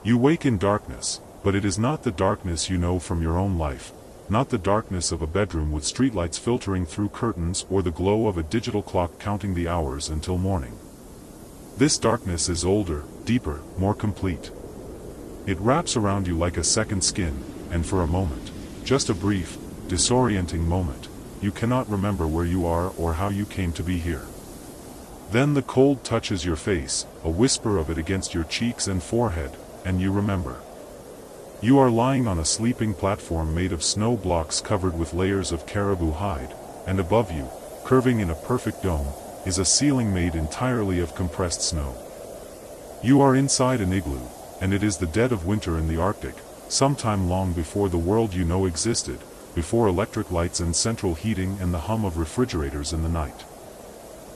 You wake in darkness, but it is not the darkness you know from your own life, not the darkness of a bedroom with streetlights filtering through curtains or the glow of a digital clock counting the hours until morning. This darkness is older, deeper, more complete. It wraps around you like a second skin, and for a moment, just a brief, disorienting moment, you cannot remember where you are or how you came to be here. Then the cold touches your face, a whisper of it against your cheeks and forehead, and you remember. You are lying on a sleeping platform made of snow blocks covered with layers of caribou hide, and above you, curving in a perfect dome, is a ceiling made entirely of compressed snow. You are inside an igloo, and it is the dead of winter in the Arctic, sometime long before the world you know existed, before electric lights and central heating and the hum of refrigerators in the night.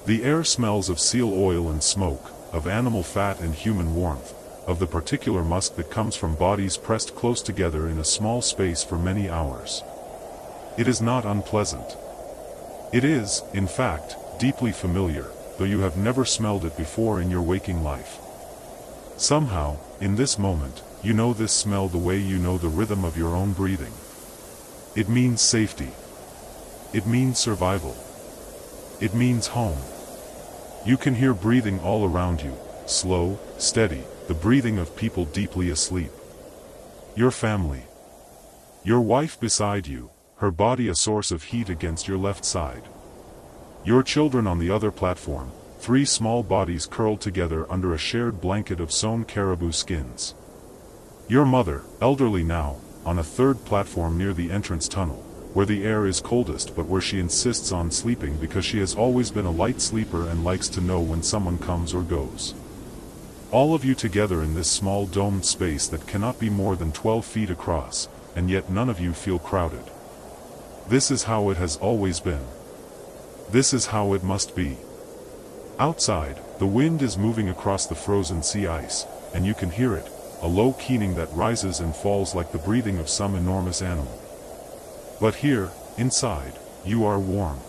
The air smells of seal oil and smoke, of animal fat and human warmth, of the particular musk that comes from bodies pressed close together in a small space for many hours. It is not unpleasant. It is, in fact, deeply familiar, though you have never smelled it before in your waking life. Somehow, in this moment, you know this smell the way you know the rhythm of your own breathing. It means safety. It means survival. It means home. You can hear breathing all around you, slow, steady, the breathing of people deeply asleep. Your family. Your wife beside you, her body a source of heat against your left side. Your children on the other platform, 3 small bodies curled together under a shared blanket of sewn caribou skins. Your mother, elderly now, on a 3rd platform near the entrance tunnel, where the air is coldest but where she insists on sleeping because she has always been a light sleeper and likes to know when someone comes or goes. All of you together in this small domed space that cannot be more than 12 feet across, and yet none of you feel crowded. This is how it has always been. This is how it must be. Outside, the wind is moving across the frozen sea ice, and you can hear it, a low keening that rises and falls like the breathing of some enormous animal. But here, inside, you are warm.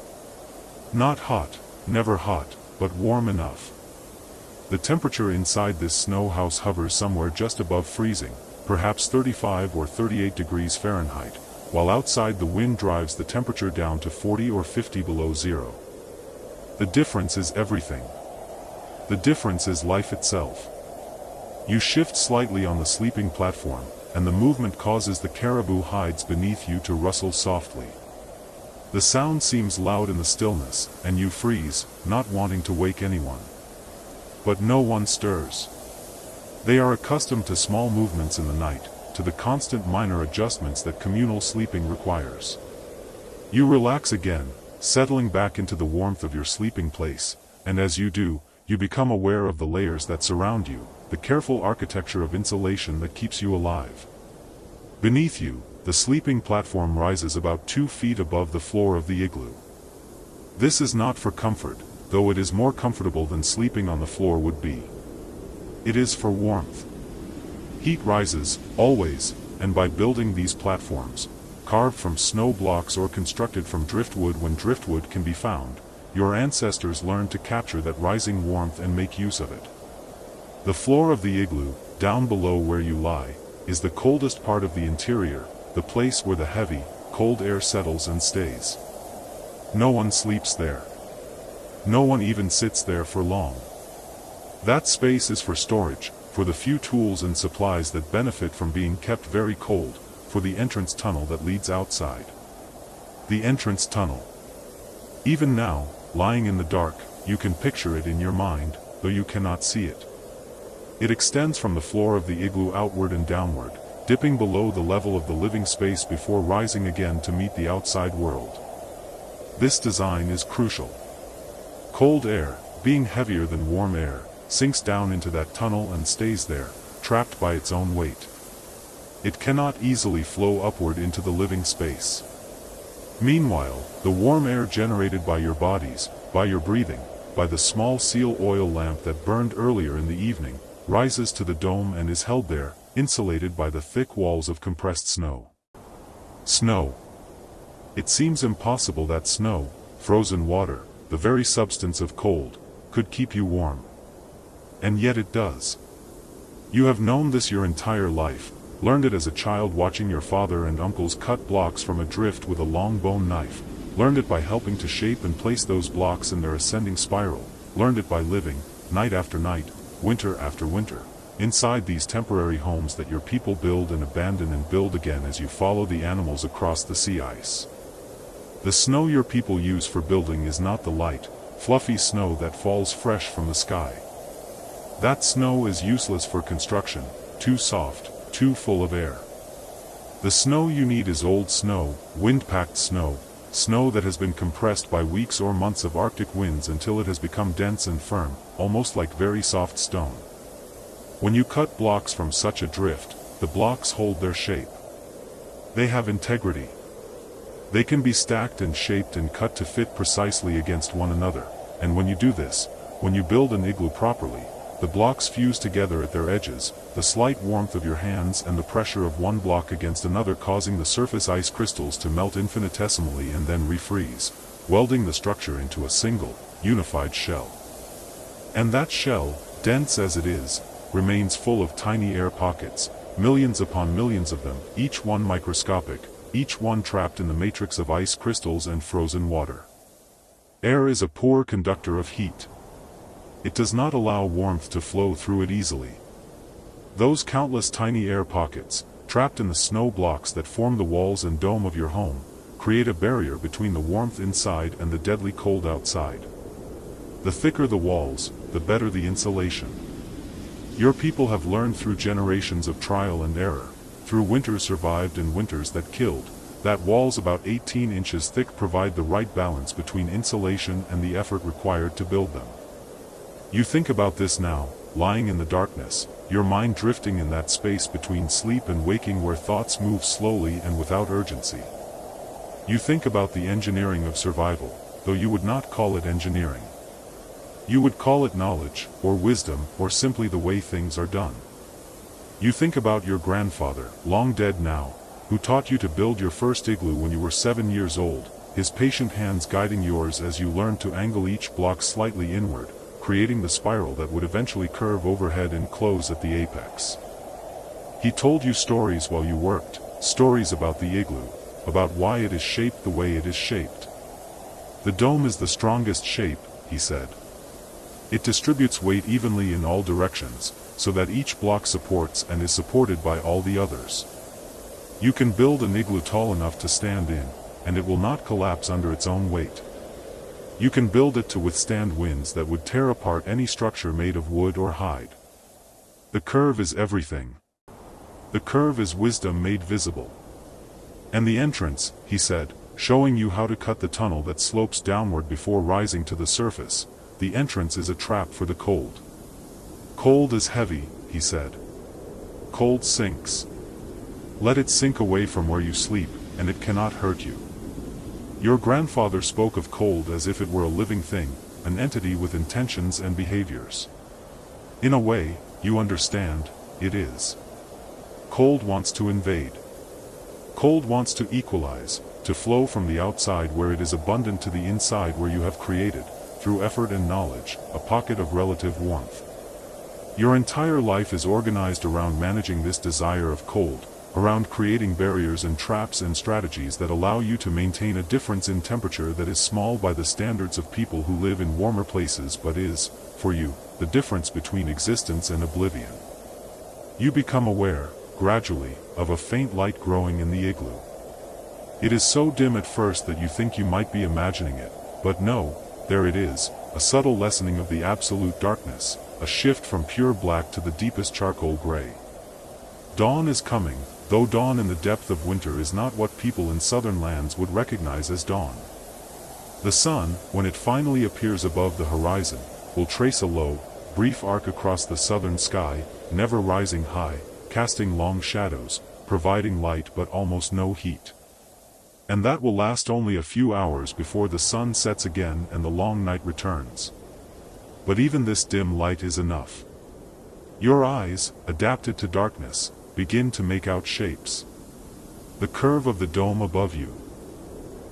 Not hot, never hot, but warm enough. The temperature inside this snow house hovers somewhere just above freezing, perhaps 35 or 38 degrees Fahrenheit, while outside the wind drives the temperature down to 40 or 50 below zero. The difference is everything. The difference is life itself. You shift slightly on the sleeping platform, and the movement causes the caribou hides beneath you to rustle softly. The sound seems loud in the stillness, and you freeze, not wanting to wake anyone. But no one stirs. They are accustomed to small movements in the night, to the constant minor adjustments that communal sleeping requires. You relax again, settling back into the warmth of your sleeping place, and as you do, you become aware of the layers that surround you, the careful architecture of insulation that keeps you alive. Beneath you, the sleeping platform rises about 2 feet above the floor of the igloo. This is not for comfort, though it is more comfortable than sleeping on the floor would be. It is for warmth. Heat rises, always, and by building these platforms, carved from snow blocks or constructed from driftwood when driftwood can be found, your ancestors learned to capture that rising warmth and make use of it. The floor of the igloo, down below where you lie, is the coldest part of the interior, the place where the heavy, cold air settles and stays. No one sleeps there. No one even sits there for long. That space is for storage, for the few tools and supplies that benefit from being kept very cold, for the entrance tunnel that leads outside. The entrance tunnel. Even now, lying in the dark, you can picture it in your mind, though you cannot see it. It extends from the floor of the igloo outward and downward, dipping below the level of the living space before rising again to meet the outside world. This design is crucial. Cold air, being heavier than warm air, sinks down into that tunnel and stays there, trapped by its own weight. It cannot easily flow upward into the living space. Meanwhile, the warm air generated by your bodies, by your breathing, by the small seal oil lamp that burned earlier in the evening, rises to the dome and is held there, insulated by the thick walls of compressed snow. Snow. It seems impossible that snow, frozen water, the very substance of cold, could keep you warm. And yet it does. You have known this your entire life, learned it as a child watching your father and uncles cut blocks from a drift with a long bone knife, learned it by helping to shape and place those blocks in their ascending spiral, learned it by living, night after night, winter after winter, inside these temporary homes that your people build and abandon and build again as you follow the animals across the sea ice. The snow your people use for building is not the light, fluffy snow that falls fresh from the sky. That snow is useless for construction, too soft, too full of air. The snow you need is old snow, wind-packed snow, snow that has been compressed by weeks or months of Arctic winds until it has become dense and firm, almost like very soft stone. When you cut blocks from such a drift, the blocks hold their shape. They have integrity. They can be stacked and shaped and cut to fit precisely against one another, and when you do this, when you build an igloo properly, the blocks fuse together at their edges, the slight warmth of your hands and the pressure of one block against another causing the surface ice crystals to melt infinitesimally and then refreeze, welding the structure into a single, unified shell. And that shell, dense as it is, remains full of tiny air pockets, millions upon millions of them, each one microscopic, each one trapped in the matrix of ice crystals and frozen water. Air is a poor conductor of heat. It does not allow warmth to flow through it easily. Those countless tiny air pockets, trapped in the snow blocks that form the walls and dome of your home, create a barrier between the warmth inside and the deadly cold outside. The thicker the walls, the better the insulation. Your people have learned through generations of trial and error, through winters survived and winters that killed, that walls about 18 inches thick provide the right balance between insulation and the effort required to build them. You think about this now, lying in the darkness, your mind drifting in that space between sleep and waking where thoughts move slowly and without urgency. You think about the engineering of survival, though you would not call it engineering. You would call it knowledge, or wisdom, or simply the way things are done. You think about your grandfather, long dead now, who taught you to build your first igloo when you were 7 years old, his patient hands guiding yours as you learned to angle each block slightly inward, creating the spiral that would eventually curve overhead and close at the apex. He told you stories while you worked, stories about the igloo, about why it is shaped the way it is shaped. The dome is the strongest shape, he said. It distributes weight evenly in all directions, so that each block supports and is supported by all the others. You can build an igloo tall enough to stand in, and it will not collapse under its own weight. You can build it to withstand winds that would tear apart any structure made of wood or hide. The curve is everything. The curve is wisdom made visible. And the entrance, he said, showing you how to cut the tunnel that slopes downward before rising to the surface, the entrance is a trap for the cold. Cold is heavy, he said. Cold sinks. Let it sink away from where you sleep, and it cannot hurt you. Your grandfather spoke of cold as if it were a living thing, an entity with intentions and behaviors. In a way, you understand, it is. Cold wants to invade. Cold wants to equalize, to flow from the outside where it is abundant to the inside where you have created, through effort and knowledge, a pocket of relative warmth. Your entire life is organized around managing this desire of cold, around creating barriers and traps and strategies that allow you to maintain a difference in temperature that is small by the standards of people who live in warmer places but is, for you, the difference between existence and oblivion. You become aware, gradually, of a faint light growing in the igloo. It is so dim at first that you think you might be imagining it, but no, there it is, a subtle lessening of the absolute darkness, a shift from pure black to the deepest charcoal gray. Dawn is coming, though dawn in the depth of winter is not what people in southern lands would recognize as dawn. The sun, when it finally appears above the horizon, will trace a low, brief arc across the southern sky, never rising high, casting long shadows, providing light but almost no heat. And that will last only a few hours before the sun sets again and the long night returns. But even this dim light is enough. Your eyes, adapted to darkness, begin to make out shapes. The curve of the dome above you.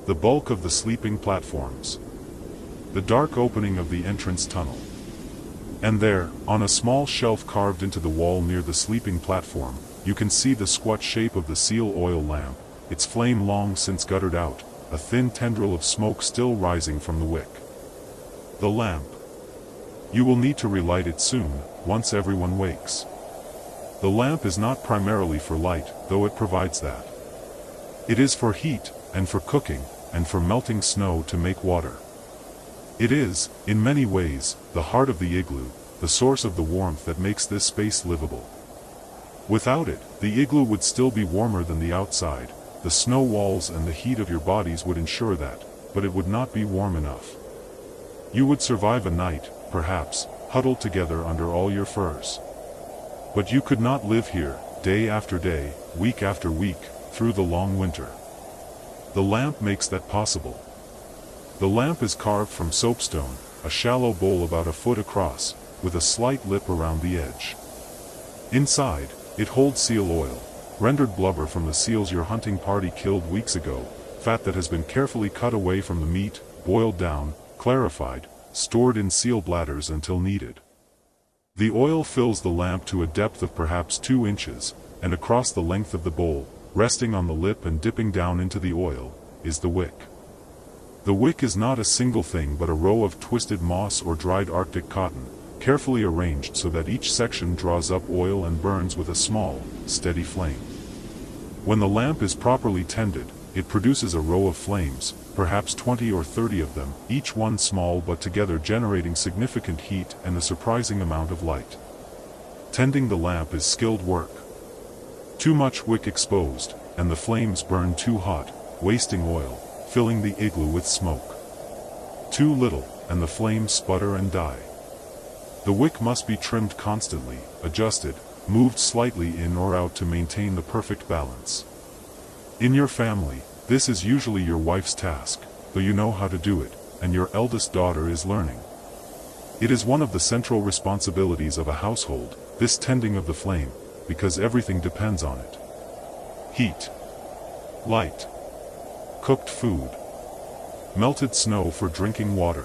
The bulk of the sleeping platforms. The dark opening of the entrance tunnel. And there, on a small shelf carved into the wall near the sleeping platform, you can see the squat shape of the seal oil lamp, its flame long since guttered out, a thin tendril of smoke still rising from the wick. The lamp. You will need to relight it soon, once everyone wakes. The lamp is not primarily for light, though it provides that. It is for heat, and for cooking, and for melting snow to make water. It is, in many ways, the heart of the igloo, the source of the warmth that makes this space livable. Without it, the igloo would still be warmer than the outside. The snow walls and the heat of your bodies would ensure that, but it would not be warm enough. You would survive a night, perhaps, huddled together under all your furs. But you could not live here, day after day, week after week, through the long winter. The lamp makes that possible. The lamp is carved from soapstone, a shallow bowl about a foot across, with a slight lip around the edge. Inside, it holds seal oil, rendered blubber from the seals your hunting party killed weeks ago, fat that has been carefully cut away from the meat, boiled down, clarified, stored in seal bladders until needed. The oil fills the lamp to a depth of perhaps 2 inches, and across the length of the bowl, resting on the lip and dipping down into the oil, is the wick. The wick is not a single thing but a row of twisted moss or dried Arctic cotton, carefully arranged so that each section draws up oil and burns with a small, steady flame. When the lamp is properly tended, it produces a row of flames, perhaps 20 or 30 of them, each one small but together generating significant heat and a surprising amount of light. Tending the lamp is skilled work. Too much wick exposed, and the flames burn too hot, wasting oil, filling the igloo with smoke. Too little, and the flames sputter and die. The wick must be trimmed constantly, adjusted, moved slightly in or out to maintain the perfect balance. In your family, this is usually your wife's task, though you know how to do it, and your eldest daughter is learning. It is one of the central responsibilities of a household, this tending of the flame, because everything depends on it. Heat. Light. Cooked food. Melted snow for drinking water.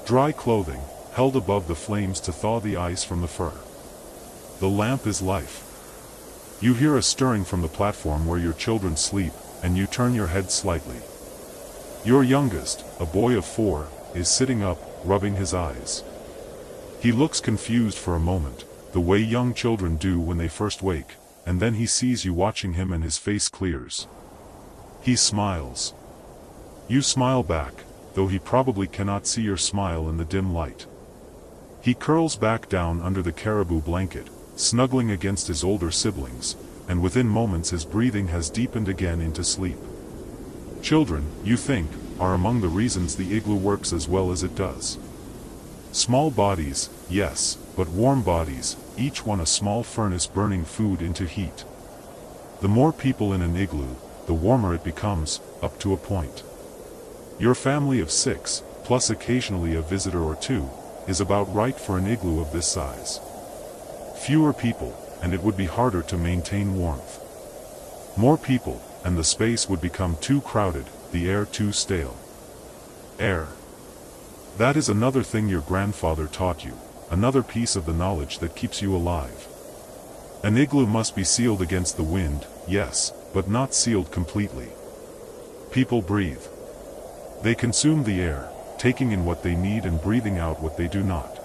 Dry clothing, held above the flames to thaw the ice from the fur. The lamp is life. You hear a stirring from the platform where your children sleep, and you turn your head slightly. Your youngest, a boy of 4, is sitting up, rubbing his eyes. He looks confused for a moment, the way young children do when they first wake, and then he sees you watching him and his face clears. He smiles. You smile back, though he probably cannot see your smile in the dim light. He curls back down under the caribou blanket, snuggling against his older siblings, and within moments his breathing has deepened again into sleep. Children, you think, are among the reasons the igloo works as well as it does. Small bodies, yes, but warm bodies, each one a small furnace burning food into heat. The more people in an igloo, the warmer it becomes, up to a point. Your family of 6, plus occasionally a visitor or 2, is about right for an igloo of this size. Fewer people, and it would be harder to maintain warmth. More people, and the space would become too crowded, the air too stale. Air. That is another thing your grandfather taught you, another piece of the knowledge that keeps you alive. An igloo must be sealed against the wind, yes, but not sealed completely. People breathe. They consume the air, taking in what they need and breathing out what they do not.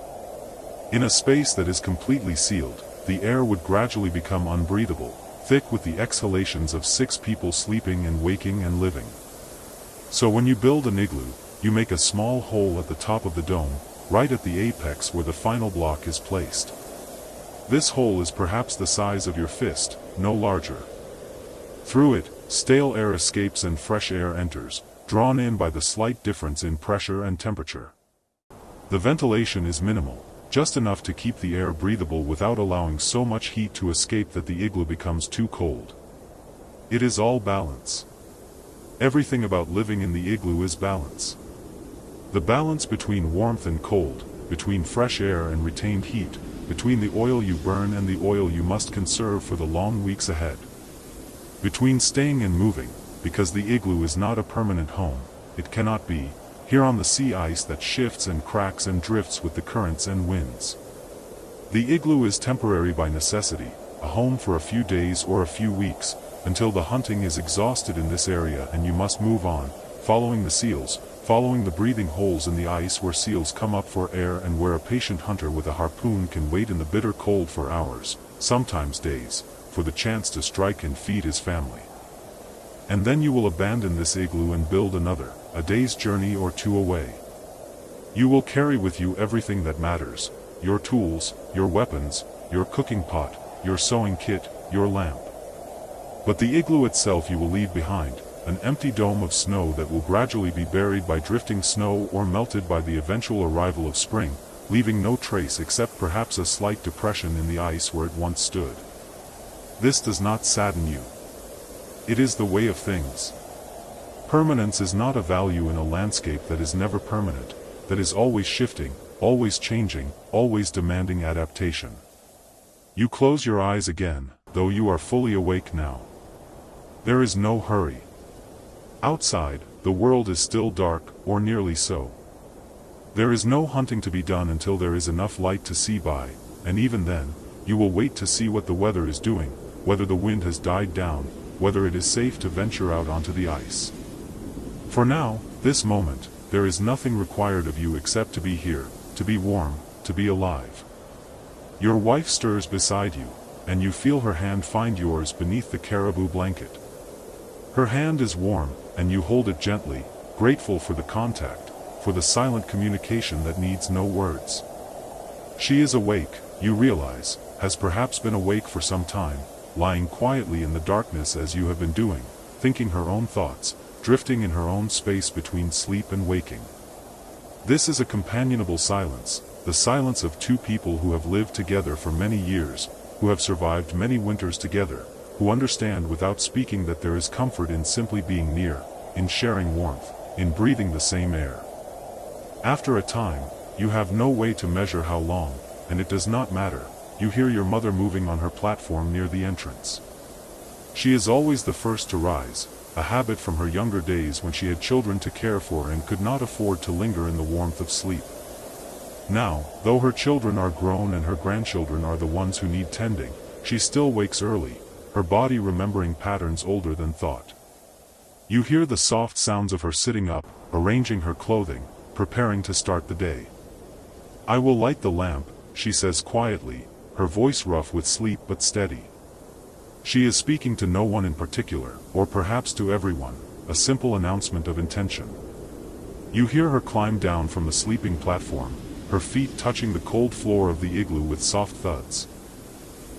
In a space that is completely sealed, the air would gradually become unbreathable, thick with the exhalations of 6 people sleeping and waking and living. So when you build an igloo, you make a small hole at the top of the dome, right at the apex where the final block is placed. This hole is perhaps the size of your fist, no larger. Through it, stale air escapes and fresh air enters, drawn in by the slight difference in pressure and temperature. The ventilation is minimal, just enough to keep the air breathable without allowing so much heat to escape that the igloo becomes too cold. It is all balance. Everything about living in the igloo is balance. The balance between warmth and cold, between fresh air and retained heat, between the oil you burn and the oil you must conserve for the long weeks ahead. Between staying and moving, because the igloo is not a permanent home, it cannot be, here on the sea ice that shifts and cracks and drifts with the currents and winds. The igloo is temporary by necessity, a home for a few days or a few weeks, until the hunting is exhausted in this area and you must move on, following the seals, following the breathing holes in the ice where seals come up for air and where a patient hunter with a harpoon can wait in the bitter cold for hours, sometimes days, for the chance to strike and feed his family. And then you will abandon this igloo and build another, a day's journey or two away. You will carry with you everything that matters, your tools, your weapons, your cooking pot, your sewing kit, your lamp. But the igloo itself you will leave behind, an empty dome of snow that will gradually be buried by drifting snow or melted by the eventual arrival of spring, leaving no trace except perhaps a slight depression in the ice where it once stood. This does not sadden you. It is the way of things. Permanence is not a value in a landscape that is never permanent, that is always shifting, always changing, always demanding adaptation. You close your eyes again, though you are fully awake now. There is no hurry. Outside, the world is still dark, or nearly so. There is no hunting to be done until there is enough light to see by, and even then, you will wait to see what the weather is doing, whether the wind has died down, whether it is safe to venture out onto the ice. For now, this moment, there is nothing required of you except to be here, to be warm, to be alive. Your wife stirs beside you, and you feel her hand find yours beneath the caribou blanket. Her hand is warm, and you hold it gently, grateful for the contact, for the silent communication that needs no words. She is awake, you realize, has perhaps been awake for some time, lying quietly in the darkness as you have been doing, thinking her own thoughts, drifting in her own space between sleep and waking. This is a companionable silence, the silence of two people who have lived together for many years, who have survived many winters together, who understand without speaking that there is comfort in simply being near, in sharing warmth, in breathing the same air. After a time, you have no way to measure how long, and it does not matter, you hear your mother moving on her platform near the entrance. She is always the first to rise, a habit from her younger days when she had children to care for and could not afford to linger in the warmth of sleep. Now, though her children are grown and her grandchildren are the ones who need tending, she still wakes early, her body remembering patterns older than thought. You hear the soft sounds of her sitting up, arranging her clothing, preparing to start the day. "I will light the lamp," she says quietly, her voice rough with sleep but steady. She is speaking to no one in particular, or perhaps to everyone, a simple announcement of intention. You hear her climb down from the sleeping platform, her feet touching the cold floor of the igloo with soft thuds.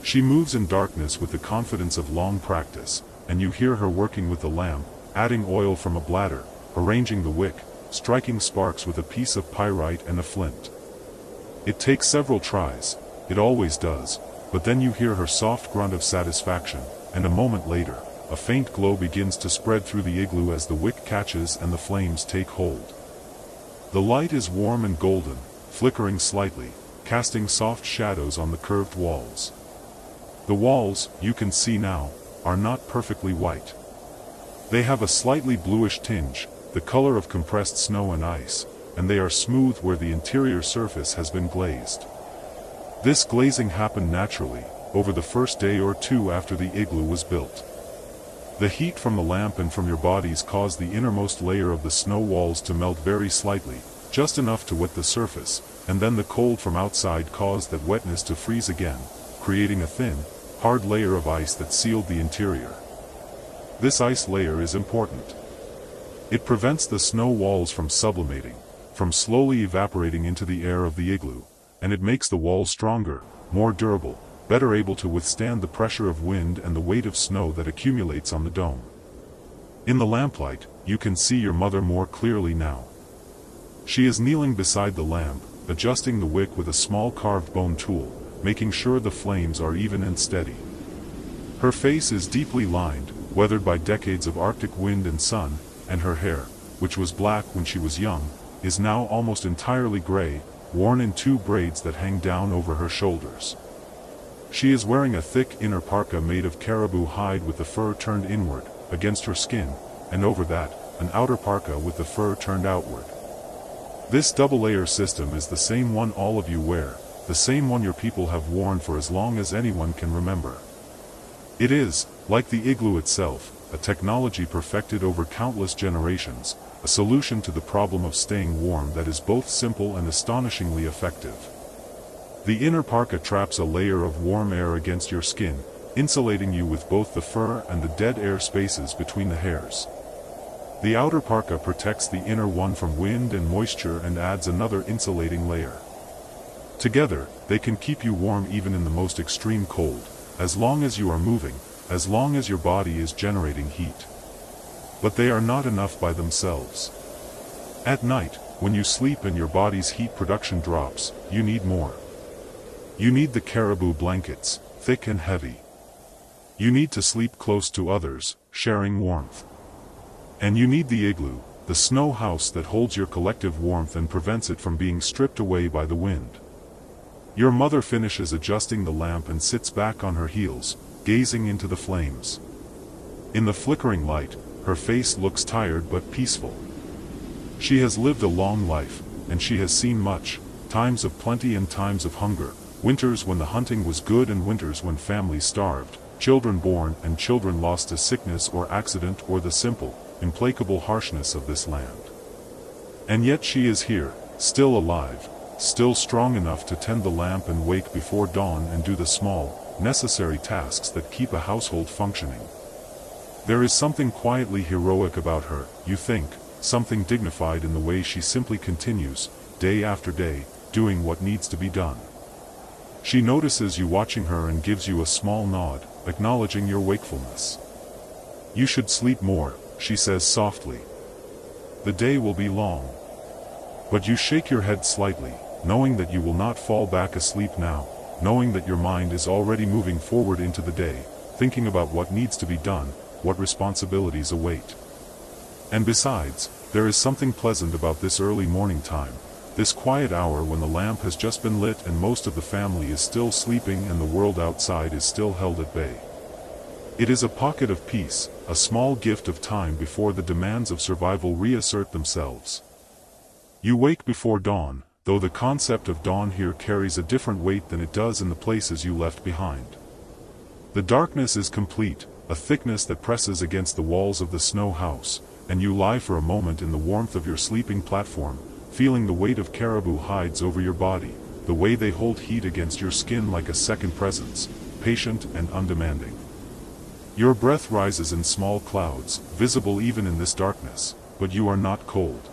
She moves in darkness with the confidence of long practice, and you hear her working with the lamp, adding oil from a bladder, arranging the wick, striking sparks with a piece of pyrite and a flint. It takes several tries, it always does, but then you hear her soft grunt of satisfaction, and a moment later, a faint glow begins to spread through the igloo as the wick catches and the flames take hold. The light is warm and golden, flickering slightly, casting soft shadows on the curved walls. The walls, you can see now, are not perfectly white. They have a slightly bluish tinge, the color of compressed snow and ice, and they are smooth where the interior surface has been glazed. This glazing happened naturally, over the first day or two after the igloo was built. The heat from the lamp and from your bodies caused the innermost layer of the snow walls to melt very slightly, just enough to wet the surface, and then the cold from outside caused that wetness to freeze again, creating a thin, hard layer of ice that sealed the interior. This ice layer is important. It prevents the snow walls from sublimating, from slowly evaporating into the air of the igloo, and it makes the walls stronger, more durable, better able to withstand the pressure of wind and the weight of snow that accumulates on the dome. In the lamplight, you can see your mother more clearly now. She is kneeling beside the lamp, adjusting the wick with a small carved bone tool, making sure the flames are even and steady. Her face is deeply lined, weathered by decades of Arctic wind and sun, and her hair, which was black when she was young, is now almost entirely gray, worn in two braids that hang down over her shoulders. She is wearing a thick inner parka made of caribou hide with the fur turned inward, against her skin, and over that, an outer parka with the fur turned outward. This double-layer system is the same one all of you wear, the same one your people have worn for as long as anyone can remember. It is, like the igloo itself, a technology perfected over countless generations, a solution to the problem of staying warm that is both simple and astonishingly effective. The inner parka traps a layer of warm air against your skin, insulating you with both the fur and the dead air spaces between the hairs. The outer parka protects the inner one from wind and moisture and adds another insulating layer. Together, they can keep you warm even in the most extreme cold, as long as you are moving, as long as your body is generating heat. But they are not enough by themselves. At night, when you sleep and your body's heat production drops, you need more. You need the caribou blankets, thick and heavy. You need to sleep close to others, sharing warmth. And you need the igloo, the snow house that holds your collective warmth and prevents it from being stripped away by the wind. Your mother finishes adjusting the lamp and sits back on her heels, gazing into the flames. In the flickering light, her face looks tired but peaceful. She has lived a long life, and she has seen much, times of plenty and times of hunger, winters when the hunting was good and winters when families starved, children born and children lost to sickness or accident or the simple, implacable harshness of this land. And yet she is here, still alive, still strong enough to tend the lamp and wake before dawn and do the small, necessary tasks that keep a household functioning. There is something quietly heroic about her, you think, something dignified in the way she simply continues, day after day, doing what needs to be done. She notices you watching her and gives you a small nod, acknowledging your wakefulness. You should sleep more, she says softly. The day will be long. But you shake your head slightly, knowing that you will not fall back asleep now, knowing that your mind is already moving forward into the day, thinking about what needs to be done, what responsibilities await. And besides, there is something pleasant about this early morning time, this quiet hour when the lamp has just been lit and most of the family is still sleeping and the world outside is still held at bay. It is a pocket of peace, a small gift of time before the demands of survival reassert themselves. You wake before dawn, though the concept of dawn here carries a different weight than it does in the places you left behind. The darkness is complete, a thickness that presses against the walls of the snow house, and you lie for a moment in the warmth of your sleeping platform, feeling the weight of caribou hides over your body, the way they hold heat against your skin like a second presence, patient and undemanding. Your breath rises in small clouds, visible even in this darkness, but you are not cold.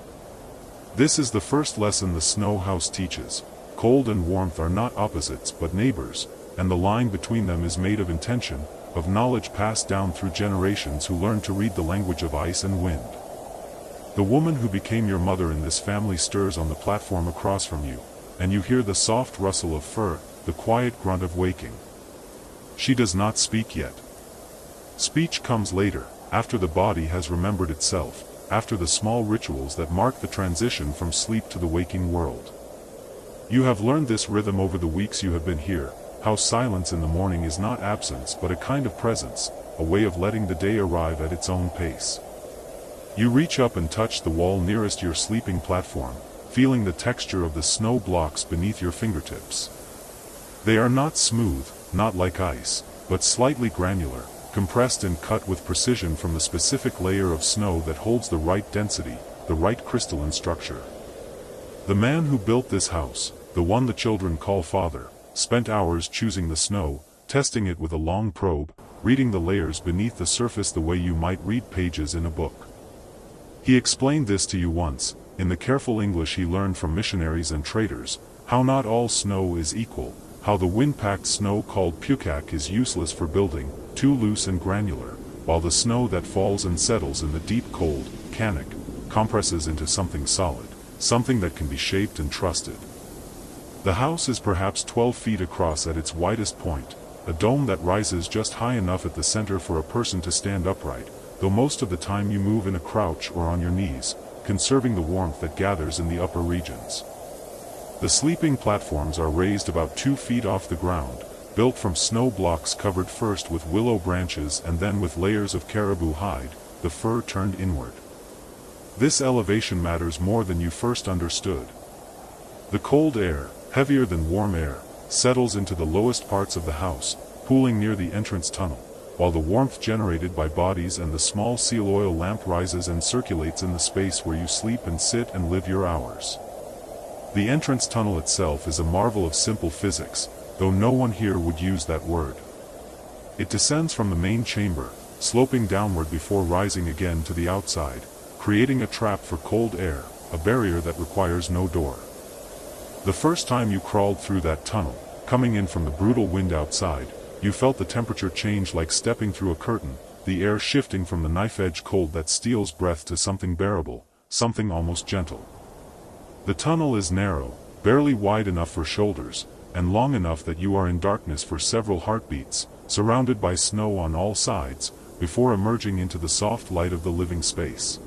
This is the first lesson the snow house teaches. Cold and warmth are not opposites but neighbors, and the line between them is made of intention, of knowledge passed down through generations who learned to read the language of ice and wind. The woman who became your mother in this family stirs on the platform across from you, and you hear the soft rustle of fur, the quiet grunt of waking. She does not speak yet. Speech comes later, after the body has remembered itself, after the small rituals that mark the transition from sleep to the waking world. You have learned this rhythm over the weeks you have been here, how silence in the morning is not absence but a kind of presence, a way of letting the day arrive at its own pace. You reach up and touch the wall nearest your sleeping platform, feeling the texture of the snow blocks beneath your fingertips. They are not smooth, not like ice, but slightly granular, compressed and cut with precision from the specific layer of snow that holds the right density, the right crystalline structure. The man who built this house, the one the children call father, spent hours choosing the snow, testing it with a long probe, reading the layers beneath the surface the way you might read pages in a book. He explained this to you once, in the careful English he learned from missionaries and traders, how not all snow is equal, how the wind-packed snow called pukak is useless for building, too loose and granular, while the snow that falls and settles in the deep cold, kanak, compresses into something solid, something that can be shaped and trusted. The house is perhaps 12 feet across at its widest point, a dome that rises just high enough at the center for a person to stand upright, though most of the time you move in a crouch or on your knees, conserving the warmth that gathers in the upper regions. The sleeping platforms are raised about 2 feet off the ground, built from snow blocks covered first with willow branches and then with layers of caribou hide, the fur turned inward. This elevation matters more than you first understood. The cold air, heavier than warm air, settles into the lowest parts of the house, pooling near the entrance tunnel, while the warmth generated by bodies and the small seal oil lamp rises and circulates in the space where you sleep and sit and live your hours. The entrance tunnel itself is a marvel of simple physics, though no one here would use that word. It descends from the main chamber, sloping downward before rising again to the outside, creating a trap for cold air, a barrier that requires no door. The first time you crawled through that tunnel, coming in from the brutal wind outside, you felt the temperature change like stepping through a curtain, the air shifting from the knife-edge cold that steals breath to something bearable, something almost gentle. The tunnel is narrow, barely wide enough for shoulders, and long enough that you are in darkness for several heartbeats, surrounded by snow on all sides, before emerging into the soft light of the living space.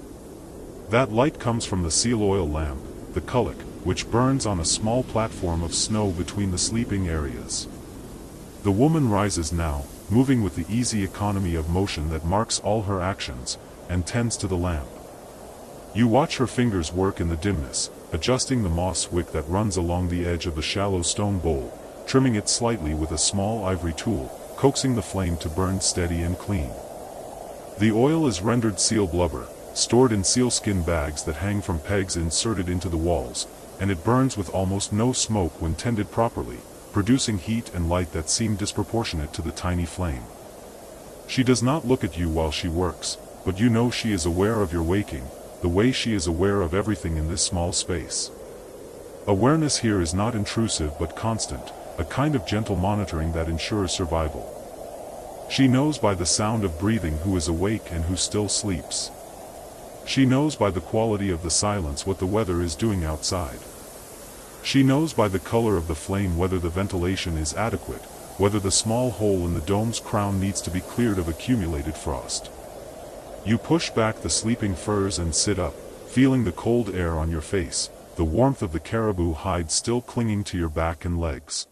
That light comes from the seal oil lamp, the kulak, which burns on a small platform of snow between the sleeping areas. The woman rises now, moving with the easy economy of motion that marks all her actions, and tends to the lamp. You watch her fingers work in the dimness, adjusting the moss wick that runs along the edge of the shallow stone bowl, trimming it slightly with a small ivory tool, coaxing the flame to burn steady and clean. The oil is rendered seal blubber, stored in sealskin bags that hang from pegs inserted into the walls, and it burns with almost no smoke when tended properly, producing heat and light that seem disproportionate to the tiny flame. She does not look at you while she works, but you know she is aware of your waking, the way she is aware of everything in this small space. Awareness here is not intrusive but constant, a kind of gentle monitoring that ensures survival. She knows by the sound of breathing who is awake and who still sleeps. She knows by the quality of the silence what the weather is doing outside. She knows by the color of the flame whether the ventilation is adequate, whether the small hole in the dome's crown needs to be cleared of accumulated frost. You push back the sleeping furs and sit up, feeling the cold air on your face, the warmth of the caribou hide still clinging to your back and legs.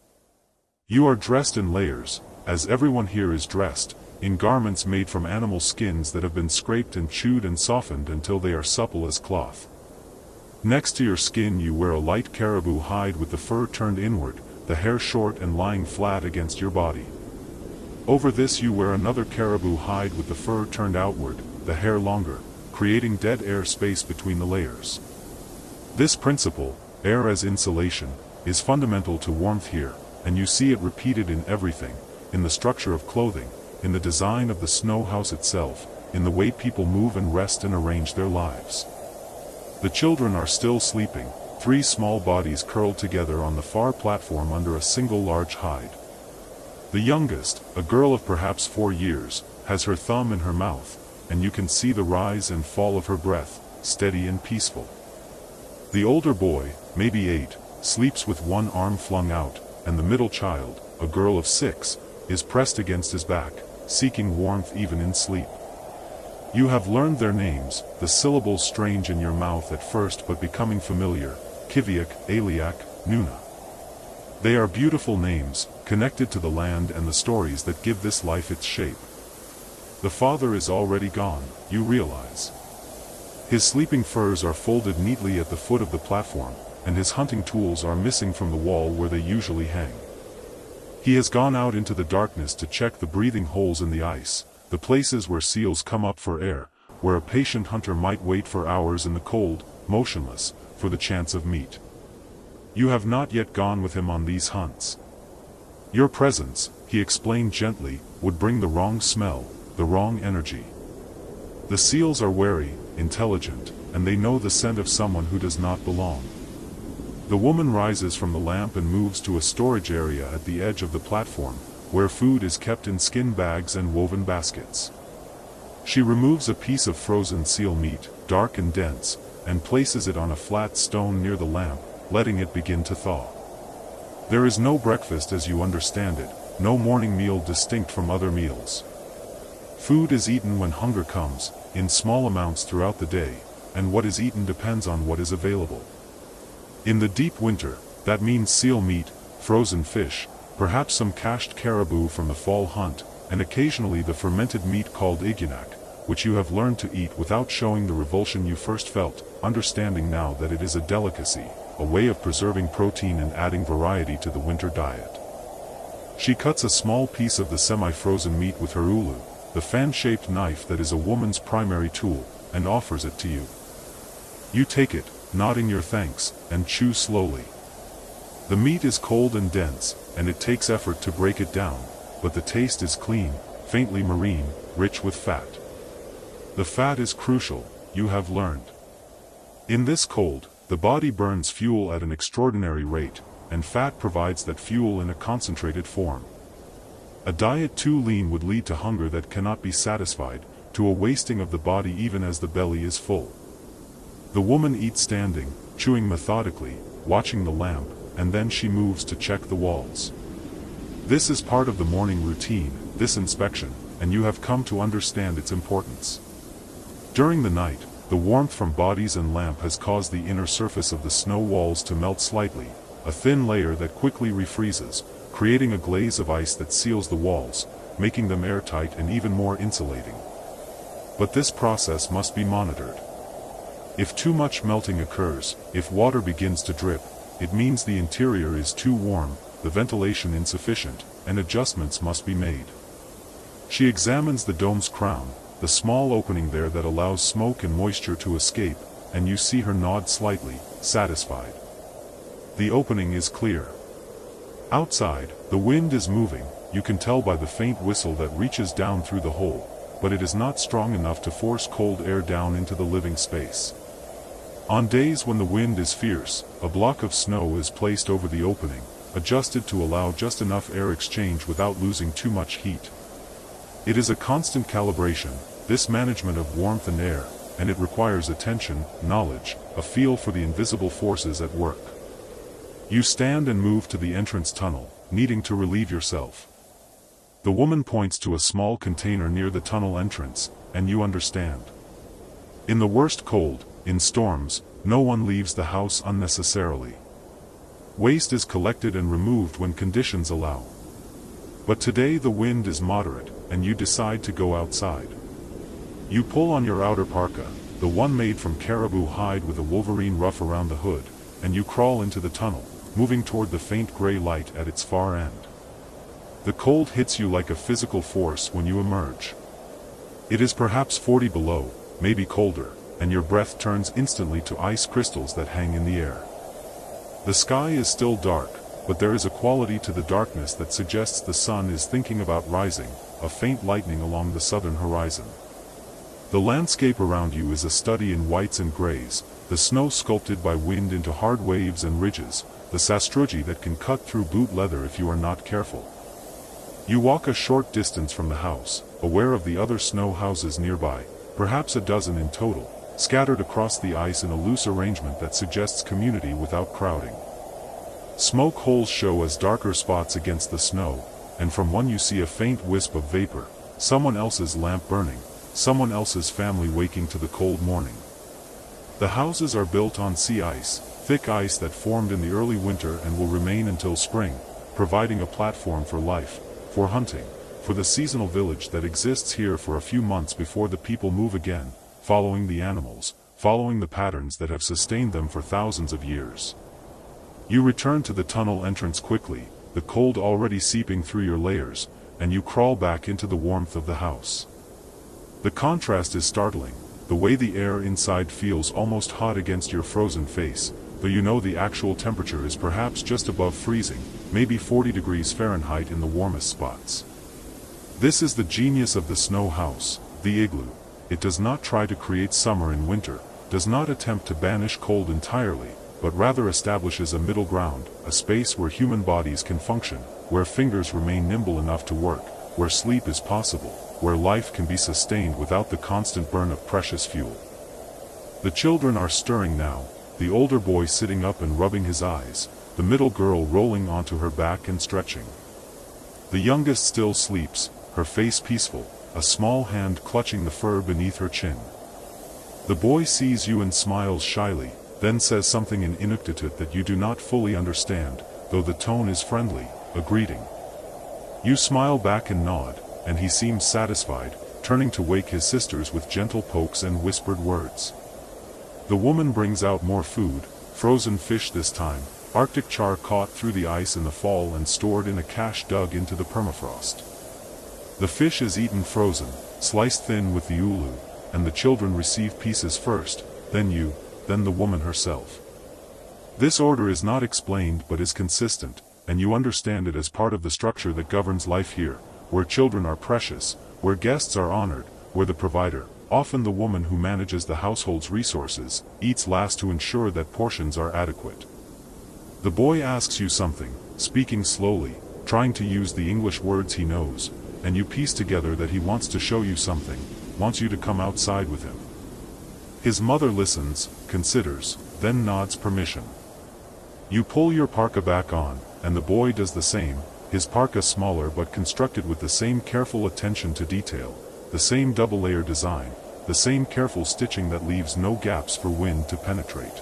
You are dressed in layers, as everyone here is dressed, in garments made from animal skins that have been scraped and chewed and softened until they are supple as cloth. Next to your skin you wear a light caribou hide with the fur turned inward, the hair short and lying flat against your body. Over this you wear another caribou hide with the fur turned outward, the hair longer, creating dead air space between the layers. This principle, air as insulation, is fundamental to warmth here, and you see it repeated in everything, in the structure of clothing, in the design of the snow house itself, in the way people move and rest and arrange their lives. The children are still sleeping, 3 small bodies curled together on the far platform under a single large hide. The youngest, a girl of perhaps 4 years, has her thumb in her mouth, and you can see the rise and fall of her breath, steady and peaceful. The older boy, maybe 8, sleeps with one arm flung out, and the middle child, a girl of 6, is pressed against his back, seeking warmth even in sleep. You have learned their names, the syllables strange in your mouth at first but becoming familiar, Kiviak, Aliak, Nuna. They are beautiful names, connected to the land and the stories that give this life its shape. The father is already gone, you realize. His sleeping furs are folded neatly at the foot of the platform, and his hunting tools are missing from the wall where they usually hang. He has gone out into the darkness to check the breathing holes in the ice, the places where seals come up for air, where a patient hunter might wait for hours in the cold, motionless, for the chance of meat. You have not yet gone with him on these hunts. Your presence, he explained gently, would bring the wrong smell, the wrong energy. The seals are wary, intelligent, and they know the scent of someone who does not belong. The woman rises from the lamp and moves to a storage area at the edge of the platform, where food is kept in skin bags and woven baskets. She removes a piece of frozen seal meat, dark and dense, and places it on a flat stone near the lamp, letting it begin to thaw. There is no breakfast as you understand it, no morning meal distinct from other meals. Food is eaten when hunger comes, in small amounts throughout the day, and what is eaten depends on what is available. In the deep winter, that means seal meat, frozen fish, perhaps some cached caribou from the fall hunt, and occasionally the fermented meat called iguanak, which you have learned to eat without showing the revulsion you first felt, understanding now that it is a delicacy, a way of preserving protein and adding variety to the winter diet. She cuts a small piece of the semi-frozen meat with her ulu, the fan-shaped knife that is a woman's primary tool, and offers it to you. You take it, nodding your thanks, and chew slowly. The meat is cold and dense, and it takes effort to break it down, but the taste is clean, faintly marine, rich with fat. The fat is crucial, you have learned. In this cold, the body burns fuel at an extraordinary rate, and fat provides that fuel in a concentrated form. A diet too lean would lead to hunger that cannot be satisfied, to a wasting of the body even as the belly is full. The woman eats standing, chewing methodically, watching the lamp, and then she moves to check the walls. This is part of the morning routine, this inspection, and you have come to understand its importance. During the night, the warmth from bodies and lamp has caused the inner surface of the snow walls to melt slightly, a thin layer that quickly refreezes, creating a glaze of ice that seals the walls, making them airtight and even more insulating. But this process must be monitored. If too much melting occurs, if water begins to drip, it means the interior is too warm, the ventilation insufficient, and adjustments must be made. She examines the dome's crown, the small opening there that allows smoke and moisture to escape, and you see her nod slightly, satisfied. The opening is clear. Outside, the wind is moving, you can tell by the faint whistle that reaches down through the hole, but it is not strong enough to force cold air down into the living space. On days when the wind is fierce, a block of snow is placed over the opening, adjusted to allow just enough air exchange without losing too much heat. It is a constant calibration, this management of warmth and air, and it requires attention, knowledge, a feel for the invisible forces at work. You stand and move to the entrance tunnel, needing to relieve yourself. The woman points to a small container near the tunnel entrance, and you understand. In the worst cold, in storms, no one leaves the house unnecessarily. Waste is collected and removed when conditions allow. But today the wind is moderate, and you decide to go outside. You pull on your outer parka, the one made from caribou hide with a wolverine ruff around the hood, and you crawl into the tunnel, moving toward the faint gray light at its far end. The cold hits you like a physical force when you emerge. It is perhaps 40 below, maybe colder, and your breath turns instantly to ice crystals that hang in the air. The sky is still dark, but there is a quality to the darkness that suggests the sun is thinking about rising, a faint lightning along the southern horizon. The landscape around you is a study in whites and grays, the snow sculpted by wind into hard waves and ridges, the sastrugi that can cut through boot leather if you are not careful. You walk a short distance from the house, aware of the other snow houses nearby, perhaps a dozen in total, scattered across the ice in a loose arrangement that suggests community without crowding. Smoke holes show as darker spots against the snow, and from one you see a faint wisp of vapor, someone else's lamp burning, someone else's family waking to the cold morning. The houses are built on sea ice, thick ice that formed in the early winter and will remain until spring, providing a platform for life, for hunting, for the seasonal village that exists here for a few months before the people move again, following the animals, following the patterns that have sustained them for thousands of years. You return to the tunnel entrance quickly, the cold already seeping through your layers, and you crawl back into the warmth of the house. The contrast is startling, the way the air inside feels almost hot against your frozen face, though you know the actual temperature is perhaps just above freezing, maybe 40 degrees Fahrenheit in the warmest spots. This is the genius of the snow house, the igloo. It does not try to create summer in winter, does not attempt to banish cold entirely, but rather establishes a middle ground, a space where human bodies can function, where fingers remain nimble enough to work, where sleep is possible, where life can be sustained without the constant burn of precious fuel. The children are stirring now, the older boy sitting up and rubbing his eyes, the middle girl rolling onto her back and stretching. The youngest still sleeps, her face peaceful, a small hand clutching the fur beneath her chin. The boy sees you and smiles shyly, then says something in Inuktitut that you do not fully understand, though the tone is friendly, a greeting. You smile back and nod, and he seems satisfied, turning to wake his sisters with gentle pokes and whispered words. The woman brings out more food, frozen fish this time, Arctic char caught through the ice in the fall and stored in a cache dug into the permafrost. The fish is eaten frozen, sliced thin with the ulu, and the children receive pieces first, then you, then the woman herself. This order is not explained but is consistent, and you understand it as part of the structure that governs life here, where children are precious, where guests are honored, where the provider, often the woman who manages the household's resources, eats last to ensure that portions are adequate. The boy asks you something, speaking slowly, trying to use the English words he knows, and you piece together that he wants to show you something, wants you to come outside with him. His mother listens, considers, then nods permission. You pull your parka back on, and the boy does the same, his parka smaller but constructed with the same careful attention to detail, the same double-layer design, the same careful stitching that leaves no gaps for wind to penetrate.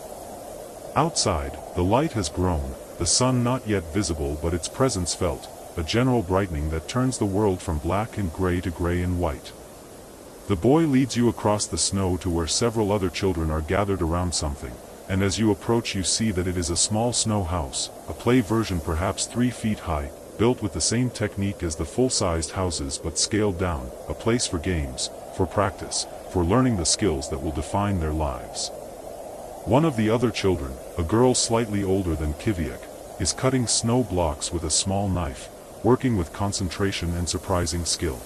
Outside, the light has grown, the sun not yet visible but its presence felt, a general brightening that turns the world from black and gray to gray and white. The boy leads you across the snow to where several other children are gathered around something, and as you approach you see that it is a small snow house, a play version perhaps 3 feet high, built with the same technique as the full-sized houses but scaled down, a place for games, for practice, for learning the skills that will define their lives. One of the other children, a girl slightly older than Kiviak, is cutting snow blocks with a small knife, working with concentration and surprising skill.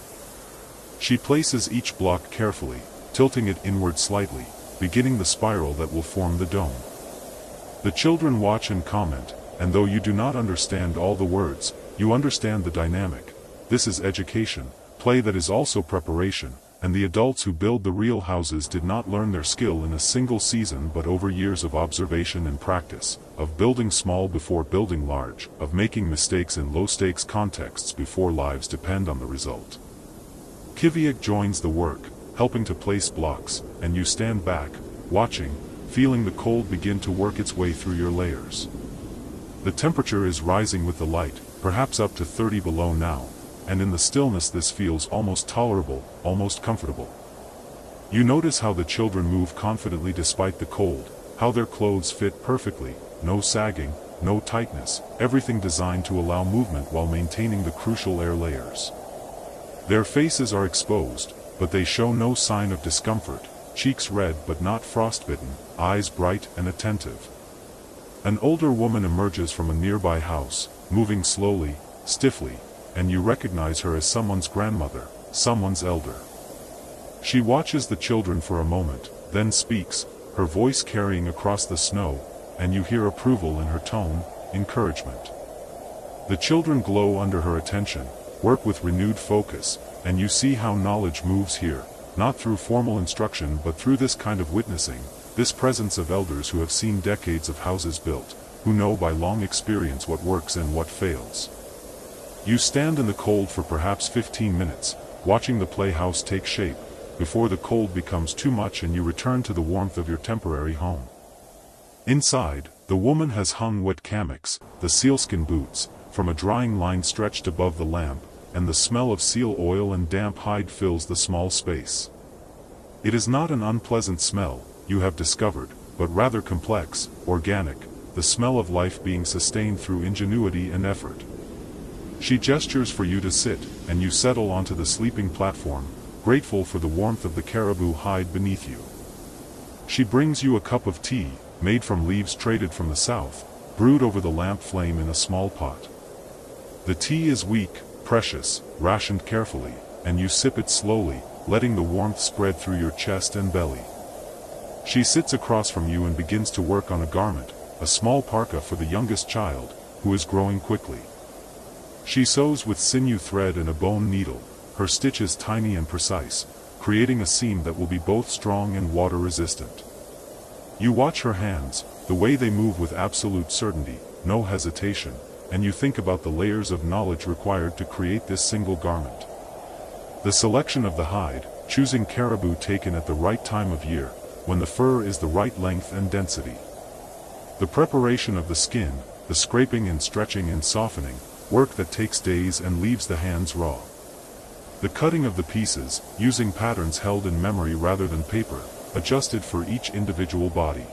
She places each block carefully, tilting it inward slightly, beginning the spiral that will form the dome. The children watch and comment, and though you do not understand all the words, you understand the dynamic. This is education, play that is also preparation, and the adults who build the real houses did not learn their skill in a single season but over years of observation and practice, of building small before building large, of making mistakes in low-stakes contexts before lives depend on the result. Kiviak joins the work, helping to place blocks, and you stand back, watching, feeling the cold begin to work its way through your layers. The temperature is rising with the light, perhaps up to 30 below now, and in the stillness this feels almost tolerable, almost comfortable. You notice how the children move confidently despite the cold, how their clothes fit perfectly, no sagging, no tightness, everything designed to allow movement while maintaining the crucial air layers. Their faces are exposed, but they show no sign of discomfort, cheeks red but not frostbitten, eyes bright and attentive. An older woman emerges from a nearby house, moving slowly, stiffly, and you recognize her as someone's grandmother, someone's elder. She watches the children for a moment, then speaks, her voice carrying across the snow, and you hear approval in her tone, encouragement. The children glow under her attention, work with renewed focus, and you see how knowledge moves here, not through formal instruction but through this kind of witnessing, this presence of elders who have seen decades of houses built, who know by long experience what works and what fails. You stand in the cold for perhaps 15 minutes, watching the playhouse take shape, before the cold becomes too much and you return to the warmth of your temporary home. Inside, the woman has hung wet kamiks, the sealskin boots, from a drying line stretched above the lamp, and the smell of seal oil and damp hide fills the small space. It is not an unpleasant smell, you have discovered, but rather complex, organic, the smell of life being sustained through ingenuity and effort. She gestures for you to sit, and you settle onto the sleeping platform, grateful for the warmth of the caribou hide beneath you. She brings you a cup of tea, made from leaves traded from the south, brewed over the lamp flame in a small pot. The tea is weak, precious, rationed carefully, and you sip it slowly, letting the warmth spread through your chest and belly. She sits across from you and begins to work on a garment, a small parka for the youngest child, who is growing quickly. She sews with sinew thread and a bone needle, her stitches tiny and precise, creating a seam that will be both strong and water-resistant. You watch her hands, the way they move with absolute certainty, no hesitation, and you think about the layers of knowledge required to create this single garment. The selection of the hide, choosing caribou taken at the right time of year, when the fur is the right length and density. The preparation of the skin, the scraping and stretching and softening, work that takes days and leaves the hands raw. The cutting of the pieces, using patterns held in memory rather than paper, adjusted for each individual body.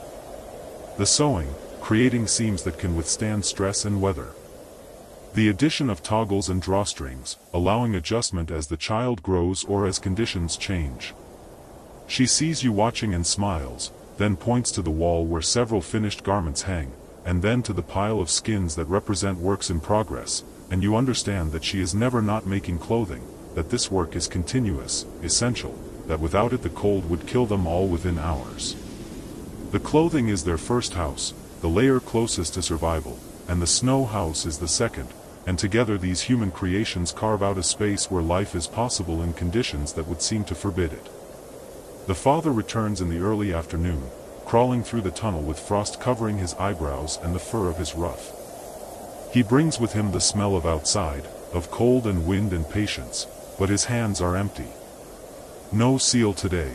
The sewing, creating seams that can withstand stress and weather. The addition of toggles and drawstrings, allowing adjustment as the child grows or as conditions change. She sees you watching and smiles, then points to the wall where several finished garments hang, and then to the pile of skins that represent works in progress, and you understand that she is never not making clothing, that this work is continuous, essential, that without it the cold would kill them all within hours. The clothing is their first house, the layer closest to survival, and the snow house is the second, and together these human creations carve out a space where life is possible in conditions that would seem to forbid it. The father returns in the early afternoon, crawling through the tunnel with frost covering his eyebrows and the fur of his ruff. He brings with him the smell of outside, of cold and wind and patience, but his hands are empty. No seal today.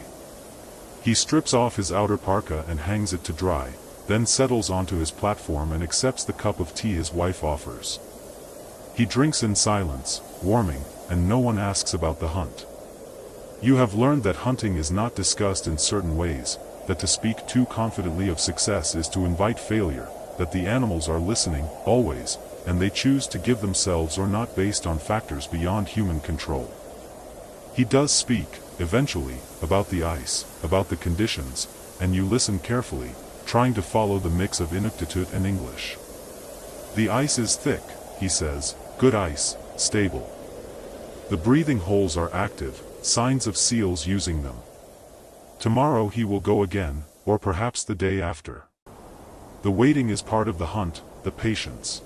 He strips off his outer parka and hangs it to dry, then settles onto his platform and accepts the cup of tea his wife offers. He drinks in silence, warming, and no one asks about the hunt. You have learned that hunting is not discussed in certain ways, that to speak too confidently of success is to invite failure, that the animals are listening, always, and they choose to give themselves or not based on factors beyond human control. He does speak, eventually, about the ice, about the conditions, and you listen carefully, trying to follow the mix of Inuktitut and English. The ice is thick, he says, good ice, stable. The breathing holes are active, signs of seals using them. Tomorrow he will go again, or perhaps the day after. The waiting is part of the hunt, the patience.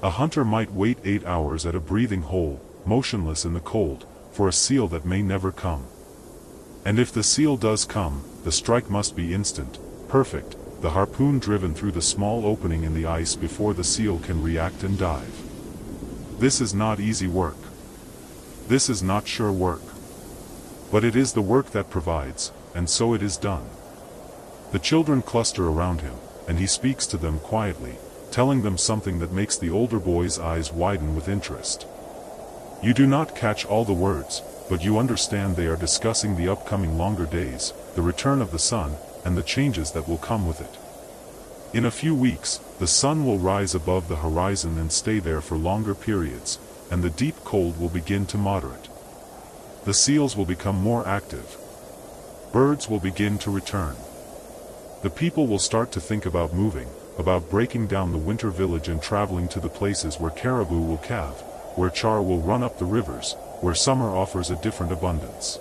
A hunter might wait 8 hours at a breathing hole, motionless in the cold, for a seal that may never come. And if the seal does come, the strike must be instant, perfect, the harpoon driven through the small opening in the ice before the seal can react and dive. This is not easy work. This is not sure work. But it is the work that provides, and so it is done. The children cluster around him, and he speaks to them quietly, telling them something that makes the older boy's eyes widen with interest. You do not catch all the words, but you understand they are discussing the upcoming longer days, the return of the sun, and the changes that will come with it. In a few weeks, the sun will rise above the horizon and stay there for longer periods, and the deep cold will begin to moderate. The seals will become more active. Birds will begin to return. The people will start to think about moving, about breaking down the winter village and traveling to the places where caribou will calve, where char will run up the rivers, where summer offers a different abundance.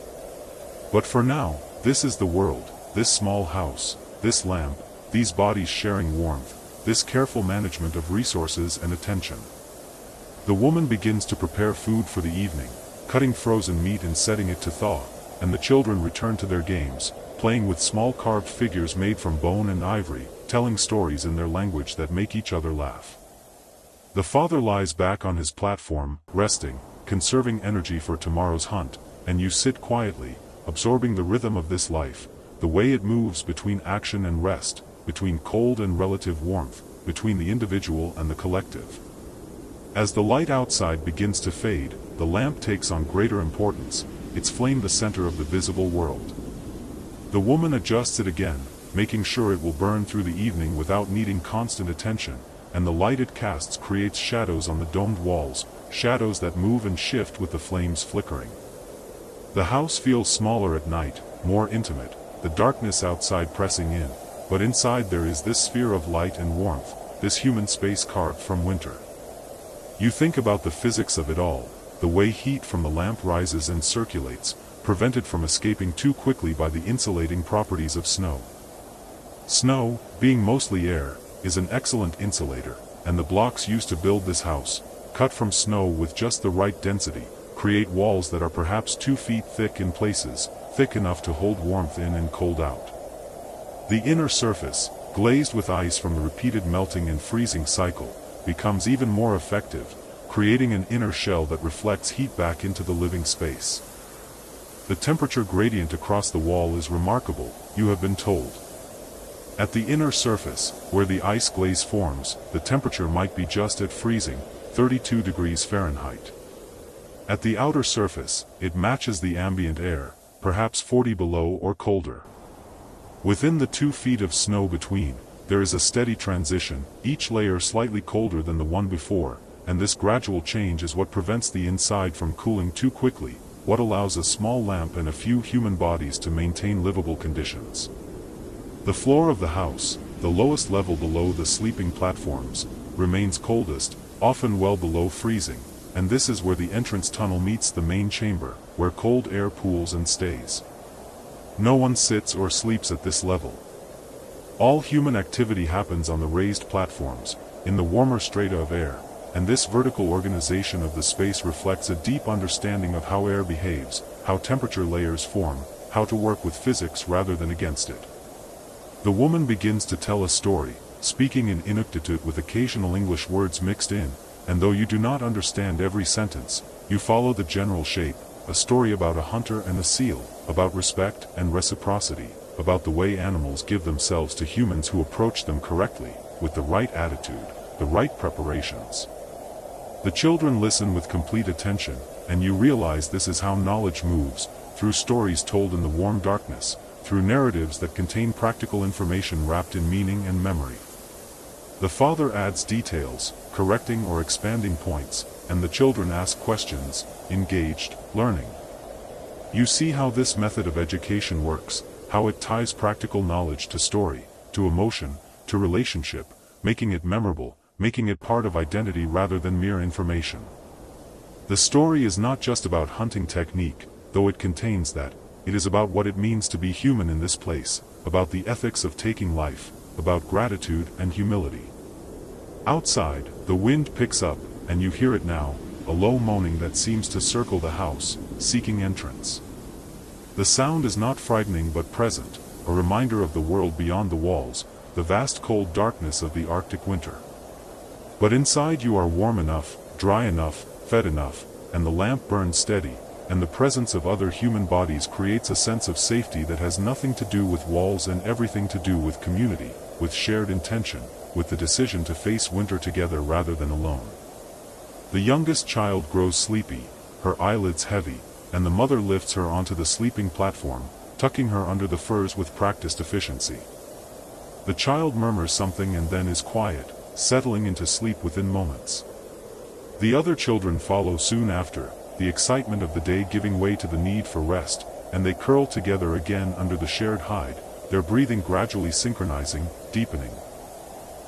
But for now, this is the world, this small house, this lamp, these bodies sharing warmth, this careful management of resources and attention. The woman begins to prepare food for the evening, cutting frozen meat and setting it to thaw, and the children return to their games, playing with small carved figures made from bone and ivory, telling stories in their language that make each other laugh. The father lies back on his platform, resting, conserving energy for tomorrow's hunt, and you sit quietly, absorbing the rhythm of this life, the way it moves between action and rest, between cold and relative warmth, between the individual and the collective. As the light outside begins to fade, the lamp takes on greater importance, its flame the center of the visible world. The woman adjusts it again, making sure it will burn through the evening without needing constant attention, and the light it casts creates shadows on the domed walls, shadows that move and shift with the flames flickering. The house feels smaller at night, more intimate, the darkness outside pressing in, but inside there is this sphere of light and warmth, this human space carved from winter. You think about the physics of it all, the way heat from the lamp rises and circulates, prevented from escaping too quickly by the insulating properties of snow. Snow, being mostly air, is an excellent insulator, and the blocks used to build this house, cut from snow with just the right density, create walls that are perhaps 2 feet thick in places, thick enough to hold warmth in and cold out. The inner surface, glazed with ice from the repeated melting and freezing cycle, becomes even more effective, creating an inner shell that reflects heat back into the living space. The temperature gradient across the wall is remarkable, you have been told. At the inner surface, where the ice glaze forms, the temperature might be just at freezing, 32 degrees Fahrenheit. At the outer surface, it matches the ambient air, perhaps 40 below or colder. Within the 2 feet of snow between, there is a steady transition, each layer slightly colder than the one before, and this gradual change is what prevents the inside from cooling too quickly, what allows a small lamp and a few human bodies to maintain livable conditions. The floor of the house, the lowest level below the sleeping platforms, remains coldest, often well below freezing, and this is where the entrance tunnel meets the main chamber, where cold air pools and stays. No one sits or sleeps at this level. All human activity happens on the raised platforms, in the warmer strata of air, and this vertical organization of the space reflects a deep understanding of how air behaves, how temperature layers form, how to work with physics rather than against it. The woman begins to tell a story, speaking in Inuit with occasional English words mixed in, and though you do not understand every sentence, you follow the general shape, a story about a hunter and a seal, about respect and reciprocity, about the way animals give themselves to humans who approach them correctly, with the right attitude, the right preparations. The children listen with complete attention, and you realize this is how knowledge moves, through stories told in the warm darkness, through narratives that contain practical information wrapped in meaning and memory. The father adds details, correcting or expanding points, and the children ask questions, engaged, learning. You see how this method of education works, how it ties practical knowledge to story, to emotion, to relationship, making it memorable, making it part of identity rather than mere information. The story is not just about hunting technique, though it contains that. It is about what it means to be human in this place, about the ethics of taking life, about gratitude and humility. Outside, the wind picks up, and you hear it now, a low moaning that seems to circle the house, seeking entrance. The sound is not frightening but present, a reminder of the world beyond the walls, the vast cold darkness of the Arctic winter. But inside you are warm enough, dry enough, fed enough, and the lamp burns steady, and the presence of other human bodies creates a sense of safety that has nothing to do with walls and everything to do with community, with shared intention, with the decision to face winter together rather than alone. The youngest child grows sleepy, her eyelids heavy, and the mother lifts her onto the sleeping platform, tucking her under the furs with practiced efficiency. The child murmurs something and then is quiet, settling into sleep within moments. The other children follow soon after, the excitement of the day giving way to the need for rest, and they curl together again under the shared hide, their breathing gradually synchronizing, deepening.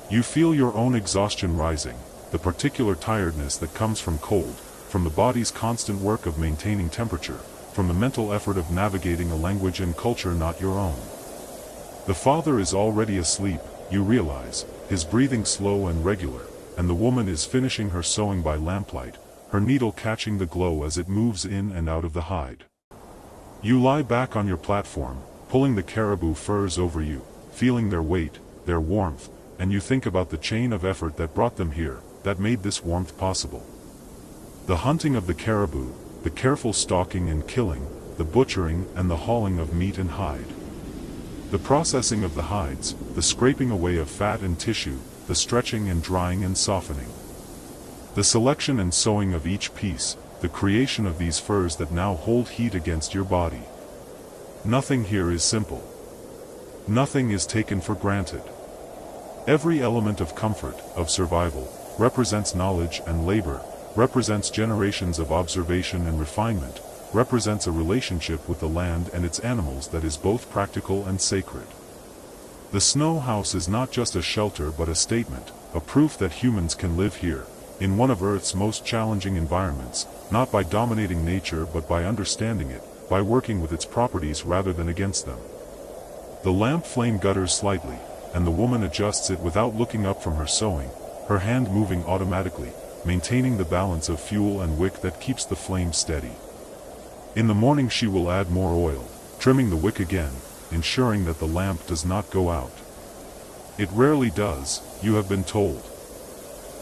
You feel your own exhaustion rising, the particular tiredness that comes from cold, from the body's constant work of maintaining temperature, from the mental effort of navigating a language and culture not your own. The father is already asleep, you realize, his breathing slow and regular, and the woman is finishing her sewing by lamplight, her needle catching the glow as it moves in and out of the hide. You lie back on your platform, pulling the caribou furs over you, feeling their weight, their warmth, and you think about the chain of effort that brought them here, that made this warmth possible. The hunting of the caribou, the careful stalking and killing, the butchering and the hauling of meat and hide. The processing of the hides, the scraping away of fat and tissue, the stretching and drying and softening. The selection and sewing of each piece, the creation of these furs that now hold heat against your body. Nothing here is simple. Nothing is taken for granted. Every element of comfort, of survival, represents knowledge and labor, represents generations of observation and refinement, represents a relationship with the land and its animals that is both practical and sacred. The snow house is not just a shelter but a statement, a proof that humans can live here, in one of Earth's most challenging environments, not by dominating nature but by understanding it, by working with its properties rather than against them. The lamp flame gutters slightly, and the woman adjusts it without looking up from her sewing, her hand moving automatically, maintaining the balance of fuel and wick that keeps the flame steady. In the morning she will add more oil, trimming the wick again, ensuring that the lamp does not go out. It rarely does, you have been told.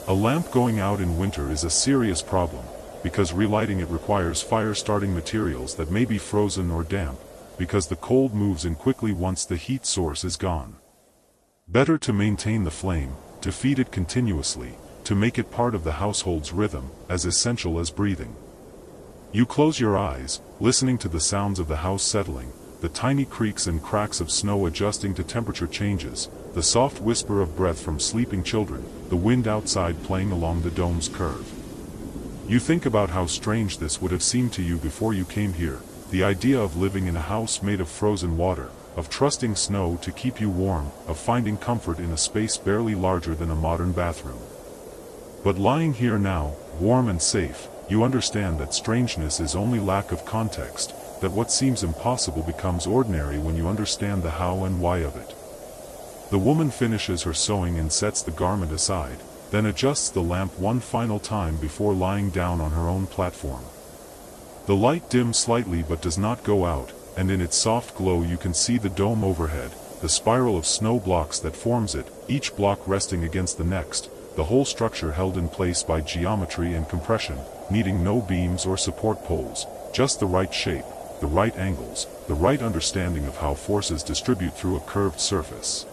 A lamp going out in winter is a serious problem, because relighting it requires fire-starting materials that may be frozen or damp, because the cold moves in quickly once the heat source is gone. Better to maintain the flame, to feed it continuously, to make it part of the household's rhythm, as essential as breathing. You close your eyes, listening to the sounds of the house settling, the tiny creaks and cracks of snow adjusting to temperature changes, the soft whisper of breath from sleeping children, the wind outside playing along the dome's curve. You think about how strange this would have seemed to you before you came here, the idea of living in a house made of frozen water, of trusting snow to keep you warm, of finding comfort in a space barely larger than a modern bathroom. But lying here now, warm and safe, you understand that strangeness is only lack of context, that what seems impossible becomes ordinary when you understand the how and why of it. The woman finishes her sewing and sets the garment aside, then adjusts the lamp one final time before lying down on her own platform. The light dims slightly but does not go out, and in its soft glow you can see the dome overhead, the spiral of snow blocks that forms it, each block resting against the next, the whole structure held in place by geometry and compression, needing no beams or support poles, just the right shape, the right angles, the right understanding of how forces distribute through a curved surface.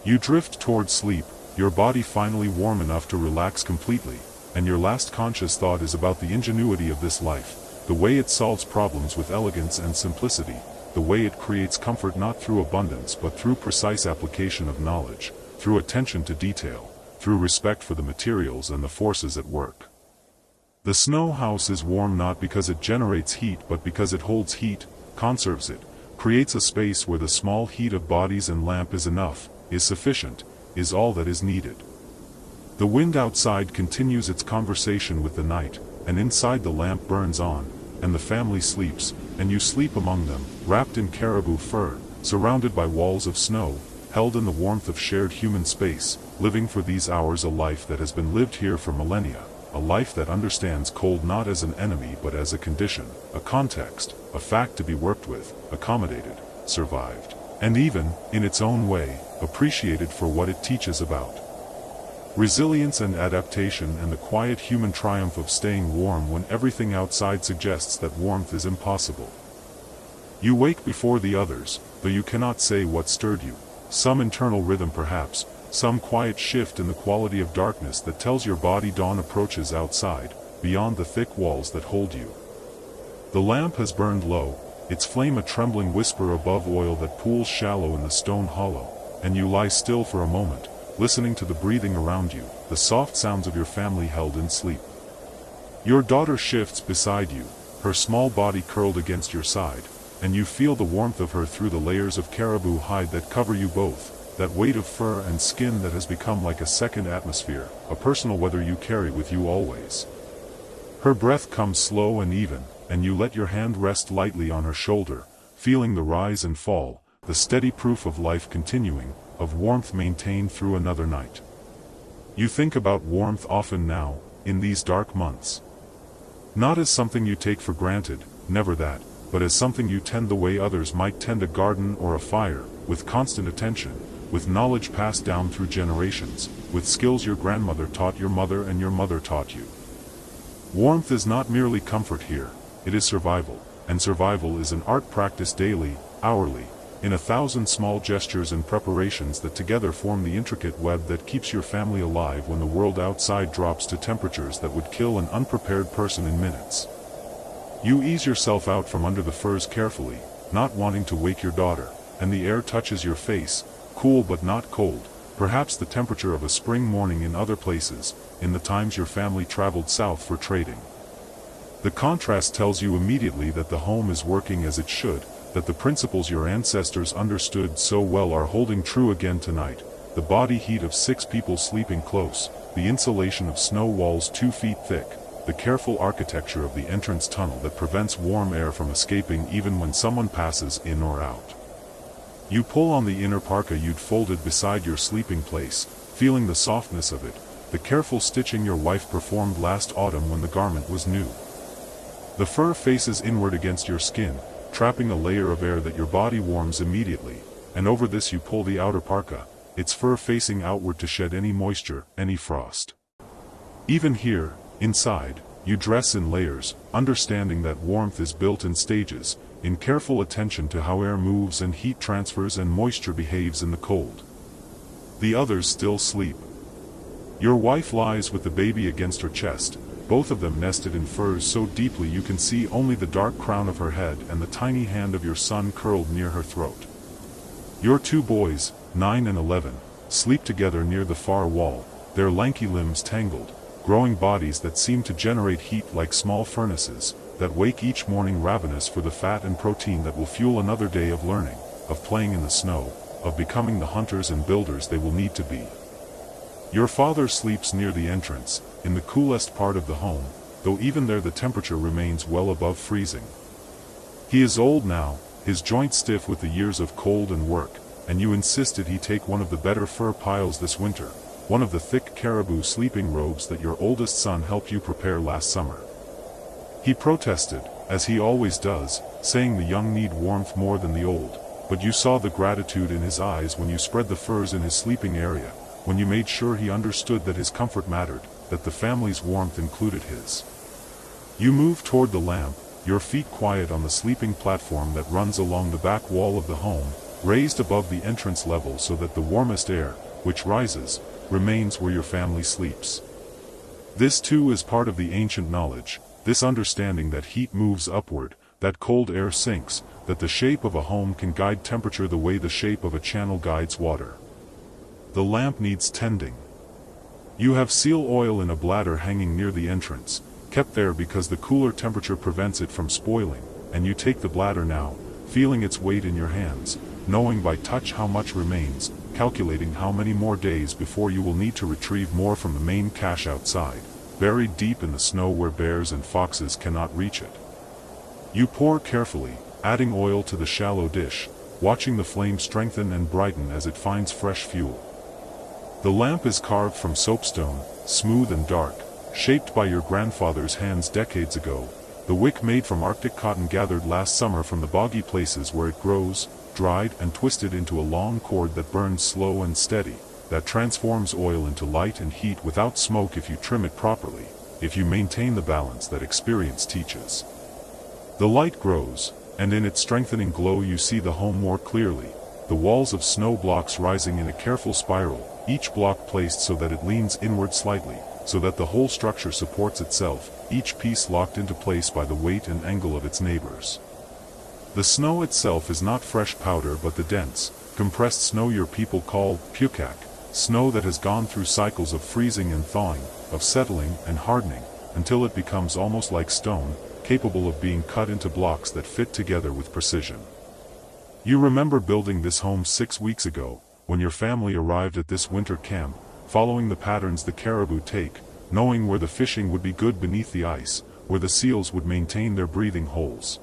You drift toward sleep, your body finally warm enough to relax completely, and your last conscious thought is about the ingenuity of this life, the way it solves problems with elegance and simplicity, the way it creates comfort not through abundance but through precise application of knowledge, through attention to detail, through respect for the materials and the forces at work. The snow house is warm not because it generates heat but because it holds heat, conserves it, creates a space where the small heat of bodies and lamp is enough, is sufficient, is all that is needed. The wind outside continues its conversation with the night, and inside the lamp burns on, and the family sleeps, and you sleep among them, wrapped in caribou fur, surrounded by walls of snow, held in the warmth of shared human space, living for these hours a life that has been lived here for millennia, a life that understands cold not as an enemy but as a condition, a context, a fact to be worked with, accommodated, survived, and even, in its own way, appreciated for what it teaches about resilience and adaptation and the quiet human triumph of staying warm when everything outside suggests that warmth is impossible. You wake before the others, though you cannot say what stirred you, some internal rhythm perhaps, some quiet shift in the quality of darkness that tells your body dawn approaches outside, beyond the thick walls that hold you. The lamp has burned low, its flame a trembling whisper above oil that pools shallow in the stone hollow, and you lie still for a moment, listening to the breathing around you, the soft sounds of your family held in sleep. Your daughter shifts beside you, her small body curled against your side, and you feel the warmth of her through the layers of caribou hide that cover you both, that weight of fur and skin that has become like a second atmosphere, a personal weather you carry with you always. Her breath comes slow and even, and you let your hand rest lightly on her shoulder, feeling the rise and fall, the steady proof of life continuing, of warmth maintained through another night. You think about warmth often now, in these dark months. Not as something you take for granted, never that, but as something you tend the way others might tend a garden or a fire, with constant attention, with knowledge passed down through generations, with skills your grandmother taught your mother and your mother taught you. Warmth is not merely comfort here, it is survival, and survival is an art practiced daily, hourly, in 1,000 small gestures and preparations that together form the intricate web that keeps your family alive when the world outside drops to temperatures that would kill an unprepared person in minutes. You ease yourself out from under the furs carefully, not wanting to wake your daughter, and the air touches your face, cool but not cold, perhaps the temperature of a spring morning in other places, in the times your family traveled south for trading. The contrast tells you immediately that the home is working as it should, that the principles your ancestors understood so well are holding true again tonight, the body heat of 6 people sleeping close, the insulation of snow walls 2 feet thick, the careful architecture of the entrance tunnel that prevents warm air from escaping even when someone passes in or out. You pull on the inner parka you'd folded beside your sleeping place, feeling the softness of it, the careful stitching your wife performed last autumn when the garment was new. The fur faces inward against your skin, trapping a layer of air that your body warms immediately, and over this you pull the outer parka, its fur facing outward to shed any moisture, any frost. Even here, inside, you dress in layers, understanding that warmth is built in stages, in careful attention to how air moves and heat transfers and moisture behaves in the cold. The others still sleep. Your wife lies with the baby against her chest, both of them nested in furs so deeply you can see only the dark crown of her head and the tiny hand of your son curled near her throat. Your two boys, 9 and 11, sleep together near the far wall, their lanky limbs tangled, growing bodies that seem to generate heat like small furnaces, that wake each morning ravenous for the fat and protein that will fuel another day of learning, of playing in the snow, of becoming the hunters and builders they will need to be. Your father sleeps near the entrance, in the coolest part of the home, though even there the temperature remains well above freezing. He is old now, his joints stiff with the years of cold and work, and you insisted he take one of the better fur piles this winter, one of the thick caribou sleeping robes that your oldest son helped you prepare last summer. He protested, as he always does, saying the young need warmth more than the old, but you saw the gratitude in his eyes when you spread the furs in his sleeping area, when you made sure he understood that his comfort mattered, that the family's warmth included his. You moved toward the lamp, your feet quiet on the sleeping platform that runs along the back wall of the home, raised above the entrance level so that the warmest air, which rises, remains where your family sleeps. This too is part of the ancient knowledge, this understanding that heat moves upward, that cold air sinks, that the shape of a home can guide temperature the way the shape of a channel guides water. The lamp needs tending. You have seal oil in a bladder hanging near the entrance, kept there because the cooler temperature prevents it from spoiling, and you take the bladder now, feeling its weight in your hands, knowing by touch how much remains, calculating how many more days before you will need to retrieve more from the main cache outside, buried deep in the snow where bears and foxes cannot reach it. You pour carefully, adding oil to the shallow dish, watching the flame strengthen and brighten as it finds fresh fuel. The lamp is carved from soapstone, smooth and dark, shaped by your grandfather's hands decades ago, the wick made from Arctic cotton gathered last summer from the boggy places where it grows, dried and twisted into a long cord that burns slow and steady, that transforms oil into light and heat without smoke if you trim it properly, if you maintain the balance that experience teaches. The light grows, and in its strengthening glow you see the home more clearly, the walls of snow blocks rising in a careful spiral, each block placed so that it leans inward slightly, so that the whole structure supports itself, each piece locked into place by the weight and angle of its neighbors. The snow itself is not fresh powder but the dense, compressed snow your people call pukak, snow that has gone through cycles of freezing and thawing, of settling and hardening, until it becomes almost like stone, capable of being cut into blocks that fit together with precision. You remember building this home 6 weeks ago, when your family arrived at this winter camp, following the patterns the caribou take, knowing where the fishing would be good beneath the ice, where the seals would maintain their breathing holes.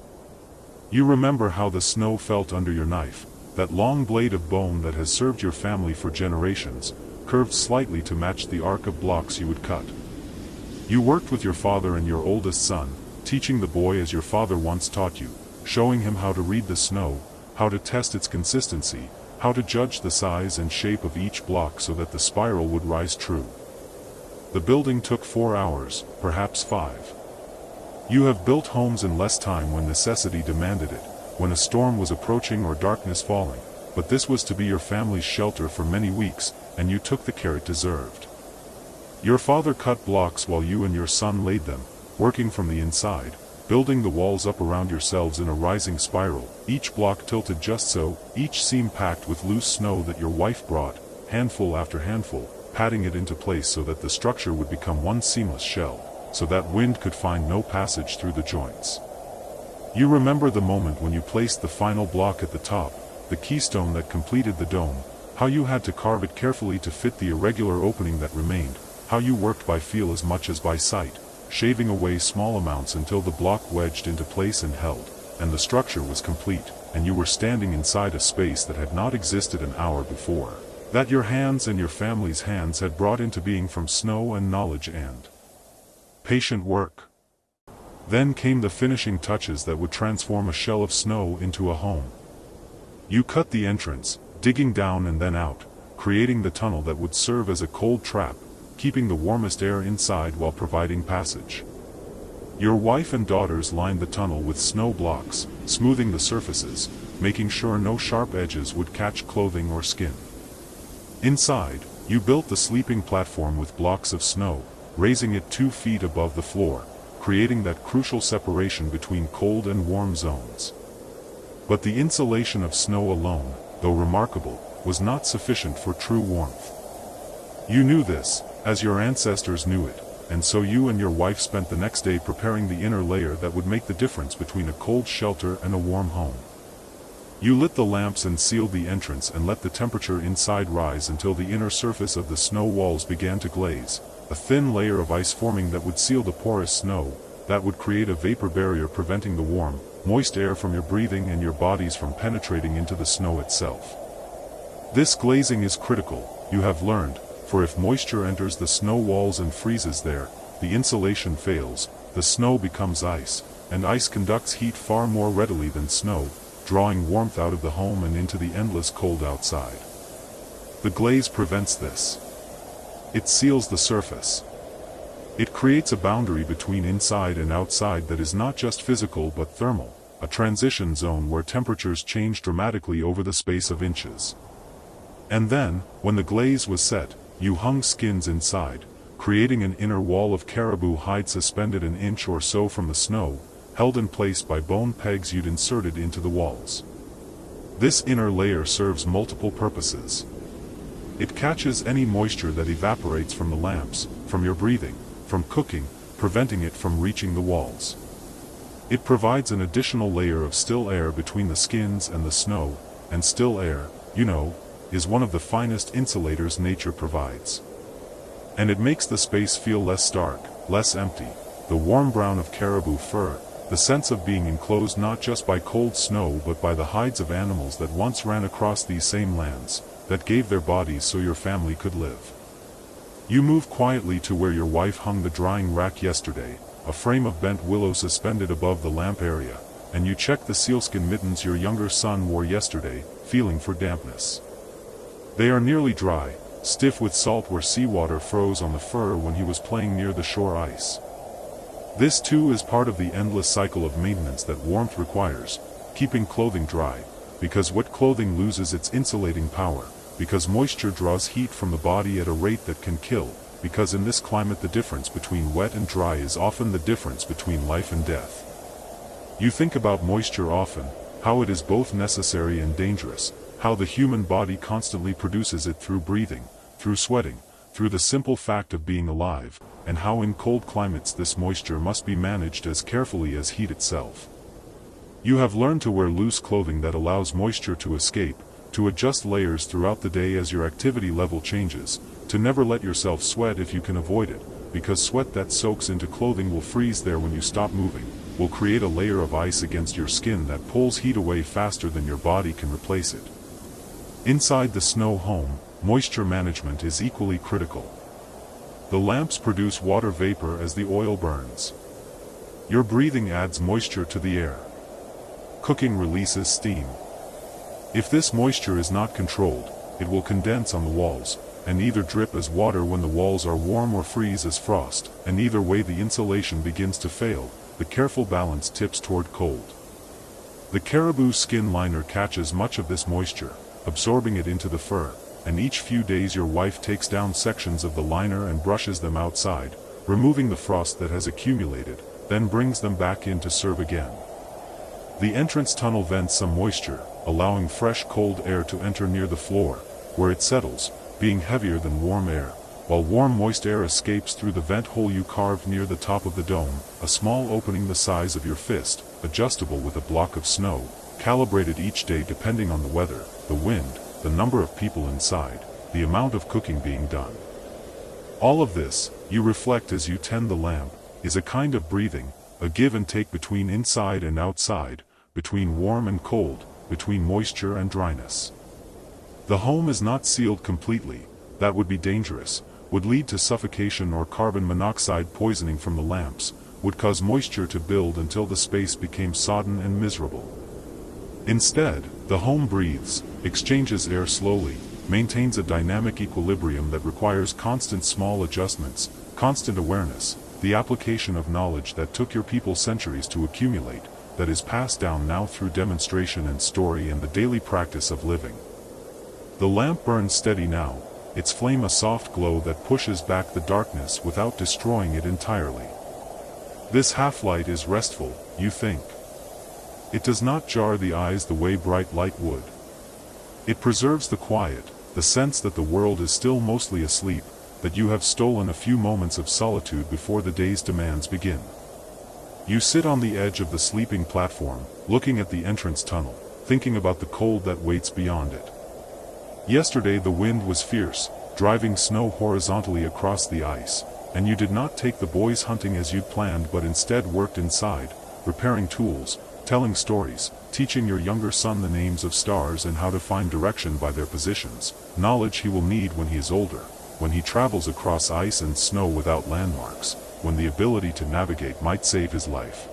You remember how the snow felt under your knife, that long blade of bone that has served your family for generations, curved slightly to match the arc of blocks you would cut. You worked with your father and your oldest son, teaching the boy as your father once taught you, showing him how to read the snow, how to test its consistency, how to judge the size and shape of each block so that the spiral would rise true. The building took 4 hours, perhaps 5. You have built homes in less time when necessity demanded it, when a storm was approaching or darkness falling, but this was to be your family's shelter for many weeks, and you took the care it deserved. Your father cut blocks while you and your son laid them, working from the inside, building the walls up around yourselves in a rising spiral, each block tilted just so, each seam packed with loose snow that your wife brought, handful after handful, patting it into place so that the structure would become one seamless shell, so that wind could find no passage through the joints. You remember the moment when you placed the final block at the top, the keystone that completed the dome, how you had to carve it carefully to fit the irregular opening that remained, how you worked by feel as much as by sight, shaving away small amounts until the block wedged into place and held, and the structure was complete, and you were standing inside a space that had not existed an hour before, that your hands and your family's hands had brought into being from snow and knowledge and patient work. Then came the finishing touches that would transform a shell of snow into a home. You cut the entrance, digging down and then out, creating the tunnel that would serve as a cold trap, keeping the warmest air inside while providing passage. Your wife and daughters lined the tunnel with snow blocks, smoothing the surfaces, making sure no sharp edges would catch clothing or skin. Inside, you built the sleeping platform with blocks of snow, raising it 2 feet above the floor, creating that crucial separation between cold and warm zones. But the insulation of snow alone, though remarkable, was not sufficient for true warmth. You knew this, as your ancestors knew it, and so you and your wife spent the next day preparing the inner layer that would make the difference between a cold shelter and a warm home. You lit the lamps and sealed the entrance and let the temperature inside rise until the inner surface of the snow walls began to glaze, a thin layer of ice forming that would seal the porous snow, that would create a vapor barrier preventing the warm, moist air from your breathing and your bodies from penetrating into the snow itself. This glazing is critical, you have learned, for if moisture enters the snow walls and freezes there, the insulation fails, the snow becomes ice, and ice conducts heat far more readily than snow, drawing warmth out of the home and into the endless cold outside. The glaze prevents this. It seals the surface. It creates a boundary between inside and outside that is not just physical but thermal, a transition zone where temperatures change dramatically over the space of inches. And then, when the glaze was set, you hung skins inside, creating an inner wall of caribou hide suspended an inch or so from the snow, held in place by bone pegs you'd inserted into the walls. This inner layer serves multiple purposes. It catches any moisture that evaporates from the lamps, from your breathing, from cooking, preventing it from reaching the walls. It provides an additional layer of still air between the skins and the snow, and still air, you know, is one of the finest insulators nature provides. And it makes the space feel less stark, less empty, the warm brown of caribou fur, the sense of being enclosed not just by cold snow but by the hides of animals that once ran across these same lands, that gave their bodies so your family could live. You move quietly to where your wife hung the drying rack yesterday, a frame of bent willow suspended above the lamp area, and you check the sealskin mittens your younger son wore yesterday, feeling for dampness. They are nearly dry, stiff with salt where seawater froze on the fur when he was playing near the shore ice. This too is part of the endless cycle of maintenance that warmth requires, keeping clothing dry, because wet clothing loses its insulating power, because moisture draws heat from the body at a rate that can kill, because in this climate the difference between wet and dry is often the difference between life and death. You think about moisture often, how it is both necessary and dangerous, how the human body constantly produces it through breathing, through sweating, through the simple fact of being alive, and how in cold climates this moisture must be managed as carefully as heat itself. You have learned to wear loose clothing that allows moisture to escape, to adjust layers throughout the day as your activity level changes, to never let yourself sweat if you can avoid it, because sweat that soaks into clothing will freeze there when you stop moving, will create a layer of ice against your skin that pulls heat away faster than your body can replace it. Inside the snow home, moisture management is equally critical. The lamps produce water vapor as the oil burns. Your breathing adds moisture to the air. Cooking releases steam. If this moisture is not controlled, it will condense on the walls, and either drip as water when the walls are warm or freeze as frost, and either way the insulation begins to fail, the careful balance tips toward cold. The caribou skin liner catches much of this moisture, absorbing it into the fur, and each few days your wife takes down sections of the liner and brushes them outside, removing the frost that has accumulated, then brings them back in to serve again. The entrance tunnel vents some moisture, allowing fresh cold air to enter near the floor, where it settles, being heavier than warm air, while warm moist air escapes through the vent hole you carved near the top of the dome, a small opening the size of your fist, adjustable with a block of snow, calibrated each day depending on the weather, the wind, the number of people inside, the amount of cooking being done. All of this, you reflect as you tend the lamp, is a kind of breathing, a give and take between inside and outside, between warm and cold, between moisture and dryness. The home is not sealed completely, that would be dangerous, would lead to suffocation or carbon monoxide poisoning from the lamps, would cause moisture to build until the space became sodden and miserable. Instead, the home breathes, exchanges air slowly, maintains a dynamic equilibrium that requires constant small adjustments, constant awareness, the application of knowledge that took your people centuries to accumulate, that is passed down now through demonstration and story and the daily practice of living. The lamp burns steady now, its flame a soft glow that pushes back the darkness without destroying it entirely. This half-light is restful, you think. It does not jar the eyes the way bright light would. It preserves the quiet, the sense that the world is still mostly asleep, that you have stolen a few moments of solitude before the day's demands begin. You sit on the edge of the sleeping platform, looking at the entrance tunnel, thinking about the cold that waits beyond it. Yesterday the wind was fierce, driving snow horizontally across the ice, and you did not take the boys hunting as you'd planned but instead worked inside, repairing tools, telling stories, teaching your younger son the names of stars and how to find direction by their positions, knowledge he will need when he is older, when he travels across ice and snow without landmarks, when the ability to navigate might save his life.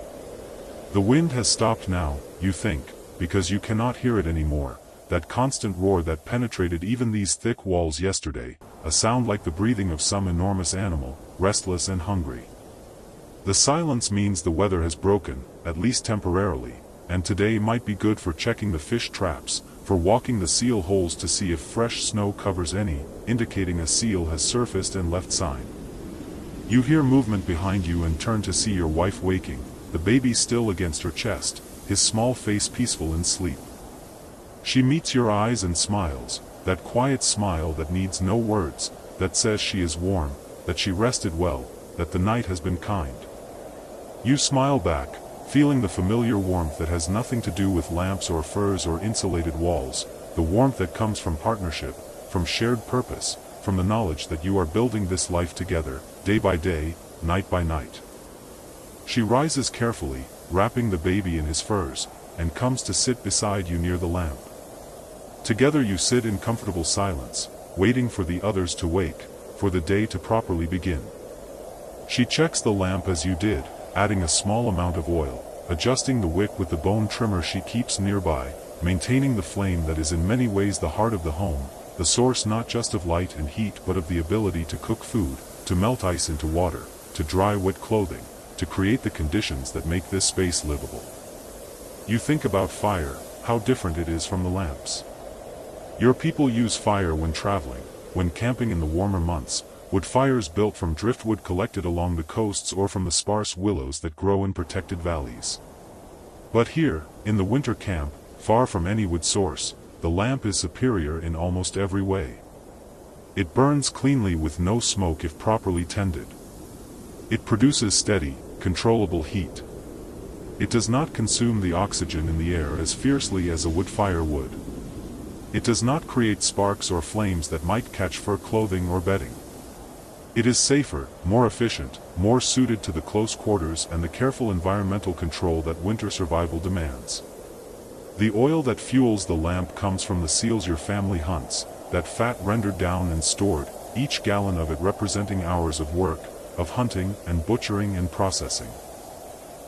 The wind has stopped now, you think, because you cannot hear it anymore, that constant roar that penetrated even these thick walls yesterday, a sound like the breathing of some enormous animal, restless and hungry. The silence means the weather has broken, at least temporarily, and today might be good for checking the fish traps, for walking the seal holes to see if fresh snow covers any, indicating a seal has surfaced and left sign. You hear movement behind you and turn to see your wife waking, the baby still against her chest, his small face peaceful in sleep. She meets your eyes and smiles, that quiet smile that needs no words, that says she is warm, that she rested well, that the night has been kind. You smile back, feeling the familiar warmth that has nothing to do with lamps or furs or insulated walls, the warmth that comes from partnership, from shared purpose, from the knowledge that you are building this life together, day by day, night by night. She rises carefully, wrapping the baby in his furs, and comes to sit beside you near the lamp. Together you sit in comfortable silence, waiting for the others to wake, for the day to properly begin. She checks the lamp as you did, adding a small amount of oil, adjusting the wick with the bone trimmer she keeps nearby, maintaining the flame that is in many ways the heart of the home, the source not just of light and heat but of the ability to cook food, to melt ice into water, to dry wet clothing, to create the conditions that make this space livable. You think about fire, how different it is from the lamps. Your people use fire when traveling, when camping in the warmer months, wood fires built from driftwood collected along the coasts or from the sparse willows that grow in protected valleys. But here, in the winter camp, far from any wood source, the lamp is superior in almost every way. It burns cleanly with no smoke if properly tended. It produces steady, controllable heat. It does not consume the oxygen in the air as fiercely as a wood fire would. It does not create sparks or flames that might catch fur clothing or bedding. It is safer, more efficient, more suited to the close quarters and the careful environmental control that winter survival demands. The oil that fuels the lamp comes from the seals your family hunts, that fat rendered down and stored, each gallon of it representing hours of work, of hunting and butchering and processing.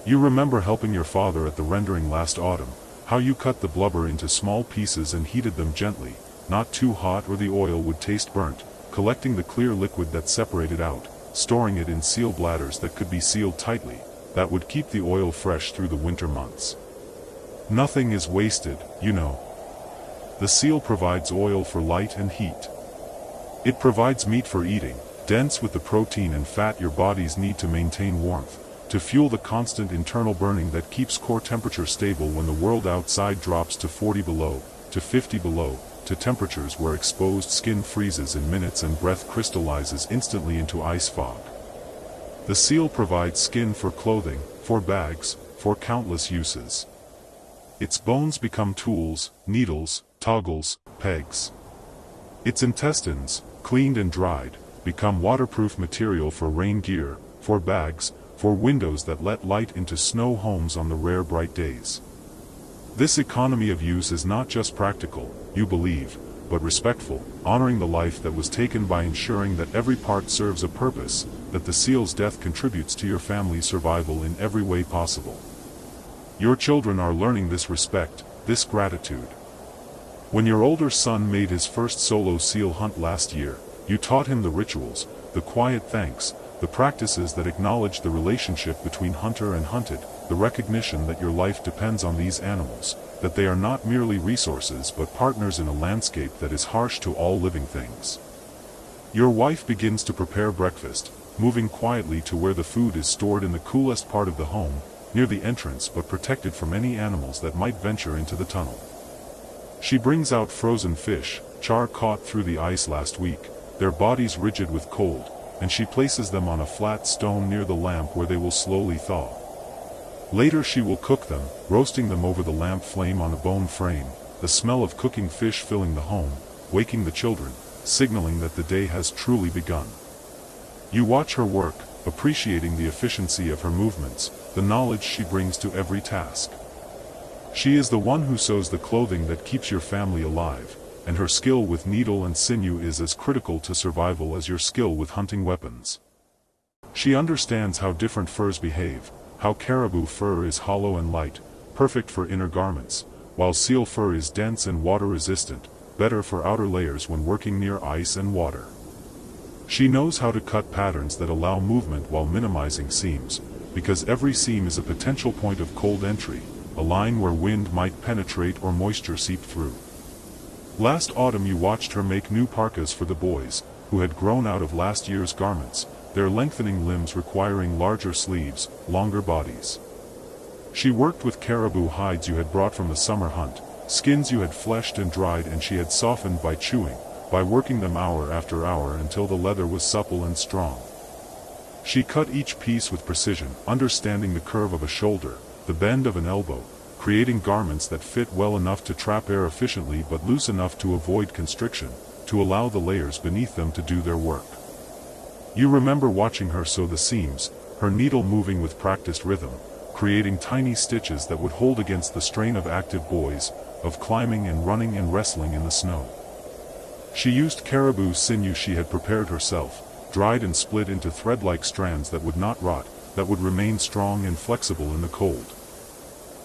You remember helping your father at the rendering last autumn, how you cut the blubber into small pieces and heated them gently, not too hot or the oil would taste burnt, collecting the clear liquid that separated out, storing it in seal bladders that could be sealed tightly, that would keep the oil fresh through the winter months. Nothing is wasted, you know. The seal provides oil for light and heat. It provides meat for eating, dense with the protein and fat your bodies need to maintain warmth, to fuel the constant internal burning that keeps core temperature stable when the world outside drops to 40 below, to 50 below, to temperatures where exposed skin freezes in minutes and breath crystallizes instantly into ice fog. The seal provides skin for clothing, for bags, for countless uses. Its bones become tools, needles, toggles, pegs. Its intestines, cleaned and dried, become waterproof material for rain gear, for bags, for windows that let light into snow homes on the rare bright days. This economy of use is not just practical, you believe, but respectful, honoring the life that was taken by ensuring that every part serves a purpose, that the seal's death contributes to your family's survival in every way possible. Your children are learning this respect, this gratitude. When your older son made his first solo seal hunt last year, you taught him the rituals, the quiet thanks, the practices that acknowledge the relationship between hunter and hunted, the recognition that your life depends on these animals, that they are not merely resources but partners in a landscape that is harsh to all living things. Your wife begins to prepare breakfast, moving quietly to where the food is stored in the coolest part of the home, near the entrance but protected from any animals that might venture into the tunnel. She brings out frozen fish, char caught through the ice last week, their bodies rigid with cold, and she places them on a flat stone near the lamp where they will slowly thaw. Later she will cook them, roasting them over the lamp flame on a bone frame, the smell of cooking fish filling the home, waking the children, signaling that the day has truly begun. You watch her work, appreciating the efficiency of her movements, the knowledge she brings to every task. She is the one who sews the clothing that keeps your family alive, and her skill with needle and sinew is as critical to survival as your skill with hunting weapons. She understands how different furs behave, how caribou fur is hollow and light, perfect for inner garments, while seal fur is dense and water-resistant, better for outer layers when working near ice and water. She knows how to cut patterns that allow movement while minimizing seams, because every seam is a potential point of cold entry, a line where wind might penetrate or moisture seep through. Last autumn you watched her make new parkas for the boys, who had grown out of last year's garments, their lengthening limbs requiring larger sleeves, longer bodies. She worked with caribou hides you had brought from the summer hunt, skins you had fleshed and dried and she had softened by chewing, by working them hour after hour until the leather was supple and strong. She cut each piece with precision, understanding the curve of a shoulder, the bend of an elbow, creating garments that fit well enough to trap air efficiently but loose enough to avoid constriction, to allow the layers beneath them to do their work. You remember watching her sew the seams, her needle moving with practiced rhythm, creating tiny stitches that would hold against the strain of active boys, of climbing and running and wrestling in the snow. She used caribou sinew she had prepared herself, dried and split into thread-like strands that would not rot, that would remain strong and flexible in the cold.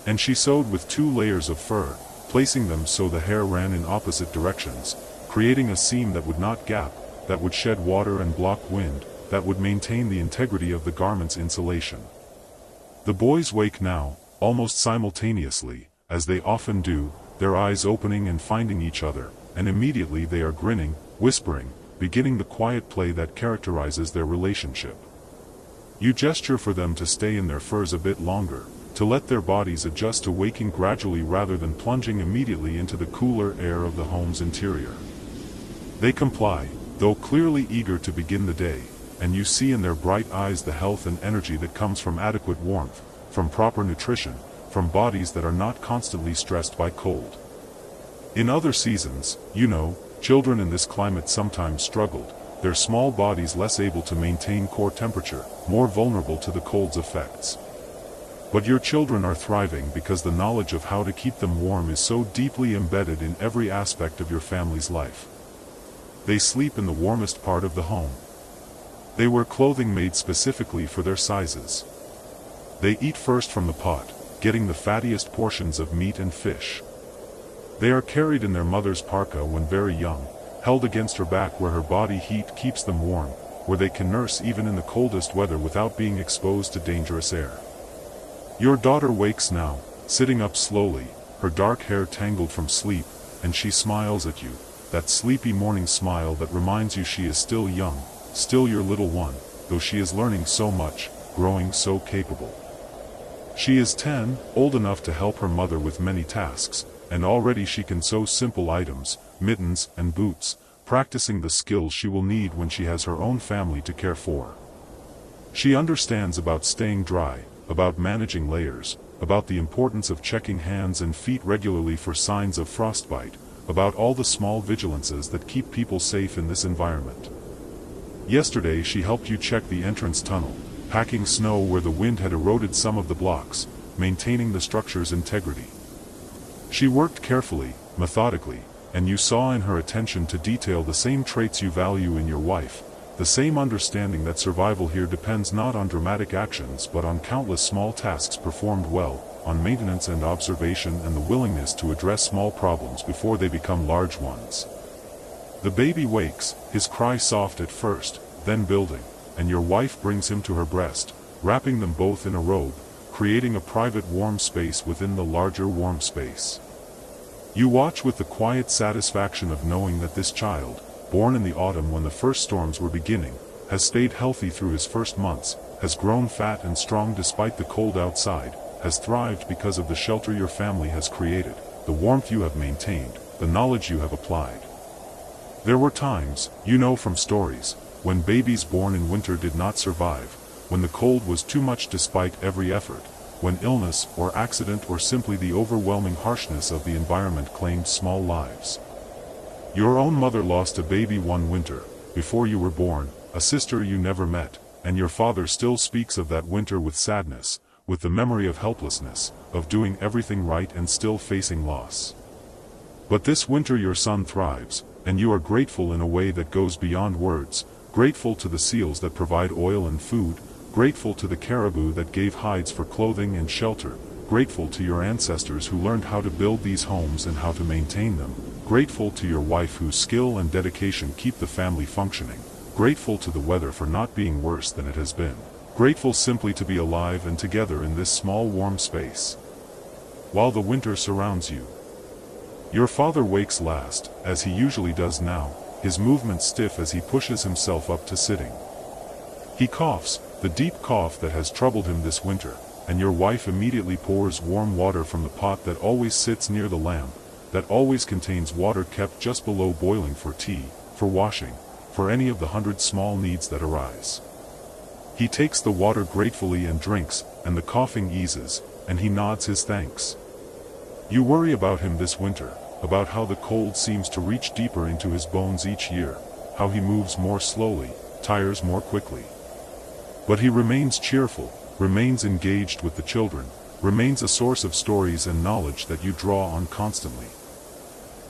And she sewed with 2 layers of fur, placing them so the hair ran in opposite directions, creating a seam that would not gap, that would shed water and block wind, that would maintain the integrity of the garment's insulation. The boys wake now, almost simultaneously, as they often do, their eyes opening and finding each other, and immediately they are grinning, whispering, beginning the quiet play that characterizes their relationship. You gesture for them to stay in their furs a bit longer, to let their bodies adjust to waking gradually rather than plunging immediately into the cooler air of the home's interior. They comply, though clearly eager to begin the day, and you see in their bright eyes the health and energy that comes from adequate warmth, from proper nutrition, from bodies that are not constantly stressed by cold. In other seasons, you know, children in this climate sometimes struggled, their small bodies less able to maintain core temperature, more vulnerable to the cold's effects. But your children are thriving because the knowledge of how to keep them warm is so deeply embedded in every aspect of your family's life. They sleep in the warmest part of the home. They wear clothing made specifically for their sizes. They eat first from the pot, getting the fattiest portions of meat and fish. They are carried in their mother's parka when very young, held against her back where her body heat keeps them warm, where they can nurse even in the coldest weather without being exposed to dangerous air. Your daughter wakes now, sitting up slowly, her dark hair tangled from sleep, and she smiles at you, that sleepy morning smile that reminds you she is still young, still your little one, though she is learning so much, growing so capable. She is 10, old enough to help her mother with many tasks, and already she can sew simple items, mittens and boots, practicing the skills she will need when she has her own family to care for. She understands about staying dry, about managing layers, about the importance of checking hands and feet regularly for signs of frostbite, about all the small vigilances that keep people safe in this environment. Yesterday she helped you check the entrance tunnel, packing snow where the wind had eroded some of the blocks, maintaining the structure's integrity. She worked carefully, methodically, and you saw in her attention to detail the same traits you value in your wife, the same understanding that survival here depends not on dramatic actions but on countless small tasks performed well, on maintenance and observation and the willingness to address small problems before they become large ones. The baby wakes, his cry soft at first, then building, and your wife brings him to her breast, wrapping them both in a robe, creating a private warm space within the larger warm space. You watch with the quiet satisfaction of knowing that this child, born in the autumn when the first storms were beginning, has stayed healthy through his first months, has grown fat and strong despite the cold outside, has thrived because of the shelter your family has created, the warmth you have maintained, the knowledge you have applied. There were times, you know from stories, when babies born in winter did not survive, when the cold was too much despite every effort, when illness or accident or simply the overwhelming harshness of the environment claimed small lives. Your own mother lost a baby one winter, before you were born, a sister you never met, and your father still speaks of that winter with sadness, with the memory of helplessness, of doing everything right and still facing loss. But this winter your son thrives, and you are grateful in a way that goes beyond words, grateful to the seals that provide oil and food, grateful to the caribou that gave hides for clothing and shelter, grateful to your ancestors who learned how to build these homes and how to maintain them, grateful to your wife whose skill and dedication keep the family functioning, grateful to the weather for not being worse than it has been, grateful simply to be alive and together in this small warm space. While the winter surrounds you, your father wakes last, as he usually does now, his movements stiff as he pushes himself up to sitting. He coughs, the deep cough that has troubled him this winter, and your wife immediately pours warm water from the pot that always sits near the lamp, that always contains water kept just below boiling for tea, for washing, for any of the 100 small needs that arise. He takes the water gratefully and drinks, and the coughing eases, and he nods his thanks. You worry about him this winter, about how the cold seems to reach deeper into his bones each year, how he moves more slowly, tires more quickly. But he remains cheerful, remains engaged with the children, remains a source of stories and knowledge that you draw on constantly.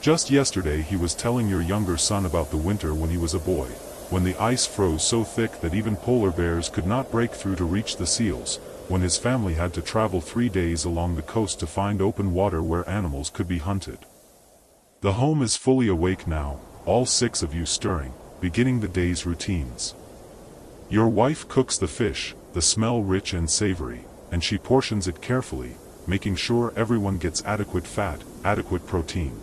Just yesterday he was telling your younger son about the winter when he was a boy, when the ice froze so thick that even polar bears could not break through to reach the seals, when his family had to travel 3 days along the coast to find open water where animals could be hunted. The home is fully awake now, all 6 of you stirring, beginning the day's routines. Your wife cooks the fish, the smell rich and savory, and she portions it carefully, making sure everyone gets adequate fat, adequate protein.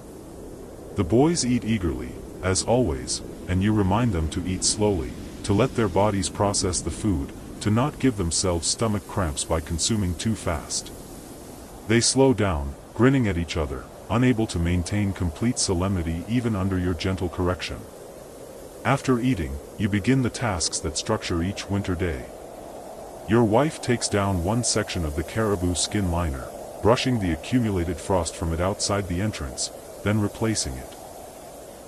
The boys eat eagerly, as always, and you remind them to eat slowly, to let their bodies process the food, to not give themselves stomach cramps by consuming too fast. They slow down, grinning at each other, unable to maintain complete solemnity even under your gentle correction. After eating, you begin the tasks that structure each winter day. Your wife takes down one section of the caribou skin liner, brushing the accumulated frost from it outside the entrance, then replacing it.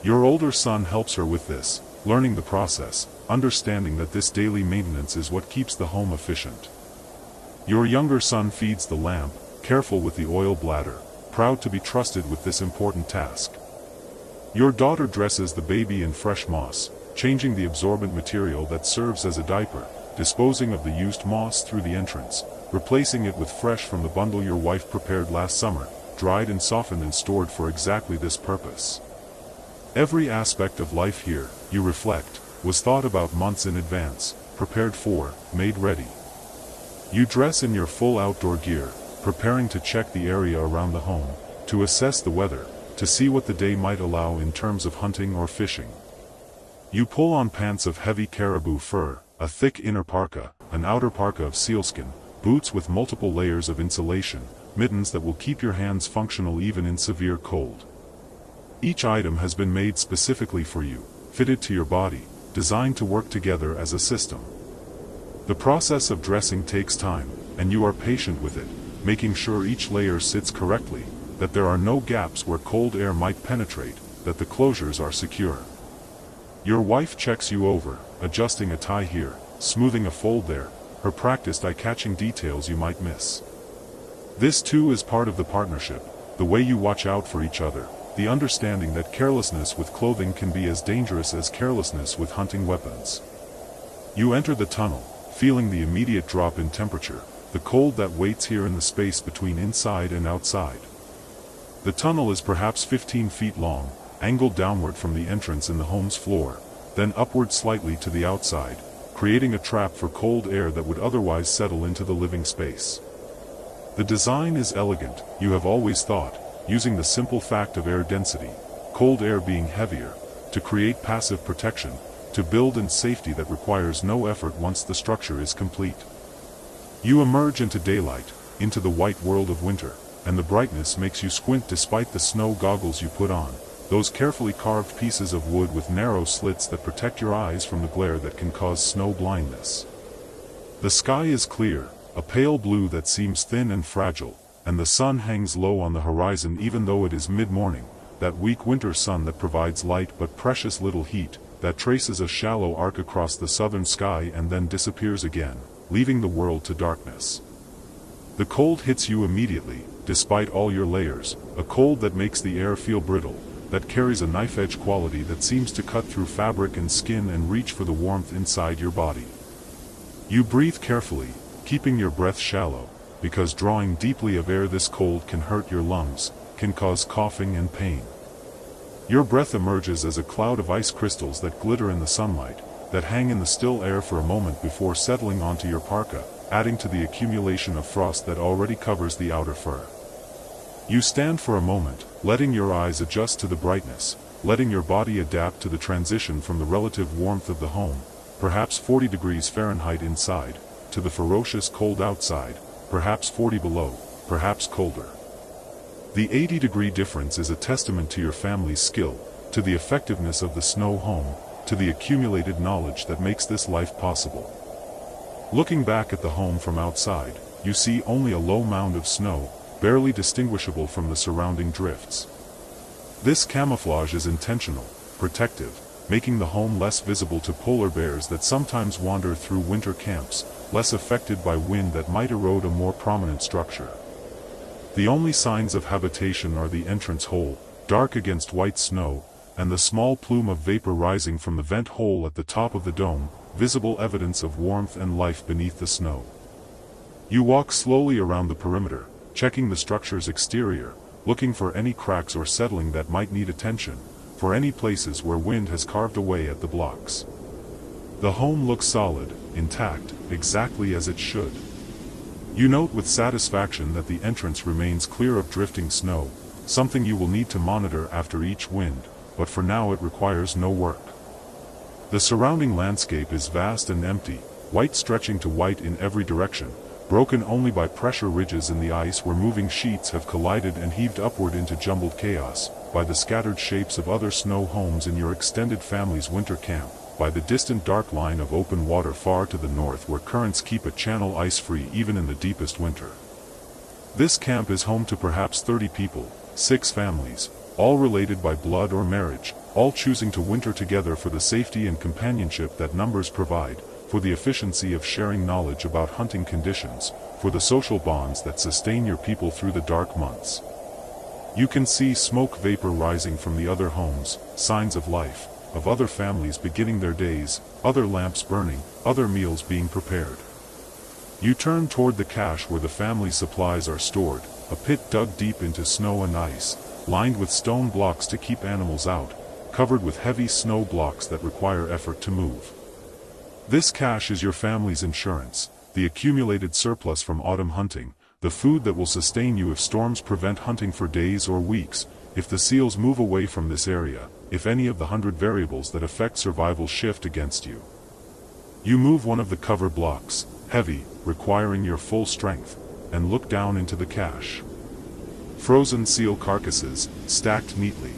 Your older son helps her with this, learning the process, understanding that this daily maintenance is what keeps the home efficient. Your younger son feeds the lamp, careful with the oil bladder, proud to be trusted with this important task. Your daughter dresses the baby in fresh moss, changing the absorbent material that serves as a diaper, disposing of the used moss through the entrance, replacing it with fresh from the bundle your wife prepared last summer, dried and softened and stored for exactly this purpose. Every aspect of life here, you reflect, was thought about months in advance, prepared for, made ready. You dress in your full outdoor gear, preparing to check the area around the home, to assess the weather, to see what the day might allow in terms of hunting or fishing. You pull on pants of heavy caribou fur, a thick inner parka, an outer parka of sealskin, boots with multiple layers of insulation, mittens that will keep your hands functional even in severe cold. Each item has been made specifically for you, fitted to your body, designed to work together as a system. The process of dressing takes time, and you are patient with it, making sure each layer sits correctly, that there are no gaps where cold air might penetrate, that the closures are secure. Your wife checks you over, adjusting a tie here, smoothing a fold there, her practiced eye-catching details you might miss. This too is part of the partnership, the way you watch out for each other, the understanding that carelessness with clothing can be as dangerous as carelessness with hunting weapons. You enter the tunnel, feeling the immediate drop in temperature, the cold that waits here in the space between inside and outside. The tunnel is perhaps 15 feet long, angled downward from the entrance in the home's floor, then upward slightly to the outside, creating a trap for cold air that would otherwise settle into the living space. The design is elegant, you have always thought, using the simple fact of air density, cold air being heavier, to create passive protection, to build in safety that requires no effort once the structure is complete. You emerge into daylight, into the white world of winter, and the brightness makes you squint despite the snow goggles you put on, those carefully carved pieces of wood with narrow slits that protect your eyes from the glare that can cause snow blindness. The sky is clear, a pale blue that seems thin and fragile, and the sun hangs low on the horizon even though it is mid-morning, that weak winter sun that provides light but precious little heat, that traces a shallow arc across the southern sky and then disappears again, leaving the world to darkness. The cold hits you immediately, despite all your layers, a cold that makes the air feel brittle, that carries a knife-edge quality that seems to cut through fabric and skin and reach for the warmth inside your body. You breathe carefully, keeping your breath shallow, because drawing deeply of air this cold can hurt your lungs, can cause coughing and pain. Your breath emerges as a cloud of ice crystals that glitter in the sunlight, that hang in the still air for a moment before settling onto your parka, adding to the accumulation of frost that already covers the outer fur. You stand for a moment, letting your eyes adjust to the brightness, letting your body adapt to the transition from the relative warmth of the home, perhaps 40 degrees Fahrenheit inside, to the ferocious cold outside, perhaps 40 below, perhaps colder. The 80-degree difference is a testament to your family's skill, to the effectiveness of the snow home, to the accumulated knowledge that makes this life possible. Looking back at the home from outside, you see only a low mound of snow, barely distinguishable from the surrounding drifts. This camouflage is intentional, protective, making the home less visible to polar bears that sometimes wander through winter camps, less affected by wind that might erode a more prominent structure. The only signs of habitation are the entrance hole, dark against white snow, and the small plume of vapor rising from the vent hole at the top of the dome, visible evidence of warmth and life beneath the snow. You walk slowly around the perimeter, checking the structure's exterior, looking for any cracks or settling that might need attention, for any places where wind has carved away at the blocks. The home looks solid, intact, exactly as it should. You note with satisfaction that the entrance remains clear of drifting snow, something you will need to monitor after each wind, but for now it requires no work. The surrounding landscape is vast and empty, white stretching to white in every direction, broken only by pressure ridges in the ice where moving sheets have collided and heaved upward into jumbled chaos, by the scattered shapes of other snow homes in your extended family's winter camp, by the distant dark line of open water far to the north where currents keep a channel ice-free even in the deepest winter. This camp is home to perhaps 30 people, 6 families, all related by blood or marriage, all choosing to winter together for the safety and companionship that numbers provide, for the efficiency of sharing knowledge about hunting conditions, for the social bonds that sustain your people through the dark months. You can see smoke vapor rising from the other homes, signs of life, of other families beginning their days, other lamps burning, other meals being prepared. You turn toward the cache where the family's supplies are stored, a pit dug deep into snow and ice, lined with stone blocks to keep animals out, covered with heavy snow blocks that require effort to move. This cache is your family's insurance, the accumulated surplus from autumn hunting, the food that will sustain you if storms prevent hunting for days or weeks, if the seals move away from this area, if any of the 100 variables that affect survival shift against you. You move one of the cover blocks, heavy, requiring your full strength, and look down into the cache. Frozen seal carcasses, stacked neatly.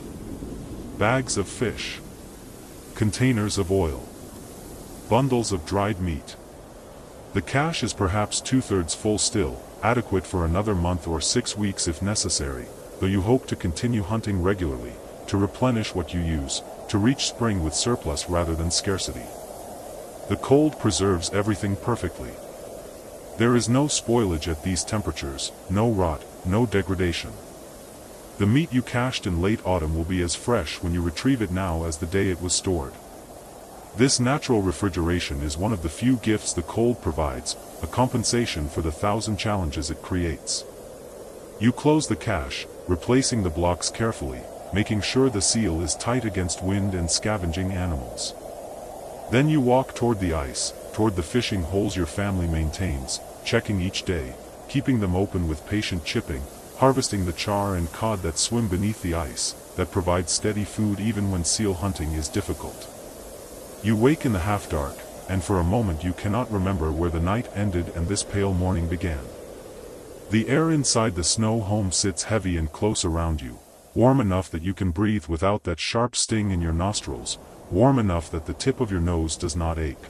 Bags of fish. Containers of oil. Bundles of dried meat. The cache is perhaps 2/3 full still, adequate for another month or 6 weeks if necessary, though you hope to continue hunting regularly, to replenish what you use, to reach spring with surplus rather than scarcity. The cold preserves everything perfectly. There is no spoilage at these temperatures, no rot, no degradation. The meat you cached in late autumn will be as fresh when you retrieve it now as the day it was stored. This natural refrigeration is one of the few gifts the cold provides, a compensation for the 1,000 challenges it creates. You close the cache, replacing the blocks carefully, making sure the seal is tight against wind and scavenging animals. Then you walk toward the ice, toward the fishing holes your family maintains, checking each day, keeping them open with patient chipping, harvesting the char and cod that swim beneath the ice, that provide steady food even when seal hunting is difficult. You wake in the half-dark, and for a moment you cannot remember where the night ended and this pale morning began. The air inside the snow home sits heavy and close around you, warm enough that you can breathe without that sharp sting in your nostrils, warm enough that the tip of your nose does not ache.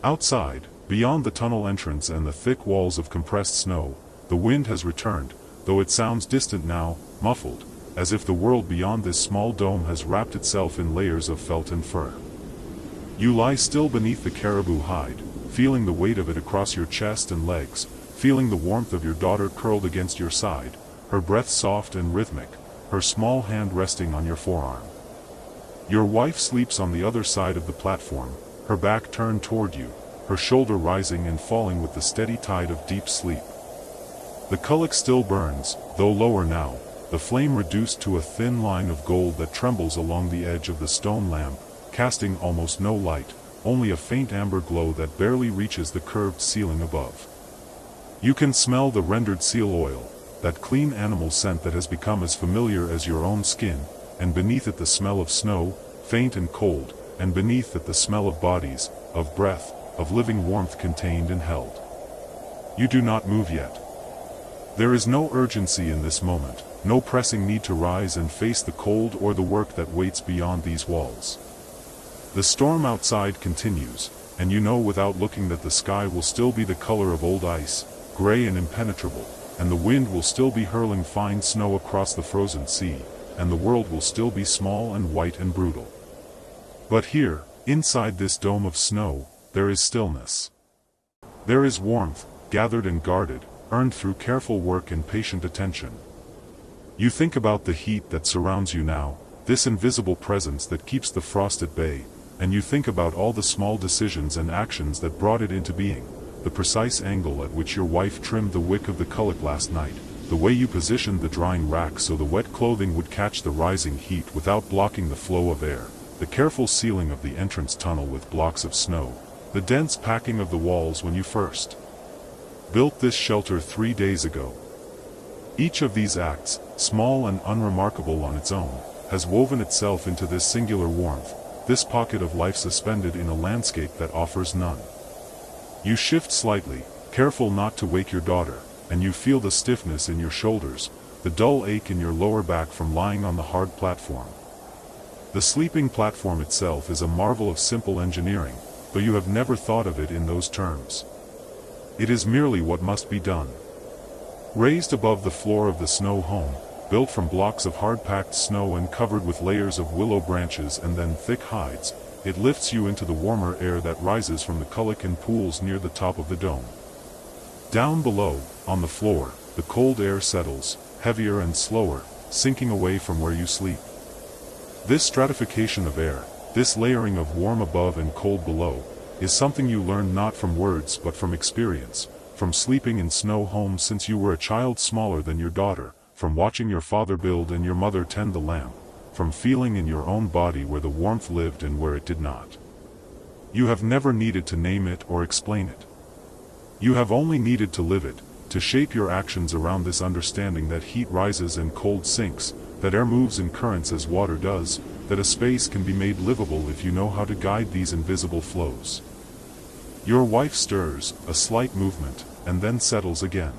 Outside, beyond the tunnel entrance and the thick walls of compressed snow, the wind has returned, though it sounds distant now, muffled, as if the world beyond this small dome has wrapped itself in layers of felt and fur. You lie still beneath the caribou hide, feeling the weight of it across your chest and legs, feeling the warmth of your daughter curled against your side, her breath soft and rhythmic, her small hand resting on your forearm. Your wife sleeps on the other side of the platform, her back turned toward you, her shoulder rising and falling with the steady tide of deep sleep. The kulak still burns, though lower now, the flame reduced to a thin line of gold that trembles along the edge of the stone lamp, casting almost no light, only a faint amber glow that barely reaches the curved ceiling above. You can smell the rendered seal oil, that clean animal scent that has become as familiar as your own skin, and beneath it the smell of snow, faint and cold, and beneath it the smell of bodies, of breath, of living warmth contained and held. You do not move yet. There is no urgency in this moment, no pressing need to rise and face the cold or the work that waits beyond these walls. The storm outside continues, and you know without looking that the sky will still be the color of old ice, gray and impenetrable, and the wind will still be hurling fine snow across the frozen sea, and the world will still be small and white and brutal. But here, inside this dome of snow, there is stillness. There is warmth, gathered and guarded, earned through careful work and patient attention. You think about the heat that surrounds you now, this invisible presence that keeps the frost at bay, and you think about all the small decisions and actions that brought it into being, the precise angle at which your wife trimmed the wick of the kulak last night, the way you positioned the drying rack so the wet clothing would catch the rising heat without blocking the flow of air, the careful sealing of the entrance tunnel with blocks of snow, the dense packing of the walls when you first built this shelter 3 days ago. Each of these acts, small and unremarkable on its own, has woven itself into this singular warmth, this pocket of life suspended in a landscape that offers none. You shift slightly, careful not to wake your daughter, and you feel the stiffness in your shoulders, the dull ache in your lower back from lying on the hard platform. The sleeping platform itself is a marvel of simple engineering, though you have never thought of it in those terms. It is merely what must be done. Raised above the floor of the snow home, built from blocks of hard-packed snow and covered with layers of willow branches and then thick hides, it lifts you into the warmer air that rises from the kulak and pools near the top of the dome. Down below, on the floor, the cold air settles, heavier and slower, sinking away from where you sleep. This stratification of air, this layering of warm above and cold below, is something you learn not from words but from experience, from sleeping in snow homes since you were a child smaller than your daughter, from watching your father build and your mother tend the lamp, from feeling in your own body where the warmth lived and where it did not. You have never needed to name it or explain it. You have only needed to live it, to shape your actions around this understanding that heat rises and cold sinks, that air moves in currents as water does, that a space can be made livable if you know how to guide these invisible flows. Your wife stirs, a slight movement, and then settles again.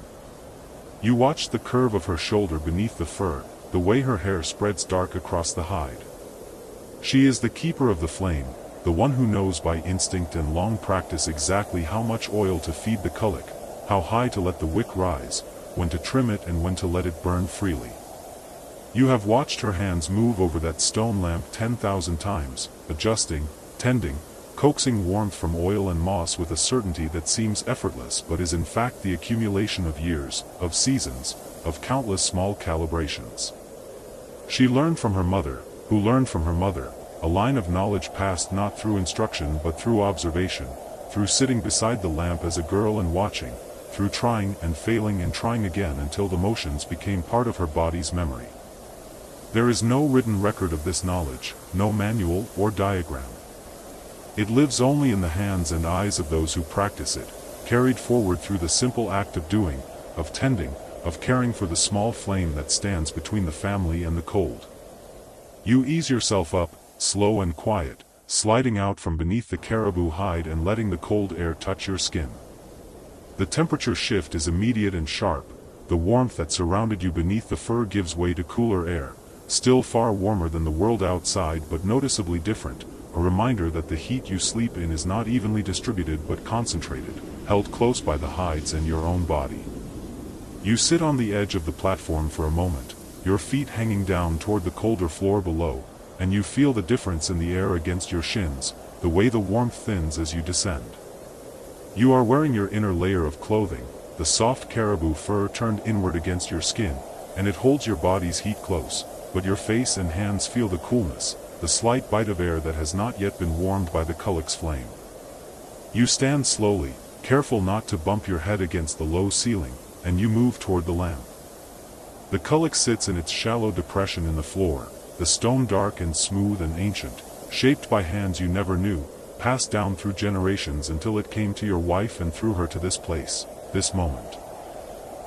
You watch the curve of her shoulder beneath the fur, the way her hair spreads dark across the hide. She is the keeper of the flame, the one who knows by instinct and long practice exactly how much oil to feed the kulak, how high to let the wick rise, when to trim it and when to let it burn freely. You have watched her hands move over that stone lamp 10,000 times, adjusting, tending, coaxing warmth from oil and moss with a certainty that seems effortless but is in fact the accumulation of years, of seasons, of countless small calibrations. She learned from her mother, who learned from her mother, a line of knowledge passed not through instruction but through observation, through sitting beside the lamp as a girl and watching, through trying and failing and trying again until the motions became part of her body's memory. There is no written record of this knowledge, no manual or diagram. It lives only in the hands and eyes of those who practice it, carried forward through the simple act of doing, of tending, of caring for the small flame that stands between the family and the cold. You ease yourself up, slow and quiet, sliding out from beneath the caribou hide and letting the cold air touch your skin. The temperature shift is immediate and sharp. The warmth that surrounded you beneath the fur gives way to cooler air, still far warmer than the world outside but noticeably different, a reminder that the heat you sleep in is not evenly distributed but concentrated, held close by the hides and your own body. You sit on the edge of the platform for a moment, your feet hanging down toward the colder floor below, and you feel the difference in the air against your shins, the way the warmth thins as you descend. You are wearing your inner layer of clothing, the soft caribou fur turned inward against your skin, and it holds your body's heat close, but your face and hands feel the coolness, the slight bite of air that has not yet been warmed by the kulak's flame. You stand slowly, careful not to bump your head against the low ceiling, and you move toward the lamp. The kulak sits in its shallow depression in the floor, the stone dark and smooth and ancient, shaped by hands you never knew, passed down through generations until it came to your wife and through her to this place, this moment.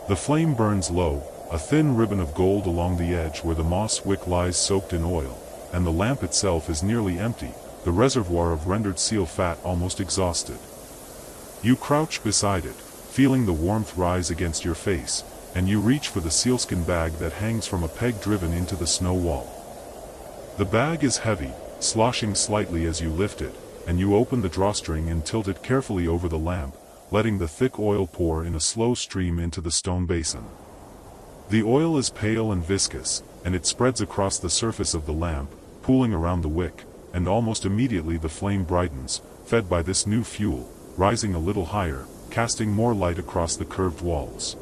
The flame burns low, a thin ribbon of gold along the edge where the moss wick lies soaked in oil, and the lamp itself is nearly empty, the reservoir of rendered seal fat almost exhausted. You crouch beside it, feeling the warmth rise against your face, and you reach for the sealskin bag that hangs from a peg driven into the snow wall. The bag is heavy, sloshing slightly as you lift it, and you open the drawstring and tilt it carefully over the lamp, letting the thick oil pour in a slow stream into the stone basin. The oil is pale and viscous, and it spreads across the surface of the lamp, pooling around the wick, and almost immediately the flame brightens, fed by this new fuel, rising a little higher, casting more light across the curved walls.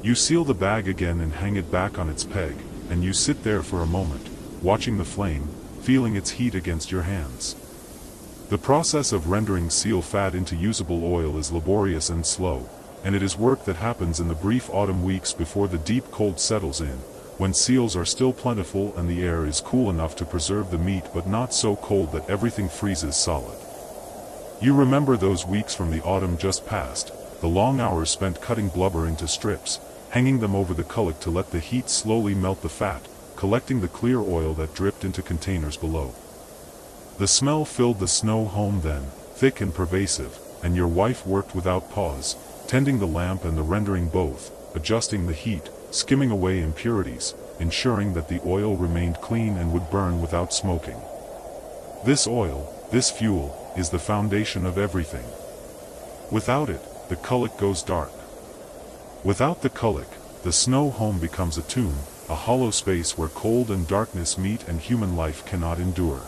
You seal the bag again and hang it back on its peg, and you sit there for a moment, watching the flame, feeling its heat against your hands. The process of rendering seal fat into usable oil is laborious and slow, and it is work that happens in the brief autumn weeks before the deep cold settles in, when seals are still plentiful and the air is cool enough to preserve the meat but not so cold that everything freezes solid. You remember those weeks from the autumn just past, the long hours spent cutting blubber into strips, hanging them over the kulak to let the heat slowly melt the fat, collecting the clear oil that dripped into containers below. The smell filled the snow home then, thick and pervasive, and your wife worked without pause, tending the lamp and the rendering both, adjusting the heat, skimming away impurities, ensuring that the oil remained clean and would burn without smoking. This oil, this fuel, is the foundation of everything. Without it, the kulak goes dark. Without the kulak, the snow home becomes a tomb, a hollow space where cold and darkness meet and human life cannot endure.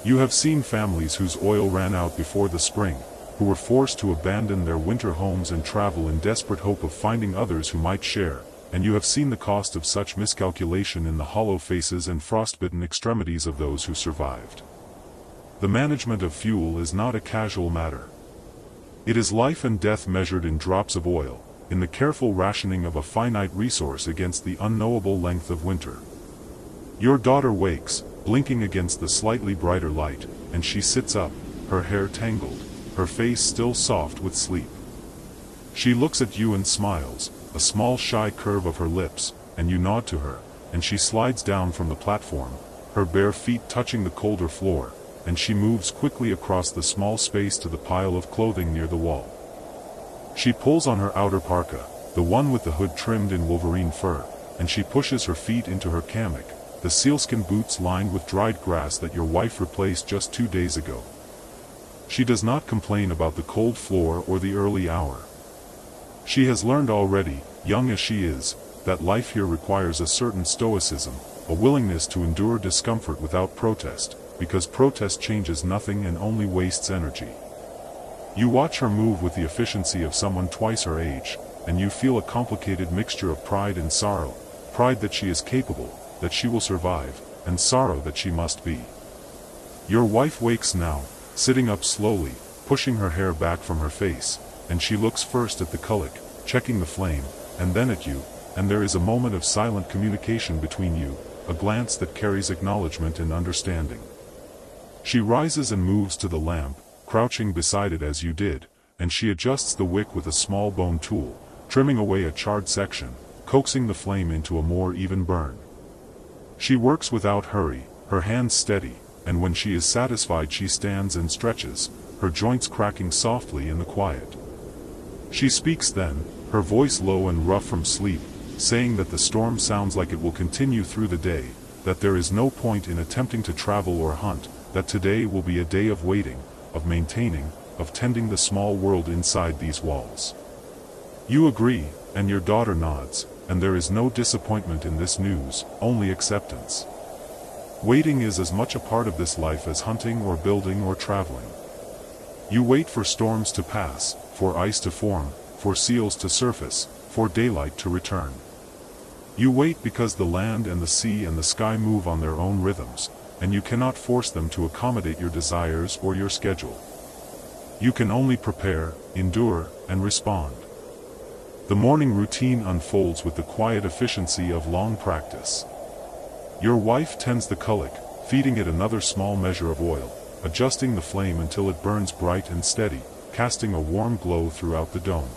You have seen families whose oil ran out before the spring, who were forced to abandon their winter homes and travel in desperate hope of finding others who might share, and you have seen the cost of such miscalculation in the hollow faces and frostbitten extremities of those who survived. The management of fuel is not a casual matter. It is life and death measured in drops of oil, in the careful rationing of a finite resource against the unknowable length of winter. Your daughter wakes, blinking against the slightly brighter light, and she sits up, her hair tangled, her face still soft with sleep. She looks at you and smiles, a small shy curve of her lips, and you nod to her, and she slides down from the platform, her bare feet touching the colder floor, and she moves quickly across the small space to the pile of clothing near the wall. She pulls on her outer parka, the one with the hood trimmed in wolverine fur, and she pushes her feet into her kamak, the sealskin boots lined with dried grass that your wife replaced just 2 days ago. She does not complain about the cold floor or the early hour. She has learned already, young as she is, that life here requires a certain stoicism, a willingness to endure discomfort without protest, because protest changes nothing and only wastes energy. You watch her move with the efficiency of someone twice her age, and you feel a complicated mixture of pride and sorrow, pride that she is capable, that she will survive, and sorrow that she must be. Your wife wakes now, sitting up slowly, pushing her hair back from her face, and she looks first at the kulak, checking the flame, and then at you, and there is a moment of silent communication between you, a glance that carries acknowledgement and understanding. She rises and moves to the lamp, crouching beside it as you did, and she adjusts the wick with a small bone tool, trimming away a charred section, coaxing the flame into a more even burn. She works without hurry, her hands steady, and when she is satisfied she stands and stretches, her joints cracking softly in the quiet. She speaks then, her voice low and rough from sleep, saying that the storm sounds like it will continue through the day, that there is no point in attempting to travel or hunt, that today will be a day of waiting, of maintaining, of tending the small world inside these walls. You agree, and your daughter nods, and there is no disappointment in this news, only acceptance. Waiting is as much a part of this life as hunting or building or traveling. You wait for storms to pass, for ice to form, for seals to surface, for daylight to return. You wait because the land and the sea and the sky move on their own rhythms, and you cannot force them to accommodate your desires or your schedule. You can only prepare, endure, and respond. The morning routine unfolds with the quiet efficiency of long practice. Your wife tends the kulak, feeding it another small measure of oil, adjusting the flame until it burns bright and steady, casting a warm glow throughout the dome.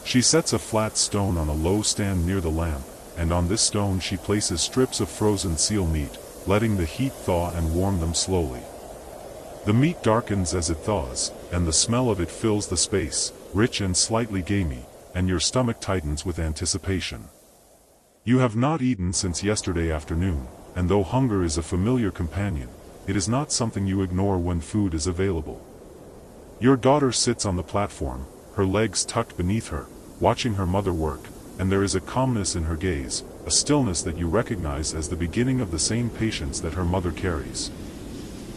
She sets a flat stone on a low stand near the lamp, and on this stone she places strips of frozen seal meat, letting the heat thaw and warm them slowly. The meat darkens as it thaws, and the smell of it fills the space, rich and slightly gamey, and your stomach tightens with anticipation. You have not eaten since yesterday afternoon, and though hunger is a familiar companion, it is not something you ignore when food is available. Your daughter sits on the platform, her legs tucked beneath her, watching her mother work, and there is a calmness in her gaze, a stillness that you recognize as the beginning of the same patience that her mother carries.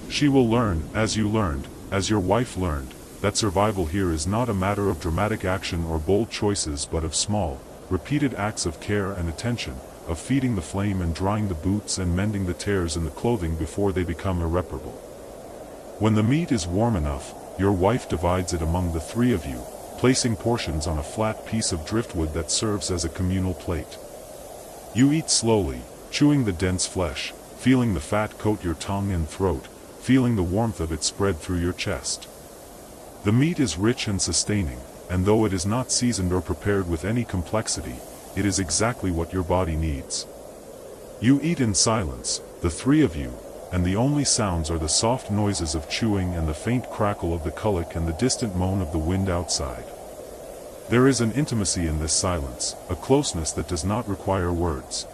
She will learn, as you learned, as your wife learned, that survival here is not a matter of dramatic action or bold choices but of small, repeated acts of care and attention, of feeding the flame and drying the boots and mending the tears in the clothing before they become irreparable. When the meat is warm enough, your wife divides it among the three of you, placing portions on a flat piece of driftwood that serves as a communal plate. You eat slowly, chewing the dense flesh, feeling the fat coat your tongue and throat, feeling the warmth of it spread through your chest. The meat is rich and sustaining, and though it is not seasoned or prepared with any complexity, it is exactly what your body needs. You eat in silence, the three of you, and the only sounds are the soft noises of chewing and the faint crackle of the kulak and the distant moan of the wind outside. There is an intimacy in this silence, a closeness that does not require words.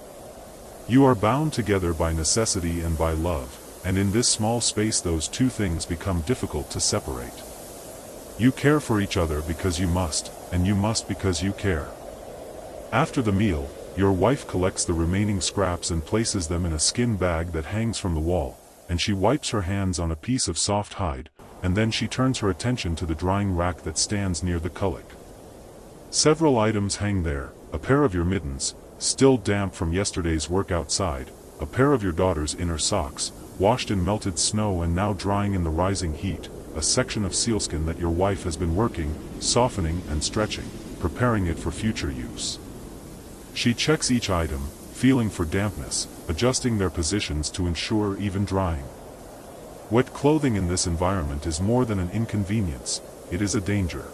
You are bound together by necessity and by love, and in this small space those two things become difficult to separate. You care for each other because you must, and you must because you care. After the meal, your wife collects the remaining scraps and places them in a skin bag that hangs from the wall, and she wipes her hands on a piece of soft hide, and then she turns her attention to the drying rack that stands near the kulak. Several items hang there, a pair of your mittens, still damp from yesterday's work outside, a pair of your daughter's inner socks, washed in melted snow and now drying in the rising heat, a section of sealskin that your wife has been working, softening and stretching, preparing it for future use. She checks each item, feeling for dampness, adjusting their positions to ensure even drying. Wet clothing in this environment is more than an inconvenience, it is a danger.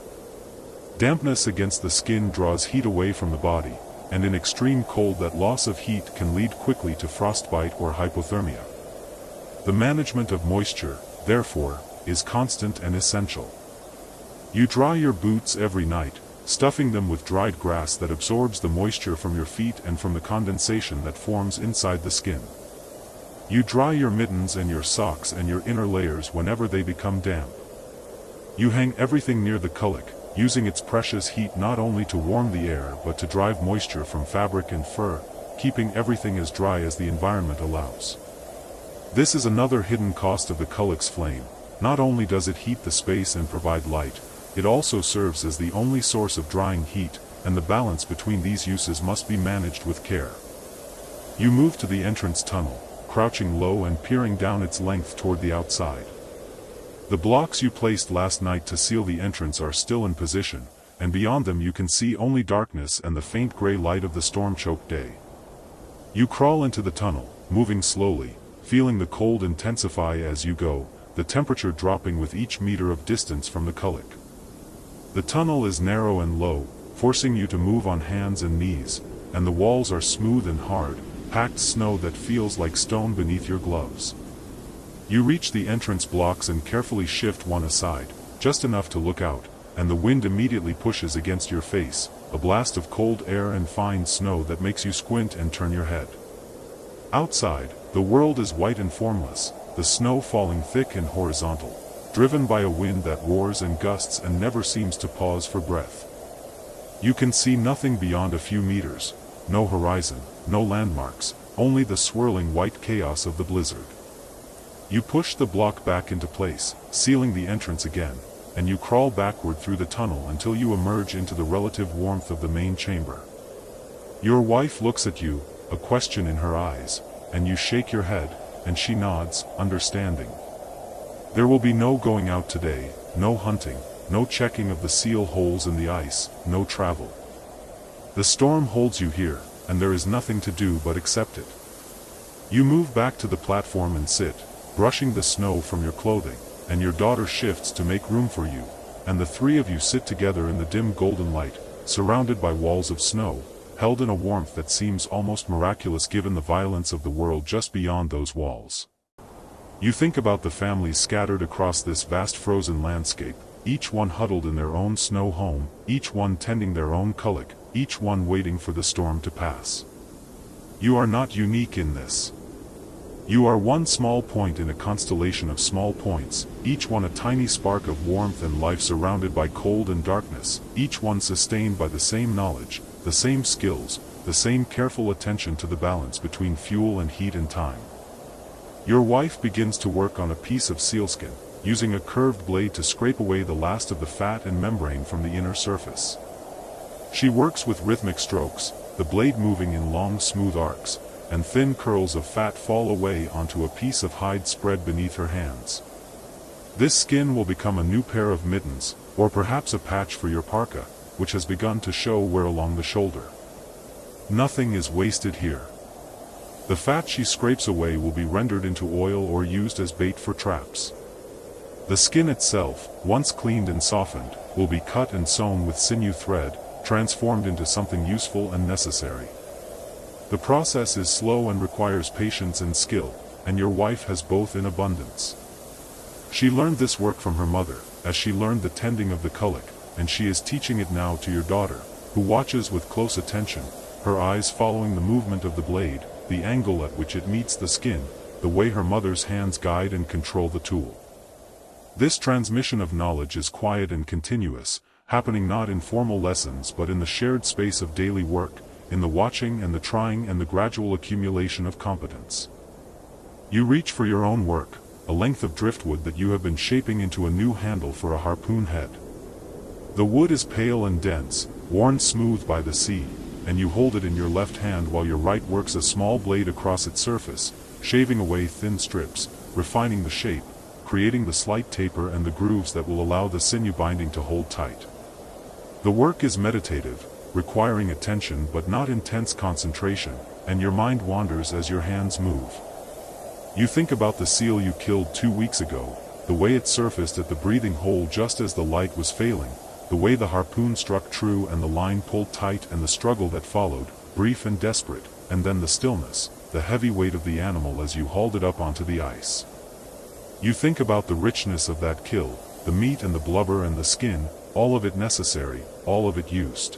Dampness against the skin draws heat away from the body, and in extreme cold that loss of heat can lead quickly to frostbite or hypothermia. The management of moisture, therefore, is constant and essential. You dry your boots every night, stuffing them with dried grass that absorbs the moisture from your feet and from the condensation that forms inside the skin. You dry your mittens and your socks and your inner layers whenever they become damp. You hang everything near the kulak, using its precious heat not only to warm the air but to drive moisture from fabric and fur, keeping everything as dry as the environment allows. This is another hidden cost of the kulak's flame. Not only does it heat the space and provide light, it also serves as the only source of drying heat, and the balance between these uses must be managed with care. You move to the entrance tunnel, crouching low and peering down its length toward the outside. The blocks you placed last night to seal the entrance are still in position, and beyond them you can see only darkness and the faint gray light of the storm-choked day. You crawl into the tunnel, moving slowly, feeling the cold intensify as you go, the temperature dropping with each meter of distance from the kulak. The tunnel is narrow and low, forcing you to move on hands and knees, and the walls are smooth and hard, packed snow that feels like stone beneath your gloves. You reach the entrance blocks and carefully shift one aside, just enough to look out, and the wind immediately pushes against your face, a blast of cold air and fine snow that makes you squint and turn your head. Outside, the world is white and formless, the snow falling thick and horizontal, driven by a wind that roars and gusts and never seems to pause for breath. You can see nothing beyond a few meters, no horizon, no landmarks, only the swirling white chaos of the blizzard. You push the block back into place, sealing the entrance again, and you crawl backward through the tunnel until you emerge into the relative warmth of the main chamber. Your wife looks at you, a question in her eyes, and you shake your head, and she nods, understanding. There will be no going out today, no hunting, no checking of the seal holes in the ice, no travel. The storm holds you here, and there is nothing to do but accept it. You move back to the platform and sit, brushing the snow from your clothing, and your daughter shifts to make room for you, and the three of you sit together in the dim golden light, surrounded by walls of snow, held in a warmth that seems almost miraculous given the violence of the world just beyond those walls. You think about the families scattered across this vast frozen landscape, each one huddled in their own snow home, each one tending their own kulak, each one waiting for the storm to pass. You are not unique in this. You are one small point in a constellation of small points, each one a tiny spark of warmth and life surrounded by cold and darkness, each one sustained by the same knowledge, the same skills, the same careful attention to the balance between fuel and heat and time. Your wife begins to work on a piece of sealskin, using a curved blade to scrape away the last of the fat and membrane from the inner surface. She works with rhythmic strokes, the blade moving in long smooth arcs, and thin curls of fat fall away onto a piece of hide spread beneath her hands. This skin will become a new pair of mittens, or perhaps a patch for your parka, which has begun to show wear along the shoulder. Nothing is wasted here. The fat she scrapes away will be rendered into oil or used as bait for traps. The skin itself, once cleaned and softened, will be cut and sewn with sinew thread, transformed into something useful and necessary. The process is slow and requires patience and skill, and your wife has both in abundance. She learned this work from her mother, as she learned the tending of the kulak, and she is teaching it now to your daughter, who watches with close attention, her eyes following the movement of the blade, the angle at which it meets the skin, the way her mother's hands guide and control the tool. This transmission of knowledge is quiet and continuous, happening not in formal lessons but in the shared space of daily work, in the watching and the trying and the gradual accumulation of competence. You reach for your own work, a length of driftwood that you have been shaping into a new handle for a harpoon head. The wood is pale and dense, worn smooth by the sea, and you hold it in your left hand while your right works a small blade across its surface, shaving away thin strips, refining the shape, creating the slight taper and the grooves that will allow the sinew binding to hold tight. The work is meditative, requiring attention but not intense concentration, and your mind wanders as your hands move. You think about the seal you killed 2 weeks ago, the way it surfaced at the breathing hole just as the light was failing, the way the harpoon struck true and the line pulled tight and the struggle that followed, brief and desperate, and then the stillness, the heavy weight of the animal as you hauled it up onto the ice. You think about the richness of that kill, the meat and the blubber and the skin, all of it necessary, all of it used.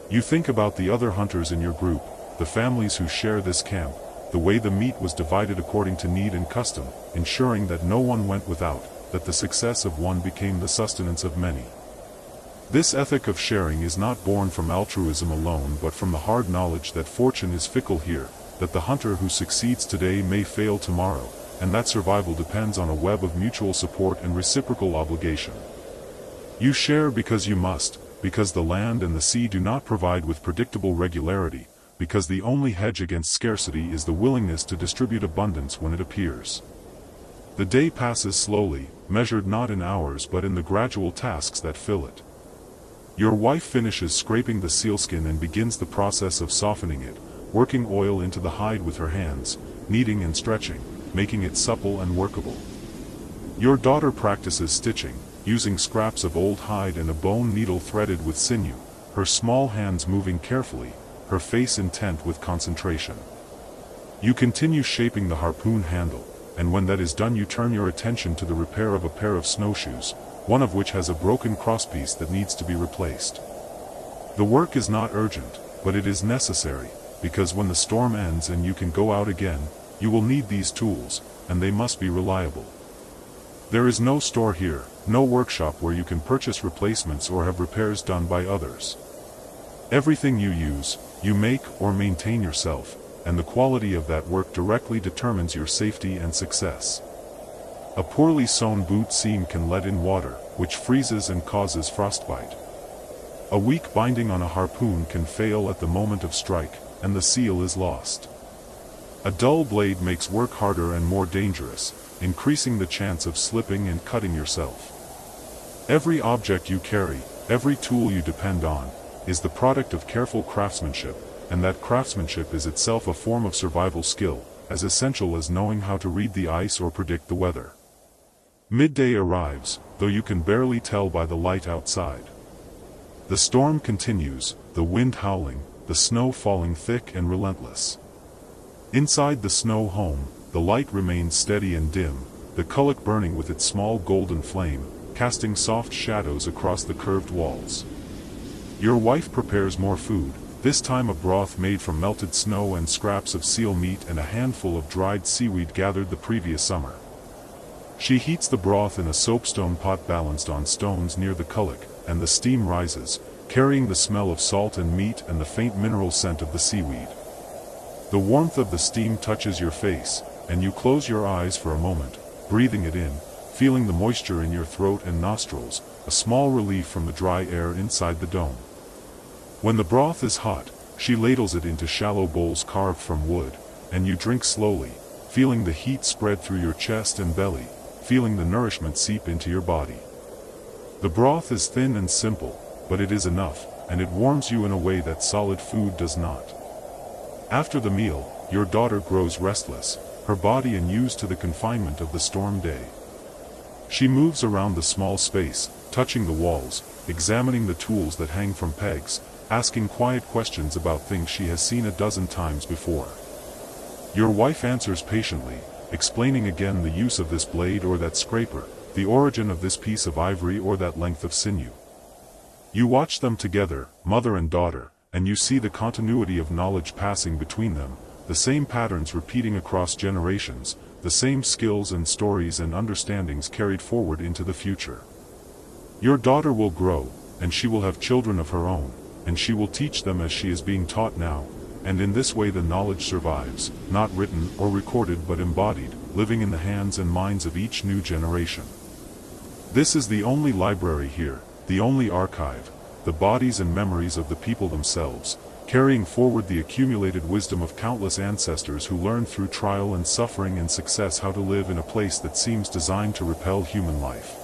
You think about the other hunters in your group, the families who share this camp, the way the meat was divided according to need and custom, ensuring that no one went without, that the success of one became the sustenance of many. This ethic of sharing is not born from altruism alone but from the hard knowledge that fortune is fickle here, that the hunter who succeeds today may fail tomorrow, and that survival depends on a web of mutual support and reciprocal obligation. You share because you must, because the land and the sea do not provide with predictable regularity, because the only hedge against scarcity is the willingness to distribute abundance when it appears. The day passes slowly, measured not in hours but in the gradual tasks that fill it. Your wife finishes scraping the sealskin and begins the process of softening it, working oil into the hide with her hands, kneading and stretching, making it supple and workable. Your daughter practices stitching, using scraps of old hide and a bone needle threaded with sinew, her small hands moving carefully, her face intent with concentration. You continue shaping the harpoon handle, and when that is done you turn your attention to the repair of a pair of snowshoes, one of which has a broken crosspiece that needs to be replaced. The work is not urgent, but it is necessary, because when the storm ends and you can go out again, you will need these tools, and they must be reliable. There is no store here, no workshop where you can purchase replacements or have repairs done by others. Everything you use, you make or maintain yourself, and the quality of that work directly determines your safety and success. A poorly sewn boot seam can let in water, which freezes and causes frostbite. A weak binding on a harpoon can fail at the moment of strike, and the seal is lost. A dull blade makes work harder and more dangerous, increasing the chance of slipping and cutting yourself. Every object you carry, every tool you depend on, is the product of careful craftsmanship, and that craftsmanship is itself a form of survival skill, as essential as knowing how to read the ice or predict the weather. Midday arrives, though you can barely tell by the light outside. The storm continues, the wind howling, the snow falling thick and relentless. Inside the snow home, the light remains steady and dim, the culloch burning with its small golden flame, casting soft shadows across the curved walls. Your wife prepares more food, this time a broth made from melted snow and scraps of seal meat and a handful of dried seaweed gathered the previous summer. She heats the broth in a soapstone pot balanced on stones near the culloch, and the steam rises, carrying the smell of salt and meat and the faint mineral scent of the seaweed. The warmth of the steam touches your face, and you close your eyes for a moment, breathing it in, feeling the moisture in your throat and nostrils, a small relief from the dry air inside the dome. When the broth is hot, she ladles it into shallow bowls carved from wood, and you drink slowly, feeling the heat spread through your chest and belly, feeling the nourishment seep into your body. The broth is thin and simple, but it is enough, and it warms you in a way that solid food does not. After the meal, your daughter grows restless, her body unused to the confinement of the storm day. She moves around the small space, touching the walls, examining the tools that hang from pegs, asking quiet questions about things she has seen a dozen times before. Your wife answers patiently, explaining again the use of this blade or that scraper, the origin of this piece of ivory or that length of sinew. You watch them together, mother and daughter, and you see the continuity of knowledge passing between them, the same patterns repeating across generations, the same skills and stories and understandings carried forward into the future. Your daughter will grow, and she will have children of her own, and she will teach them as she is being taught now, and in this way the knowledge survives, not written or recorded but embodied, living in the hands and minds of each new generation. This is the only library here, the only archive, the bodies and memories of the people themselves, carrying forward the accumulated wisdom of countless ancestors who learned through trial and suffering and success how to live in a place that seems designed to repel human life.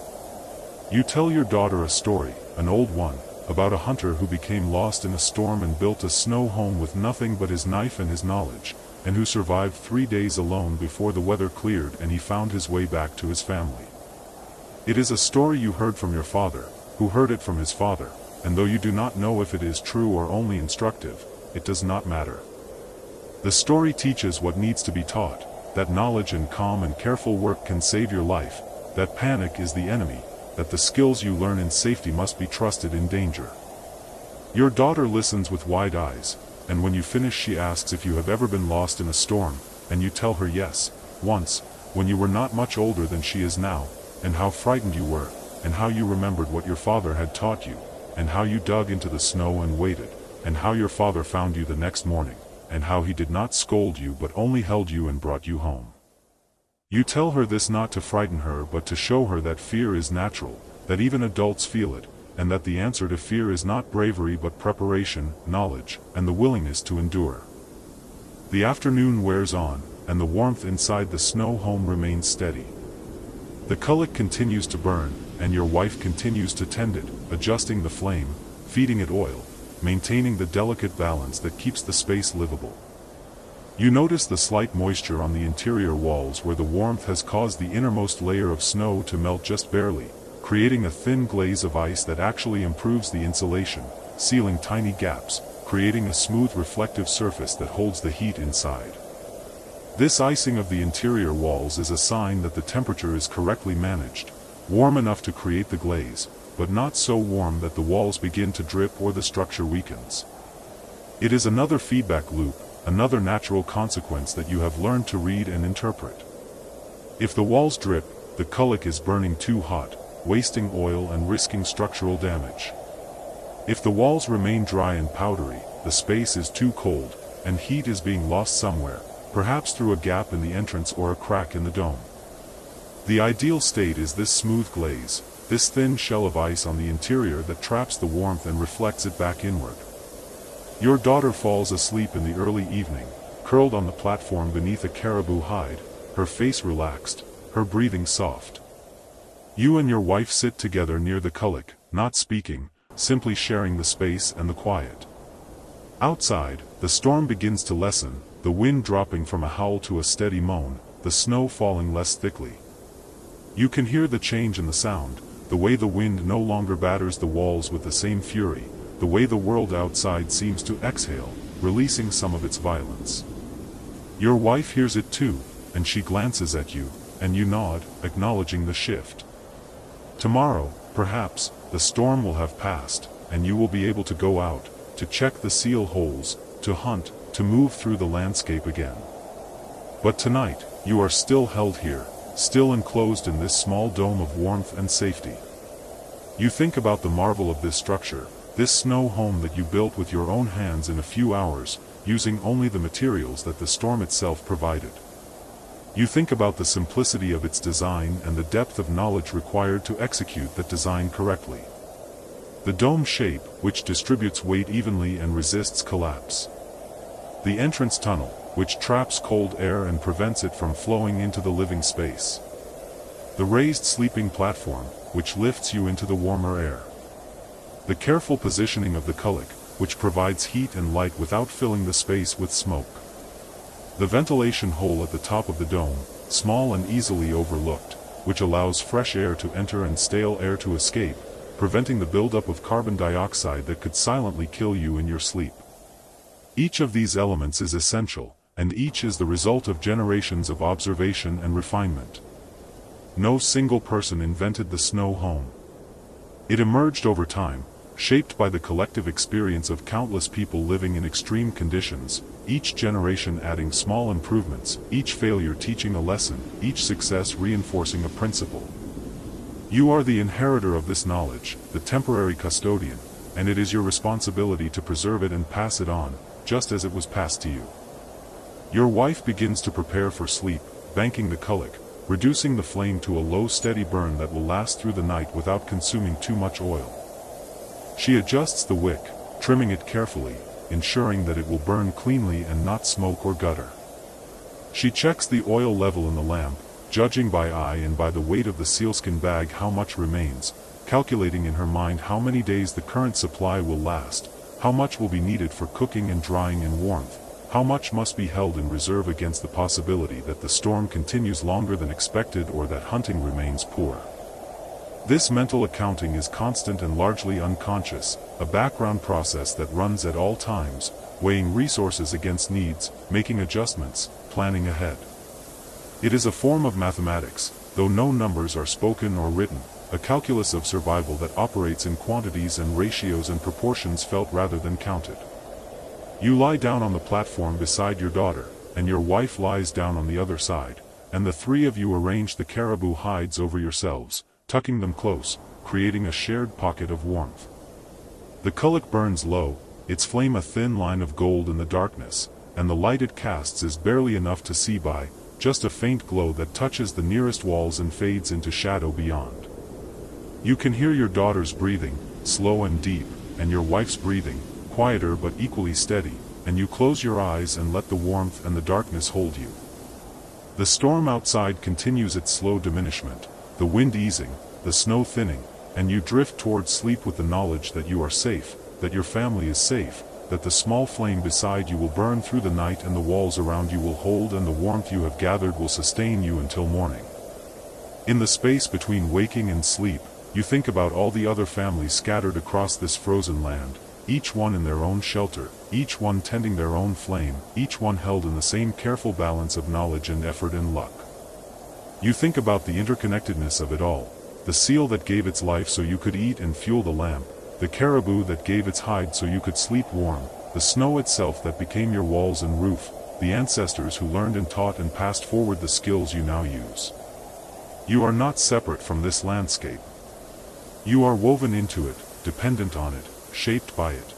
You tell your daughter a story, an old one, about a hunter who became lost in a storm and built a snow home with nothing but his knife and his knowledge, and who survived 3 days alone before the weather cleared and he found his way back to his family. It is a story you heard from your father, who heard it from his father, and though you do not know if it is true or only instructive, it does not matter. The story teaches what needs to be taught, that knowledge and calm and careful work can save your life, that panic is the enemy, that the skills you learn in safety must be trusted in danger. Your daughter listens with wide eyes, and when you finish she asks if you have ever been lost in a storm, and you tell her yes, once, when you were not much older than she is now, and how frightened you were, and how you remembered what your father had taught you, and how you dug into the snow and waited, and how your father found you the next morning, and how he did not scold you but only held you and brought you home. You tell her this not to frighten her but to show her that fear is natural, that even adults feel it, and that the answer to fear is not bravery but preparation, knowledge, and the willingness to endure. The afternoon wears on, and the warmth inside the snow home remains steady. The culloch continues to burn, and your wife continues to tend it, adjusting the flame, feeding it oil, maintaining the delicate balance that keeps the space livable. You notice the slight moisture on the interior walls where the warmth has caused the innermost layer of snow to melt just barely, creating a thin glaze of ice that actually improves the insulation, sealing tiny gaps, creating a smooth reflective surface that holds the heat inside. This icing of the interior walls is a sign that the temperature is correctly managed, warm enough to create the glaze, but not so warm that the walls begin to drip or the structure weakens. It is another feedback loop, another natural consequence that you have learned to read and interpret. If the walls drip, the cullic is burning too hot, wasting oil and risking structural damage. If the walls remain dry and powdery, the space is too cold, and heat is being lost somewhere, perhaps through a gap in the entrance or a crack in the dome. The ideal state is this smooth glaze, this thin shell of ice on the interior that traps the warmth and reflects it back inward. Your daughter falls asleep in the early evening, curled on the platform beneath a caribou hide, her face relaxed, her breathing soft. You and your wife sit together near the cullic, not speaking, simply sharing the space and the quiet. Outside, the storm begins to lessen, the wind dropping from a howl to a steady moan, the snow falling less thickly. You can hear the change in the sound, the way the wind no longer batters the walls with the same fury, the way the world outside seems to exhale, releasing some of its violence. Your wife hears it too, and she glances at you, and you nod, acknowledging the shift. Tomorrow, perhaps, the storm will have passed, and you will be able to go out, to check the seal holes, to hunt, to move through the landscape again. But tonight, you are still held here, still enclosed in this small dome of warmth and safety. You think about the marvel of this structure, this snow home that you built with your own hands in a few hours, using only the materials that the storm itself provided. You think about the simplicity of its design and the depth of knowledge required to execute that design correctly. The dome shape, which distributes weight evenly and resists collapse. The entrance tunnel, which traps cold air and prevents it from flowing into the living space. The raised sleeping platform, which lifts you into the warmer air. The careful positioning of the cullic, which provides heat and light without filling the space with smoke. The ventilation hole at the top of the dome, small and easily overlooked, which allows fresh air to enter and stale air to escape, preventing the buildup of carbon dioxide that could silently kill you in your sleep. Each of these elements is essential, and each is the result of generations of observation and refinement. No single person invented the snow home. It emerged over time, shaped by the collective experience of countless people living in extreme conditions, each generation adding small improvements, each failure teaching a lesson, each success reinforcing a principle. You are the inheritor of this knowledge, the temporary custodian, and it is your responsibility to preserve it and pass it on, just as it was passed to you. Your wife begins to prepare for sleep, banking the cullic, reducing the flame to a low steady burn that will last through the night without consuming too much oil. She adjusts the wick, trimming it carefully, ensuring that it will burn cleanly and not smoke or gutter. She checks the oil level in the lamp, judging by eye and by the weight of the sealskin bag how much remains, calculating in her mind how many days the current supply will last, how much will be needed for cooking and drying in warmth, how much must be held in reserve against the possibility that the storm continues longer than expected or that hunting remains poor. This mental accounting is constant and largely unconscious, a background process that runs at all times, weighing resources against needs, making adjustments, planning ahead. It is a form of mathematics, though no numbers are spoken or written, a calculus of survival that operates in quantities and ratios and proportions felt rather than counted. You lie down on the platform beside your daughter, and your wife lies down on the other side, and the three of you arrange the caribou hides over yourselves, tucking them close, creating a shared pocket of warmth. The cullic burns low, its flame a thin line of gold in the darkness, and the light it casts is barely enough to see by, just a faint glow that touches the nearest walls and fades into shadow beyond. You can hear your daughter's breathing, slow and deep, and your wife's breathing, quieter but equally steady, and you close your eyes and let the warmth and the darkness hold you. The storm outside continues its slow diminishment, the wind easing, the snow thinning, and you drift towards sleep with the knowledge that you are safe, that your family is safe, that the small flame beside you will burn through the night and the walls around you will hold and the warmth you have gathered will sustain you until morning. In the space between waking and sleep, you think about all the other families scattered across this frozen land, each one in their own shelter, each one tending their own flame, each one held in the same careful balance of knowledge and effort and luck. You think about the interconnectedness of it all, the seal that gave its life so you could eat and fuel the lamp, the caribou that gave its hide so you could sleep warm, the snow itself that became your walls and roof, the ancestors who learned and taught and passed forward the skills you now use. You are not separate from this landscape. You are woven into it, dependent on it, shaped by it.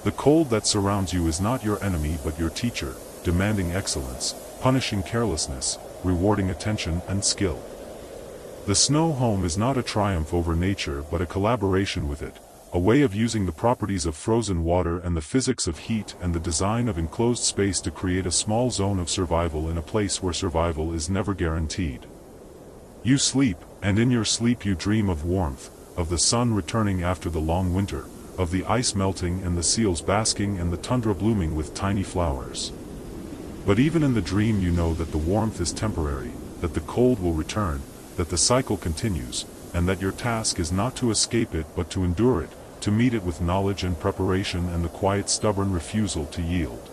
The cold that surrounds you is not your enemy but your teacher, demanding excellence, punishing carelessness, rewarding attention and skill. The snow home is not a triumph over nature but a collaboration with it, a way of using the properties of frozen water and the physics of heat and the design of enclosed space to create a small zone of survival in a place where survival is never guaranteed. You sleep, and in your sleep you dream of warmth, of the sun returning after the long winter, of the ice melting and the seals basking and the tundra blooming with tiny flowers. But even in the dream you know that the warmth is temporary, that the cold will return, that the cycle continues, and that your task is not to escape it but to endure it, to meet it with knowledge and preparation and the quiet stubborn refusal to yield.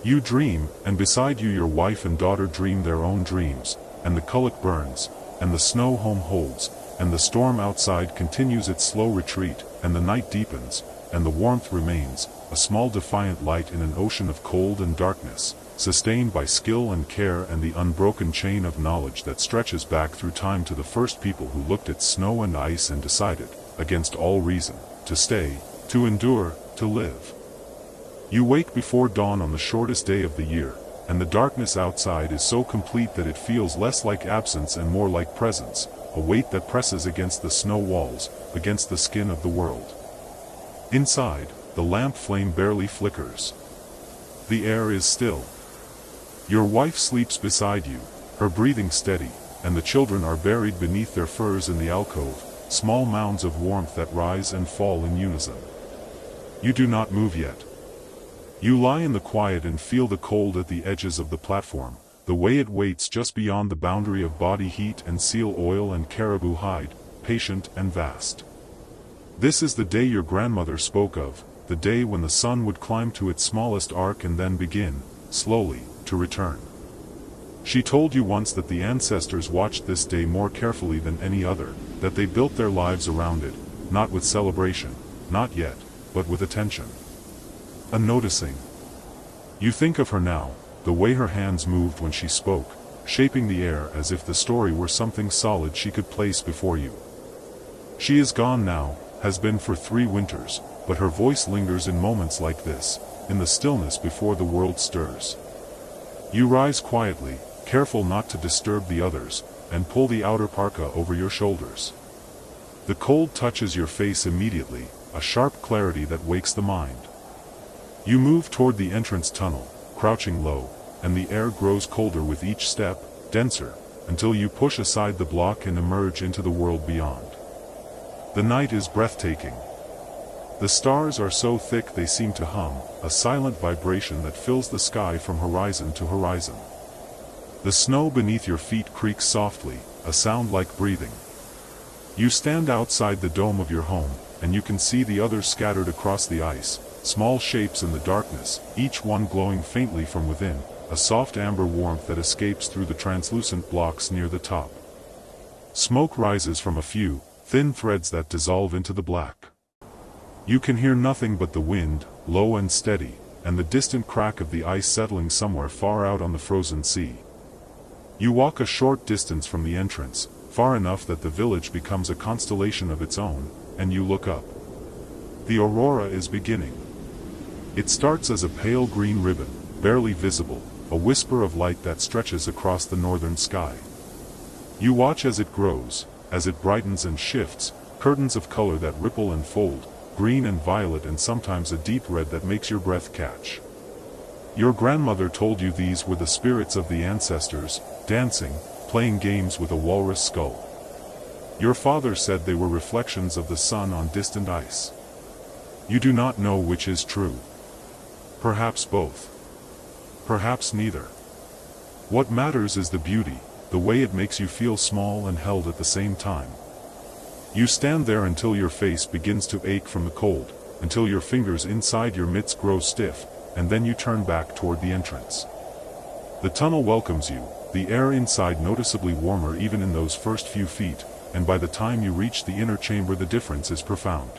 You dream, and beside you your wife and daughter dream their own dreams, and the kulak burns, and the snow home holds, and the storm outside continues its slow retreat, and the night deepens, and the warmth remains, a small defiant light in an ocean of cold and darkness, sustained by skill and care and the unbroken chain of knowledge that stretches back through time to the first people who looked at snow and ice and decided, against all reason, to stay, to endure, to live. You wake before dawn on the shortest day of the year, and the darkness outside is so complete that it feels less like absence and more like presence, a weight that presses against the snow walls, against the skin of the world. Inside, the lamp flame barely flickers. The air is still. Your wife sleeps beside you, her breathing steady, and the children are buried beneath their furs in the alcove, small mounds of warmth that rise and fall in unison. You do not move yet. You lie in the quiet and feel the cold at the edges of the platform, the way it waits just beyond the boundary of body heat and seal oil and caribou hide, patient and vast. This is the day your grandmother spoke of, the day when the sun would climb to its smallest arc and then begin, slowly, to return. She told you once that the ancestors watched this day more carefully than any other, that they built their lives around it, not with celebration, not yet, but with attention. A noticing. You think of her now, the way her hands moved when she spoke, shaping the air as if the story were something solid she could place before you. She is gone now, has been for 3 winters, but her voice lingers in moments like this, in the stillness before the world stirs. You rise quietly, careful not to disturb the others, and pull the outer parka over your shoulders. The cold touches your face immediately, a sharp clarity that wakes the mind. You move toward the entrance tunnel, crouching low, and the air grows colder with each step, denser, until you push aside the block and emerge into the world beyond. The night is breathtaking. The stars are so thick they seem to hum, a silent vibration that fills the sky from horizon to horizon. The snow beneath your feet creaks softly, a sound like breathing. You stand outside the dome of your home, and you can see the others scattered across the ice, small shapes in the darkness, each one glowing faintly from within, a soft amber warmth that escapes through the translucent blocks near the top. Smoke rises from a few, thin threads that dissolve into the black. You can hear nothing but the wind, low and steady, and the distant crack of the ice settling somewhere far out on the frozen sea. You walk a short distance from the entrance, far enough that the village becomes a constellation of its own, and you look up. The aurora is beginning. It starts as a pale green ribbon, barely visible, a whisper of light that stretches across the northern sky. You watch as it grows, as it brightens and shifts, curtains of color that ripple and fold, green and violet and sometimes a deep red that makes your breath catch. Your grandmother told you these were the spirits of the ancestors, dancing, playing games with a walrus skull. Your father said they were reflections of the sun on distant ice. You do not know which is true. Perhaps both. Perhaps neither. What matters is the beauty, the way it makes you feel small and held at the same time. You stand there until your face begins to ache from the cold, until your fingers inside your mitts grow stiff, and then you turn back toward the entrance. The tunnel welcomes you, the air inside noticeably warmer even in those first few feet, and by the time you reach the inner chamber the difference is profound.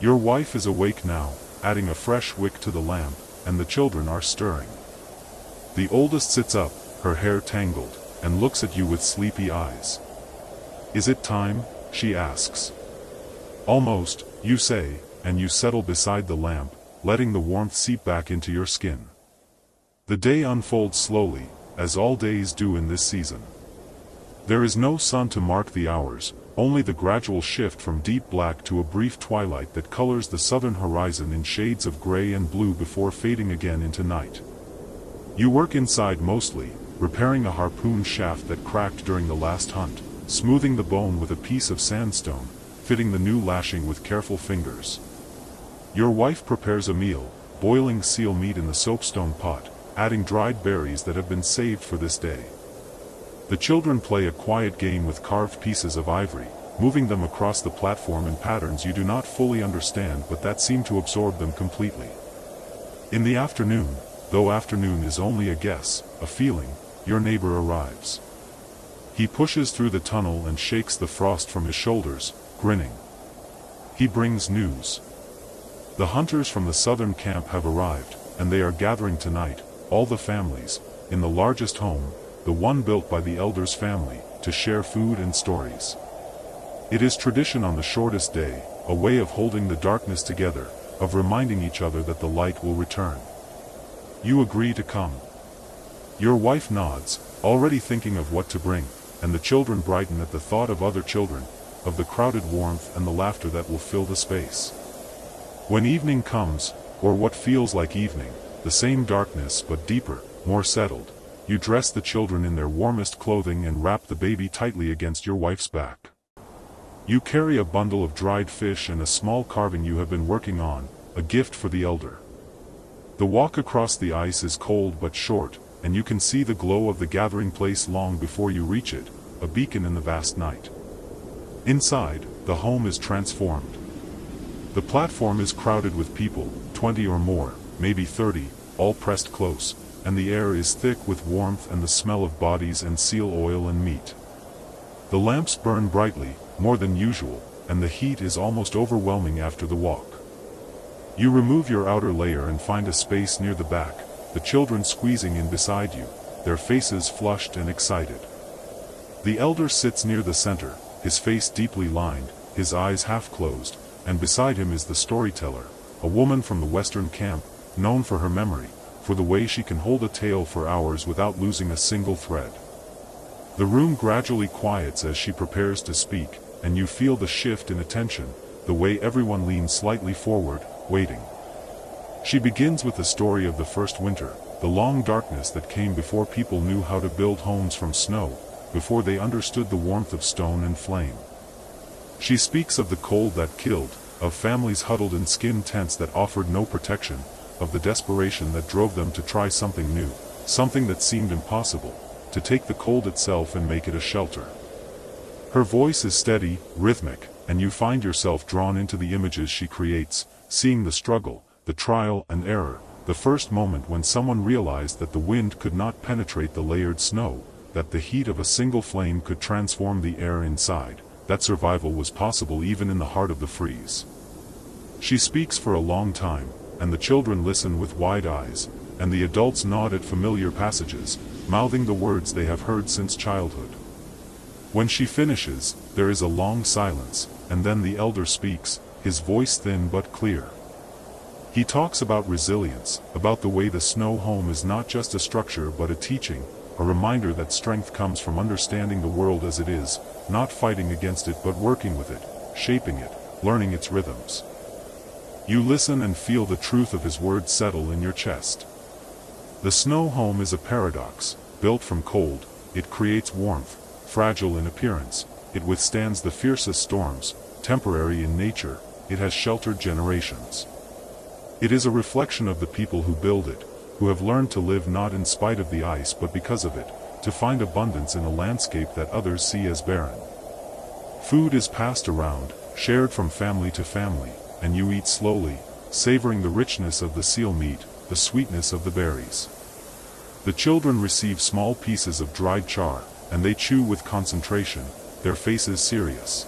Your wife is awake now, adding a fresh wick to the lamp, and the children are stirring. The oldest sits up, her hair tangled, and looks at you with sleepy eyes. "Is it time?" she asks. "Almost," you say, and you settle beside the lamp, letting the warmth seep back into your skin. The day unfolds slowly, as all days do in this season. There is no sun to mark the hours, only the gradual shift from deep black to a brief twilight that colors the southern horizon in shades of gray and blue before fading again into night. You work inside mostly, repairing a harpoon shaft that cracked during the last hunt, smoothing the bone with a piece of sandstone, fitting the new lashing with careful fingers. Your wife prepares a meal, boiling seal meat in the soapstone pot, adding dried berries that have been saved for this day. The children play a quiet game with carved pieces of ivory, moving them across the platform in patterns you do not fully understand but that seem to absorb them completely. In the afternoon, though afternoon is only a guess, a feeling, your neighbor arrives. He pushes through the tunnel and shakes the frost from his shoulders, grinning. He brings news. The hunters from the southern camp have arrived, and they are gathering tonight, all the families, in the largest home, the one built by the elder's family, to share food and stories. It is tradition on the shortest day, a way of holding the darkness together, of reminding each other that the light will return. You agree to come. Your wife nods, already thinking of what to bring, and the children brighten at the thought of other children, of the crowded warmth and the laughter that will fill the space. When evening comes, or what feels like evening, the same darkness but deeper, more settled, you dress the children in their warmest clothing and wrap the baby tightly against your wife's back. You carry a bundle of dried fish and a small carving you have been working on, a gift for the elder. The walk across the ice is cold but short, and you can see the glow of the gathering place long before you reach it, a beacon in the vast night. Inside, the home is transformed. The platform is crowded with people, 20 or more, maybe 30, all pressed close, and the air is thick with warmth and the smell of bodies and seal oil and meat. The lamps burn brightly, more than usual, and the heat is almost overwhelming after the walk. You remove your outer layer and find a space near the back, the children squeezing in beside you, their faces flushed and excited. The elder sits near the center, his face deeply lined, his eyes half closed, and beside him is the storyteller, a woman from the western camp, known for her memory, for the way she can hold a tale for hours without losing a single thread. The room gradually quiets as she prepares to speak, and you feel the shift in attention, the way everyone leans slightly forward, waiting. She begins with the story of the first winter, the long darkness that came before people knew how to build homes from snow, before they understood the warmth of stone and flame. She speaks of the cold that killed, of families huddled in skin tents that offered no protection, of the desperation that drove them to try something new, something that seemed impossible, to take the cold itself and make it a shelter. Her voice is steady, rhythmic, and you find yourself drawn into the images she creates, seeing the struggle, the trial and error, the first moment when someone realized that the wind could not penetrate the layered snow, that the heat of a single flame could transform the air inside, that survival was possible even in the heart of the freeze. She speaks for a long time, and the children listen with wide eyes, and the adults nod at familiar passages, mouthing the words they have heard since childhood. When she finishes, there is a long silence, and then the elder speaks, his voice thin but clear. He talks about resilience, about the way the snow home is not just a structure but a teaching, a reminder that strength comes from understanding the world as it is, not fighting against it but working with it, shaping it, learning its rhythms. You listen and feel the truth of his words settle in your chest. The snow home is a paradox, built from cold, it creates warmth, fragile in appearance, it withstands the fiercest storms, temporary in nature, it has sheltered generations. It is a reflection of the people who build it, who have learned to live not in spite of the ice but because of it, to find abundance in a landscape that others see as barren. Food is passed around, shared from family to family, and you eat slowly, savoring the richness of the seal meat, the sweetness of the berries. The children receive small pieces of dried char, and they chew with concentration, their faces serious.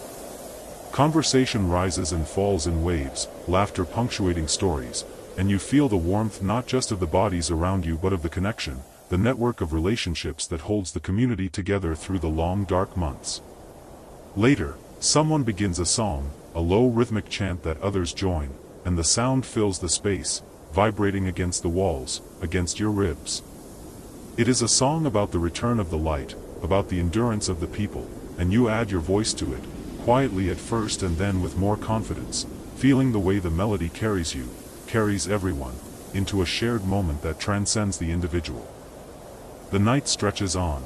Conversation rises and falls in waves, laughter punctuating stories, and you feel the warmth not just of the bodies around you but of the connection, the network of relationships that holds the community together through the long dark months. Later, someone begins a song, a low rhythmic chant that others join, and the sound fills the space, vibrating against the walls, against your ribs. It is a song about the return of the light, about the endurance of the people, and you add your voice to it, quietly at first and then with more confidence, feeling the way the melody carries you, carries everyone, into a shared moment that transcends the individual. The night stretches on.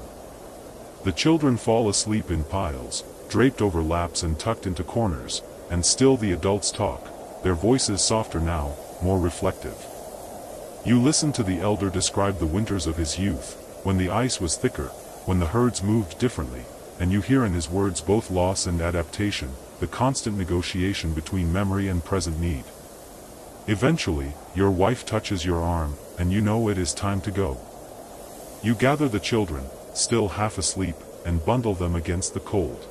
The children fall asleep in piles, draped over laps and tucked into corners, and still the adults talk, their voices softer now, more reflective. You listen to the elder describe the winters of his youth, when the ice was thicker, when the herds moved differently, and you hear in his words both loss and adaptation, the constant negotiation between memory and present need. Eventually, your wife touches your arm, and you know it is time to go. You gather the children, still half asleep, and bundle them against the cold.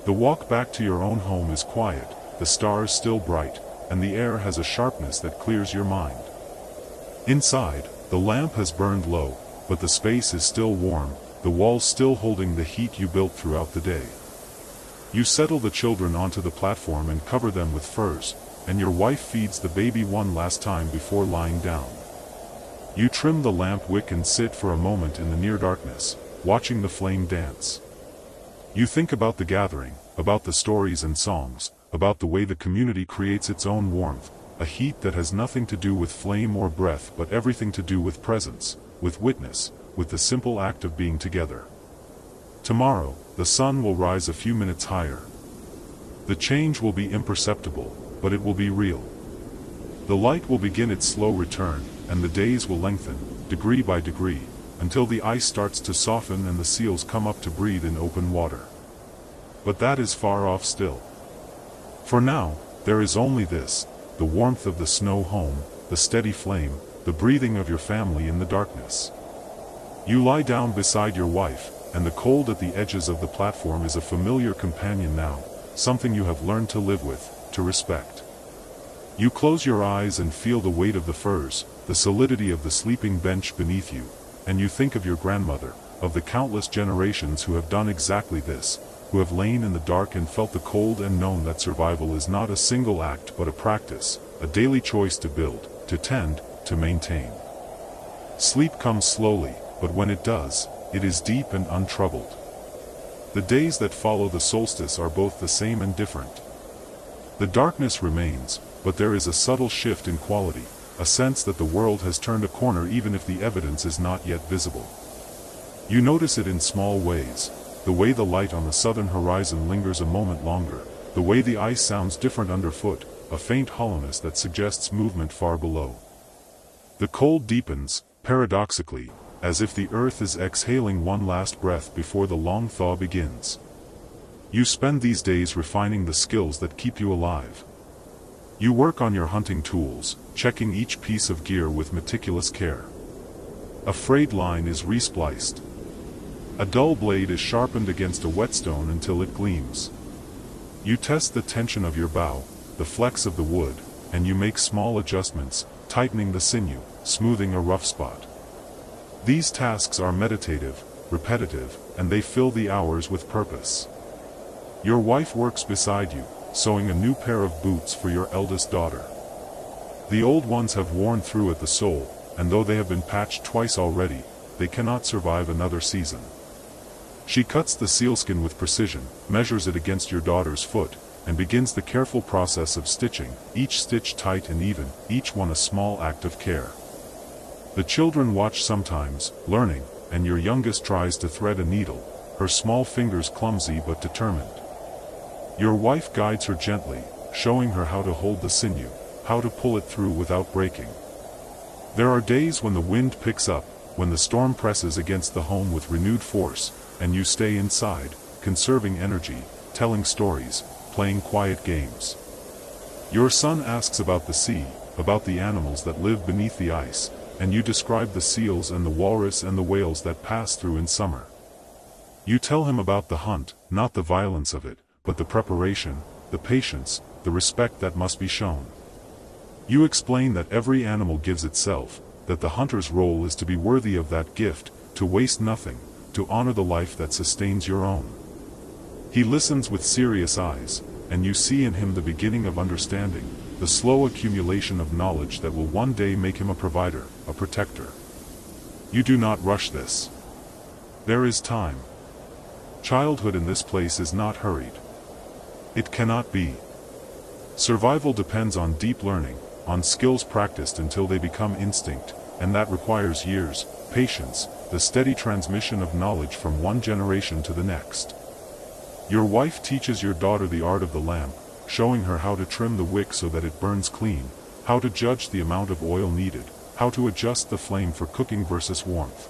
The walk back to your own home is quiet, the stars still bright, and the air has a sharpness that clears your mind. Inside, the lamp has burned low, but the space is still warm, the walls still holding the heat you built throughout the day. You settle the children onto the platform and cover them with furs, and your wife feeds the baby one last time before lying down. You trim the lamp wick and sit for a moment in the near darkness, watching the flame dance. You think about the gathering, about the stories and songs, about the way the community creates its own warmth, a heat that has nothing to do with flame or breath but everything to do with presence, with witness, with the simple act of being together. Tomorrow, the sun will rise a few minutes higher. The change will be imperceptible, but it will be real. The light will begin its slow return, and the days will lengthen, degree by degree, until the ice starts to soften and the seals come up to breathe in open water. But that is far off still. For now, there is only this, the warmth of the snow home, the steady flame, the breathing of your family in the darkness. You lie down beside your wife, and the cold at the edges of the platform is a familiar companion now, something you have learned to live with, to respect. You close your eyes and feel the weight of the furs, the solidity of the sleeping bench beneath you, and you think of your grandmother, of the countless generations who have done exactly this, who have lain in the dark and felt the cold and known that survival is not a single act but a practice, a daily choice to build, to tend, to maintain. Sleep comes slowly, but when it does, it is deep and untroubled. The days that follow the solstice are both the same and different. The darkness remains, but there is a subtle shift in quality, a sense that the world has turned a corner even if the evidence is not yet visible. You notice it in small ways, the way the light on the southern horizon lingers a moment longer, the way the ice sounds different underfoot, a faint hollowness that suggests movement far below. The cold deepens, paradoxically, as if the earth is exhaling one last breath before the long thaw begins. You spend these days refining the skills that keep you alive. You work on your hunting tools, checking each piece of gear with meticulous care. A frayed line is respliced. A dull blade is sharpened against a whetstone until it gleams. You test the tension of your bow, the flex of the wood, and you make small adjustments, tightening the sinew, smoothing a rough spot. These tasks are meditative, repetitive, and they fill the hours with purpose. Your wife works beside you, sewing a new pair of boots for your eldest daughter. The old ones have worn through at the sole, and though they have been patched twice already, they cannot survive another season. She cuts the sealskin with precision, measures it against your daughter's foot, and begins the careful process of stitching, each stitch tight and even, each one a small act of care. The children watch sometimes, learning, and your youngest tries to thread a needle, her small fingers clumsy but determined. Your wife guides her gently, showing her how to hold the sinew, how to pull it through without breaking. There are days when the wind picks up, when the storm presses against the home with renewed force, and you stay inside, conserving energy, telling stories, playing quiet games. Your son asks about the sea, about the animals that live beneath the ice, and you describe the seals and the walrus and the whales that pass through in summer. You tell him about the hunt, not the violence of it, but the preparation, the patience, the respect that must be shown. You explain that every animal gives itself, that the hunter's role is to be worthy of that gift, to waste nothing, to honor the life that sustains your own. He listens with serious eyes, and you see in him the beginning of understanding, the slow accumulation of knowledge that will one day make him a provider, a protector. You do not rush this. There is time. Childhood in this place is not hurried. It cannot be. Survival depends on deep learning, on skills practiced until they become instinct, and that requires years, patience, the steady transmission of knowledge from one generation to the next. Your wife teaches your daughter the art of the lamp, showing her how to trim the wick so that it burns clean, how to judge the amount of oil needed, how to adjust the flame for cooking versus warmth.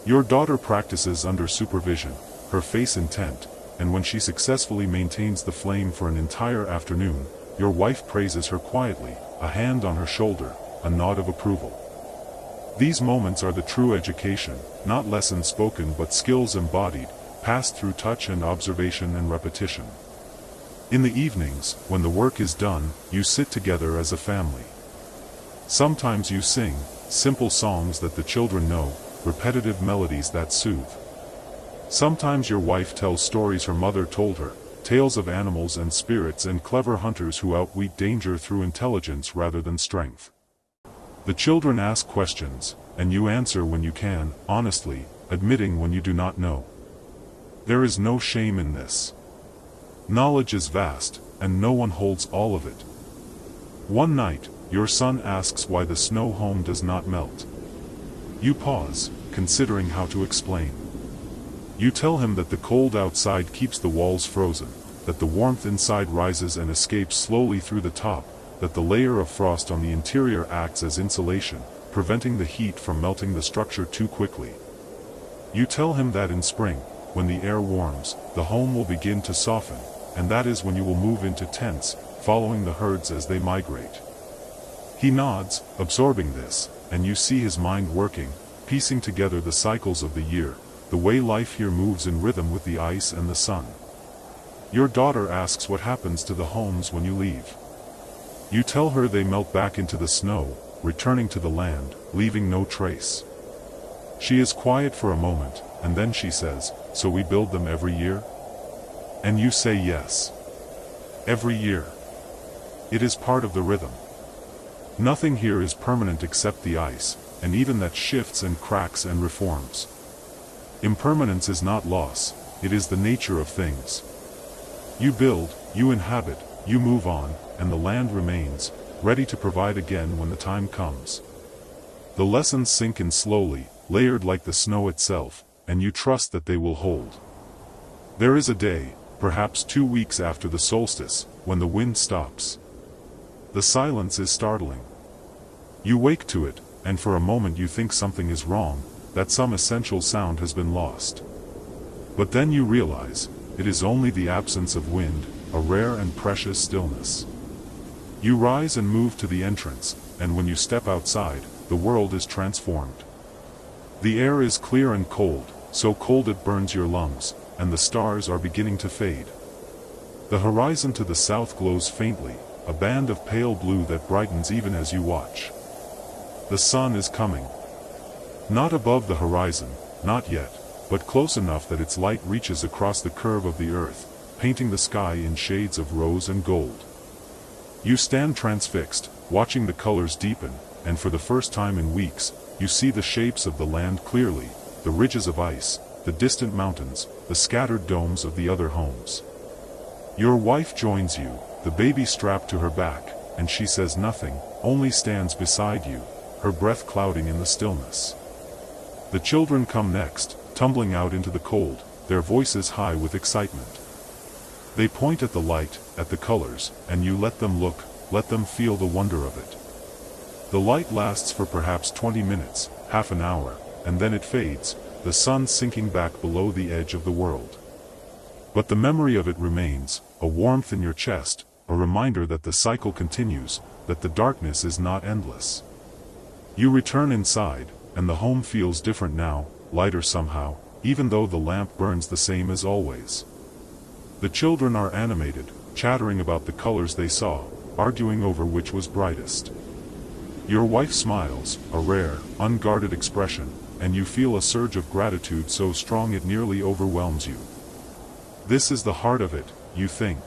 Your daughter practices under supervision, her face intent, and when she successfully maintains the flame for an entire afternoon, your wife praises her quietly, a hand on her shoulder, a nod of approval. These moments are the true education, not lessons spoken but skills embodied, passed through touch and observation and repetition. In the evenings, when the work is done, you sit together as a family. Sometimes you sing, simple songs that the children know, repetitive melodies that soothe. Sometimes your wife tells stories her mother told her, tales of animals and spirits and clever hunters who outwit danger through intelligence rather than strength. The children ask questions, and you answer when you can, honestly, admitting when you do not know. There is no shame in this. Knowledge is vast, and no one holds all of it. One night, your son asks why the snow home does not melt. You pause, considering how to explain. You tell him that the cold outside keeps the walls frozen, that the warmth inside rises and escapes slowly through the top, that the layer of frost on the interior acts as insulation, preventing the heat from melting the structure too quickly. You tell him that in spring, when the air warms, the home will begin to soften, and that is when you will move into tents, following the herds as they migrate. He nods, absorbing this, and you see his mind working, piecing together the cycles of the year, the way life here moves in rhythm with the ice and the sun. Your daughter asks what happens to the homes when you leave. You tell her they melt back into the snow, returning to the land, leaving no trace. She is quiet for a moment, and then she says, "So we build them every year?" And you say yes. Every year. It is part of the rhythm. Nothing here is permanent except the ice, and even that shifts and cracks and reforms. Impermanence is not loss, it is the nature of things. You build, you inhabit, you move on, and the land remains, ready to provide again when the time comes. The lessons sink in slowly, layered like the snow itself, and you trust that they will hold. There is a day, perhaps 2 weeks after the solstice, when the wind stops. The silence is startling. You wake to it, and for a moment you think something is wrong, that some essential sound has been lost. But then you realize, it is only the absence of wind, a rare and precious stillness. You rise and move to the entrance, and when you step outside, the world is transformed. The air is clear and cold, so cold it burns your lungs, and the stars are beginning to fade. The horizon to the south glows faintly, a band of pale blue that brightens even as you watch. The sun is coming. Not above the horizon, not yet, but close enough that its light reaches across the curve of the earth, painting the sky in shades of rose and gold. You stand transfixed, watching the colors deepen, and for the first time in weeks, you see the shapes of the land clearly, the ridges of ice, the distant mountains, the scattered domes of the other homes. Your wife joins you, the baby strapped to her back, and she says nothing, only stands beside you, her breath clouding in the stillness. The children come next, tumbling out into the cold, their voices high with excitement. They point at the light, at the colors, and you let them look, let them feel the wonder of it. The light lasts for perhaps 20 minutes, half an hour, and then it fades, the sun sinking back below the edge of the world. But the memory of it remains, a warmth in your chest, a reminder that the cycle continues, that the darkness is not endless. You return inside, and the home feels different now, lighter somehow, even though the lamp burns the same as always. The children are animated, chattering about the colors they saw, arguing over which was brightest. Your wife smiles, a rare, unguarded expression, and you feel a surge of gratitude so strong it nearly overwhelms you. This is the heart of it, you think.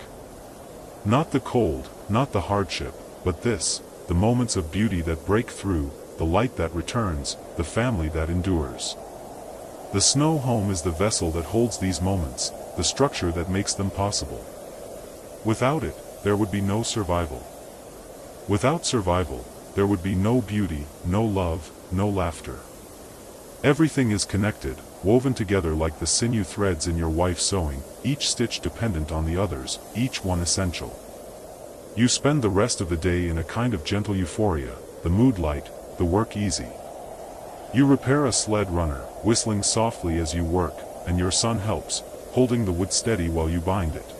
Not the cold, not the hardship, but this, the moments of beauty that break through, the light that returns, the family that endures. The snow home is the vessel that holds these moments, the structure that makes them possible. Without it, there would be no survival. Without survival, there would be no beauty, no love, no laughter. Everything is connected, woven together like the sinew threads in your wife's sewing, each stitch dependent on the others, each one essential. You spend the rest of the day in a kind of gentle euphoria, the mood light, the work easy. You repair a sled runner, whistling softly as you work, and your son helps, holding the wood steady while you bind it.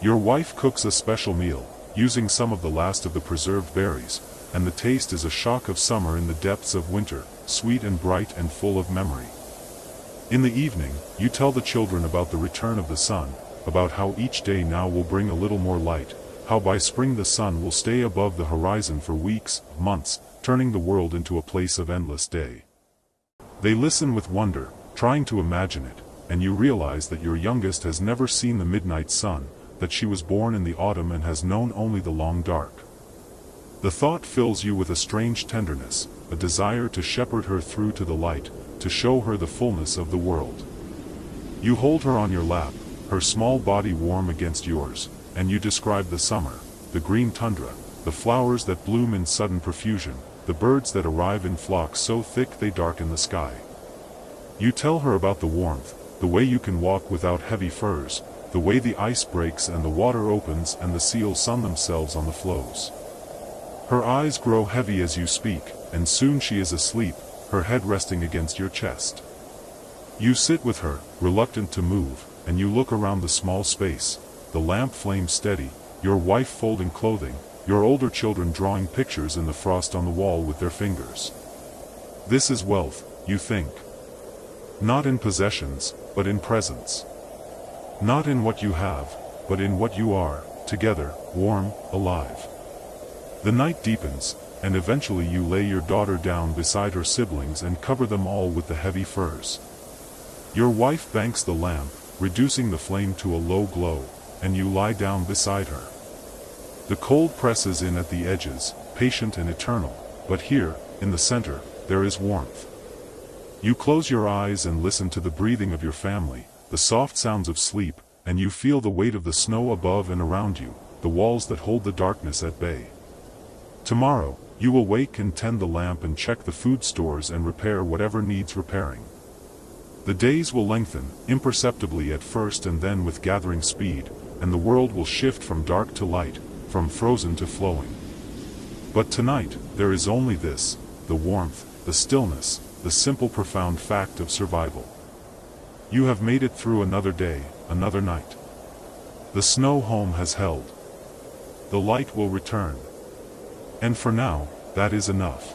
Your wife cooks a special meal, using some of the last of the preserved berries, and the taste is a shock of summer in the depths of winter, sweet and bright and full of memory. In the evening, you tell the children about the return of the sun, about how each day now will bring a little more light, how by spring the sun will stay above the horizon for weeks, months, turning the world into a place of endless day. They listen with wonder, trying to imagine it, and you realize that your youngest has never seen the midnight sun, that she was born in the autumn and has known only the long dark. The thought fills you with a strange tenderness, a desire to shepherd her through to the light, to show her the fullness of the world. You hold her on your lap, her small body warm against yours, and you describe the summer, the green tundra, the flowers that bloom in sudden profusion, the birds that arrive in flocks so thick they darken the sky. You tell her about the warmth, the way you can walk without heavy furs, the way the ice breaks and the water opens and the seals sun themselves on the floes. Her eyes grow heavy as you speak, and soon she is asleep, her head resting against your chest. You sit with her, reluctant to move, and you look around the small space, the lamp flame steady, your wife folding clothing, your older children drawing pictures in the frost on the wall with their fingers. This is wealth, you think. Not in possessions, but in presence. Not in what you have, but in what you are, together, warm, alive. The night deepens, and eventually you lay your daughter down beside her siblings and cover them all with the heavy furs. Your wife banks the lamp, reducing the flame to a low glow, and you lie down beside her. The cold presses in at the edges, patient and eternal, but here, in the center, there is warmth. You close your eyes and listen to the breathing of your family, the soft sounds of sleep, and you feel the weight of the snow above and around you, the walls that hold the darkness at bay. Tomorrow, you will wake and tend the lamp and check the food stores and repair whatever needs repairing. The days will lengthen, imperceptibly at first and then with gathering speed, and the world will shift from dark to light, from frozen to flowing. But tonight, there is only this, the warmth, the stillness, the simple profound fact of survival. You have made it through another day, another night. The snow home has held. The light will return. And for now, that is enough.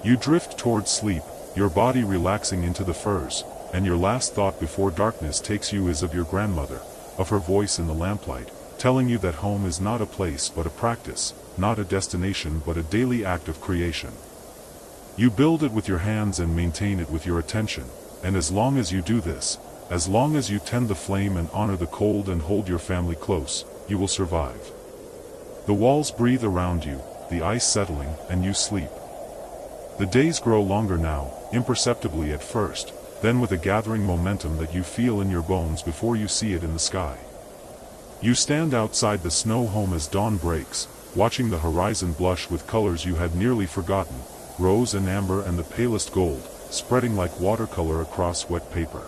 You drift towards sleep, your body relaxing into the furs, and your last thought before darkness takes you is of your grandmother, of her voice in the lamplight, telling you that home is not a place but a practice, not a destination but a daily act of creation. You build it with your hands and maintain it with your attention, and as long as you do this, as long as you tend the flame and honor the cold and hold your family close, you will survive. The walls breathe around you, the ice settling, and you sleep. The days grow longer now, imperceptibly at first, then with a gathering momentum that you feel in your bones before you see it in the sky. You stand outside the snow home as dawn breaks, watching the horizon blush with colors you had nearly forgotten, rose and amber and the palest gold, spreading like watercolor across wet paper.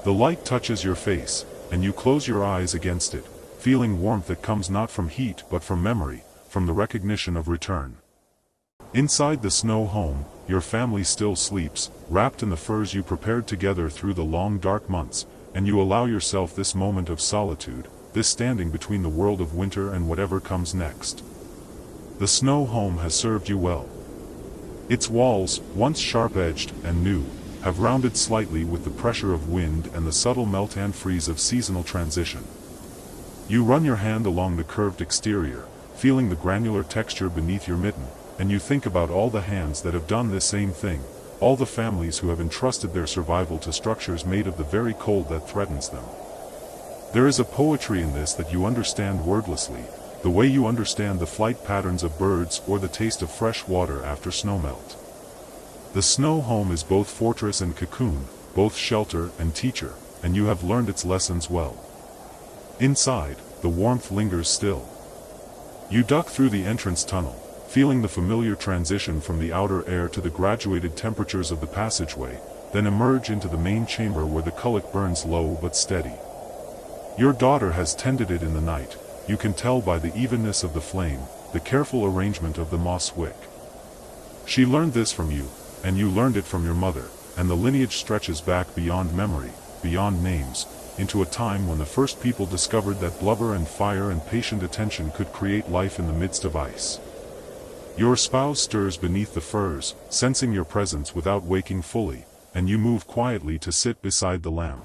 The light touches your face, and you close your eyes against it, feeling warmth that comes not from heat but from memory, from the recognition of return. Inside the snow home, your family still sleeps, wrapped in the furs you prepared together through the long dark months, and you allow yourself this moment of solitude, this standing between the world of winter and whatever comes next. The snow home has served you well. Its walls, once sharp-edged and new, have rounded slightly with the pressure of wind and the subtle melt and freeze of seasonal transition. You run your hand along the curved exterior, feeling the granular texture beneath your mitten, and you think about all the hands that have done this same thing, all the families who have entrusted their survival to structures made of the very cold that threatens them. There is a poetry in this that you understand wordlessly, the way you understand the flight patterns of birds or the taste of fresh water after snowmelt. The snow home is both fortress and cocoon, both shelter and teacher, and you have learned its lessons well. Inside, the warmth lingers still. You duck through the entrance tunnel, feeling the familiar transition from the outer air to the graduated temperatures of the passageway, then emerge into the main chamber where the culloch burns low but steady. Your daughter has tended it in the night, you can tell by the evenness of the flame, the careful arrangement of the moss wick. She learned this from you, and you learned it from your mother, and the lineage stretches back beyond memory, beyond names, into a time when the first people discovered that blubber and fire and patient attention could create life in the midst of ice. Your spouse stirs beneath the firs, sensing your presence without waking fully, and you move quietly to sit beside the lamp.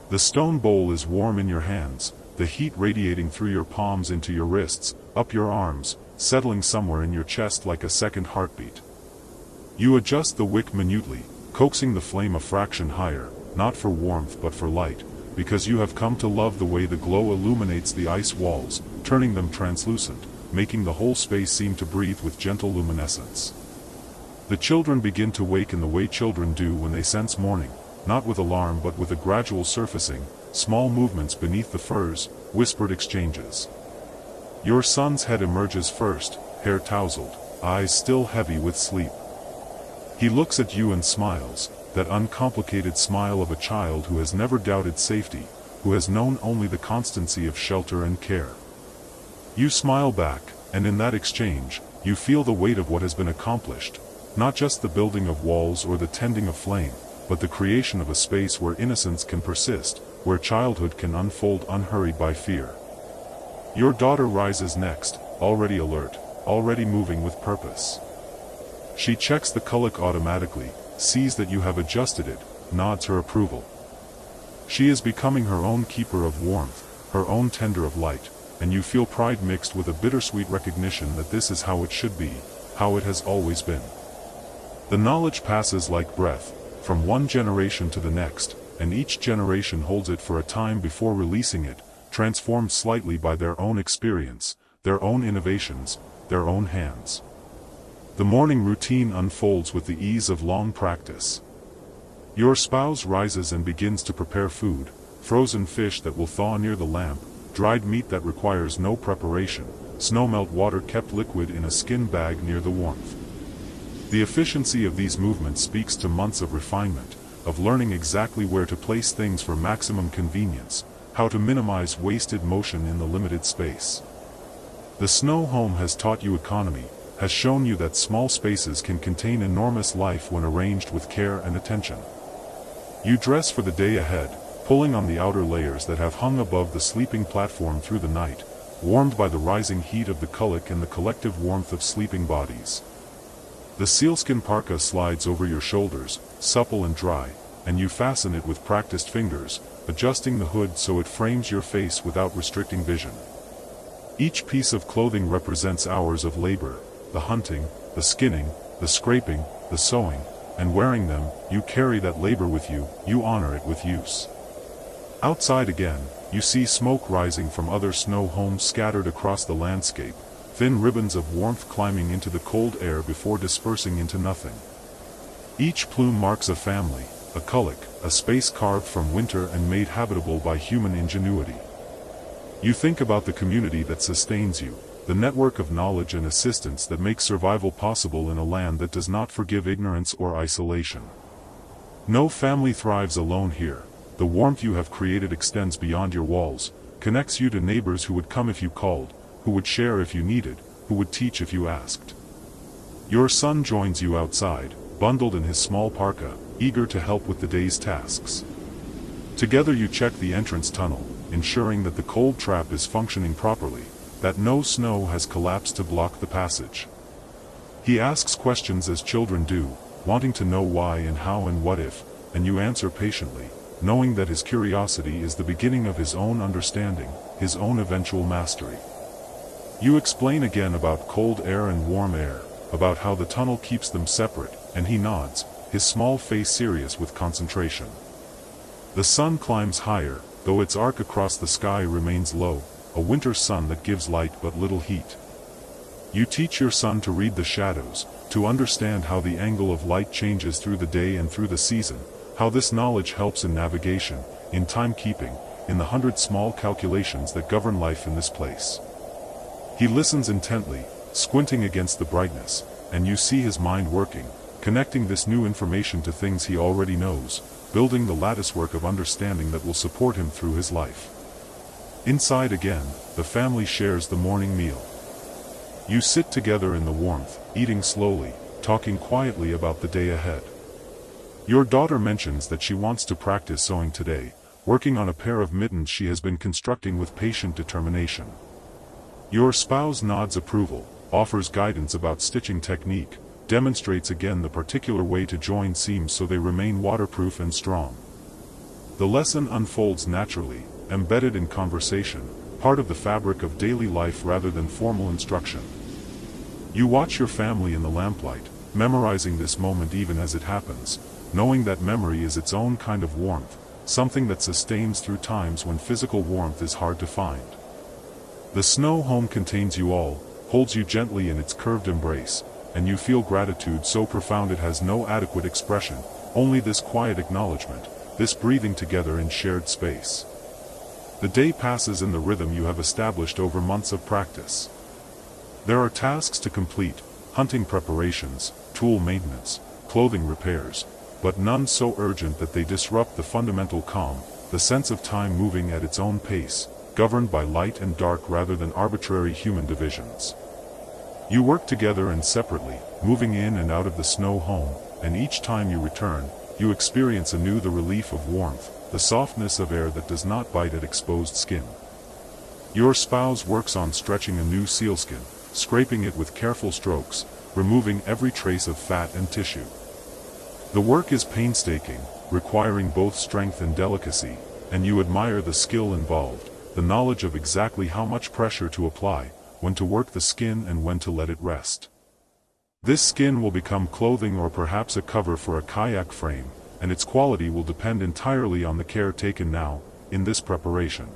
The stone bowl is warm in your hands, the heat radiating through your palms into your wrists, up your arms, settling somewhere in your chest like a second heartbeat. You adjust the wick minutely, coaxing the flame a fraction higher, not for warmth but for light, because you have come to love the way the glow illuminates the ice walls, turning them translucent, making the whole space seem to breathe with gentle luminescence. The children begin to wake in the way children do when they sense morning, not with alarm but with a gradual surfacing, small movements beneath the firs, whispered exchanges. Your son's head emerges first, hair tousled, eyes still heavy with sleep. He looks at you and smiles, that uncomplicated smile of a child who has never doubted safety, who has known only the constancy of shelter and care. You smile back, and in that exchange, you feel the weight of what has been accomplished, not just the building of walls or the tending of flame, but the creation of a space where innocence can persist, where childhood can unfold unhurried by fear. Your daughter rises next, already alert, already moving with purpose. She checks the culloch automatically, sees that you have adjusted it, nods her approval. She is becoming her own keeper of warmth, her own tender of light, and you feel pride mixed with a bittersweet recognition that this is how it should be, how it has always been. The knowledge passes like breath, from one generation to the next, and each generation holds it for a time before releasing it, transformed slightly by their own experience, their own innovations, their own hands. The morning routine unfolds with the ease of long practice. Your spouse rises and begins to prepare food, frozen fish that will thaw near the lamp, dried meat that requires no preparation, snowmelt water kept liquid in a skin bag near the warmth. The efficiency of these movements speaks to months of refinement, of learning exactly where to place things for maximum convenience, how to minimize wasted motion in the limited space. The snow home has taught you economy, has shown you that small spaces can contain enormous life when arranged with care and attention. You dress for the day ahead, pulling on the outer layers that have hung above the sleeping platform through the night, warmed by the rising heat of the culloch and the collective warmth of sleeping bodies. The sealskin parka slides over your shoulders, supple and dry, and you fasten it with practiced fingers, adjusting the hood so it frames your face without restricting vision. Each piece of clothing represents hours of labor, the hunting, the skinning, the scraping, the sewing, and wearing them, you carry that labor with you, you honor it with use. Outside again, you see smoke rising from other snow homes scattered across the landscape, thin ribbons of warmth climbing into the cold air before dispersing into nothing. Each plume marks a family, a culloch, a space carved from winter and made habitable by human ingenuity. You think about the community that sustains you, the network of knowledge and assistance that makes survival possible in a land that does not forgive ignorance or isolation. No family thrives alone here. The warmth you have created extends beyond your walls, connects you to neighbors who would come if you called, who would share if you needed, who would teach if you asked. Your son joins you outside, bundled in his small parka, eager to help with the day's tasks. Together you check the entrance tunnel, ensuring that the cold trap is functioning properly, that no snow has collapsed to block the passage. He asks questions as children do, wanting to know why and how and what if, and you answer patiently, knowing that his curiosity is the beginning of his own understanding, his own eventual mastery. You explain again about cold air and warm air, about how the tunnel keeps them separate, and he nods, his small face serious with concentration. The sun climbs higher, though its arc across the sky remains low, a winter sun that gives light but little heat. You teach your son to read the shadows, to understand how the angle of light changes through the day and through the season, how this knowledge helps in navigation, in timekeeping, in the 100 small calculations that govern life in this place. He listens intently, squinting against the brightness, and you see his mind working, connecting this new information to things he already knows, building the latticework of understanding that will support him through his life. Inside again, the family shares the morning meal. You sit together in the warmth, eating slowly, talking quietly about the day ahead. Your daughter mentions that she wants to practice sewing today, working on a pair of mittens she has been constructing with patient determination. Your spouse nods approval, offers guidance about stitching technique, demonstrates again the particular way to join seams so they remain waterproof and strong. The lesson unfolds naturally, embedded in conversation, part of the fabric of daily life rather than formal instruction. You watch your family in the lamplight, memorizing this moment even as it happens, knowing that memory is its own kind of warmth, something that sustains through times when physical warmth is hard to find. The snow home contains you all, holds you gently in its curved embrace, and you feel gratitude so profound it has no adequate expression, only this quiet acknowledgement, this breathing together in shared space. The day passes in the rhythm you have established over months of practice. There are tasks to complete, hunting preparations, tool maintenance, clothing repairs, but none so urgent that they disrupt the fundamental calm, the sense of time moving at its own pace, governed by light and dark rather than arbitrary human divisions. You work together and separately, moving in and out of the snow home, and each time you return, you experience anew the relief of warmth, the softness of air that does not bite at exposed skin. Your spouse works on stretching a new sealskin, scraping it with careful strokes, removing every trace of fat and tissue. The work is painstaking, requiring both strength and delicacy, and you admire the skill involved, the knowledge of exactly how much pressure to apply, when to work the skin and when to let it rest. This skin will become clothing or perhaps a cover for a kayak frame, and its quality will depend entirely on the care taken now, in this preparation.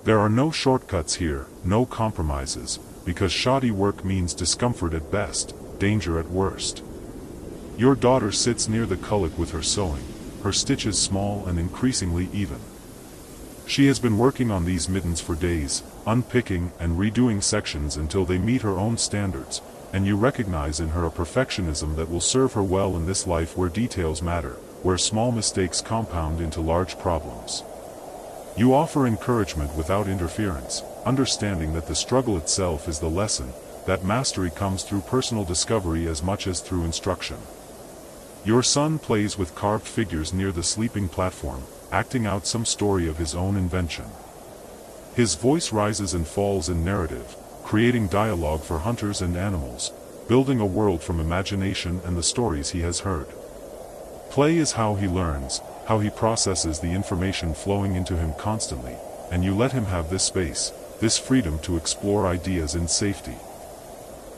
There are no shortcuts here, no compromises, because shoddy work means discomfort at best, danger at worst. Your daughter sits near the kulak with her sewing, her stitches small and increasingly even. She has been working on these mittens for days, unpicking and redoing sections until they meet her own standards, and you recognize in her a perfectionism that will serve her well in this life where details matter, where small mistakes compound into large problems. You offer encouragement without interference, understanding that the struggle itself is the lesson, that mastery comes through personal discovery as much as through instruction. Your son plays with carved figures near the sleeping platform, acting out some story of his own invention. His voice rises and falls in narrative, creating dialogue for hunters and animals, building a world from imagination and the stories he has heard. Play is how he learns, how he processes the information flowing into him constantly, and you let him have this space, this freedom to explore ideas in safety.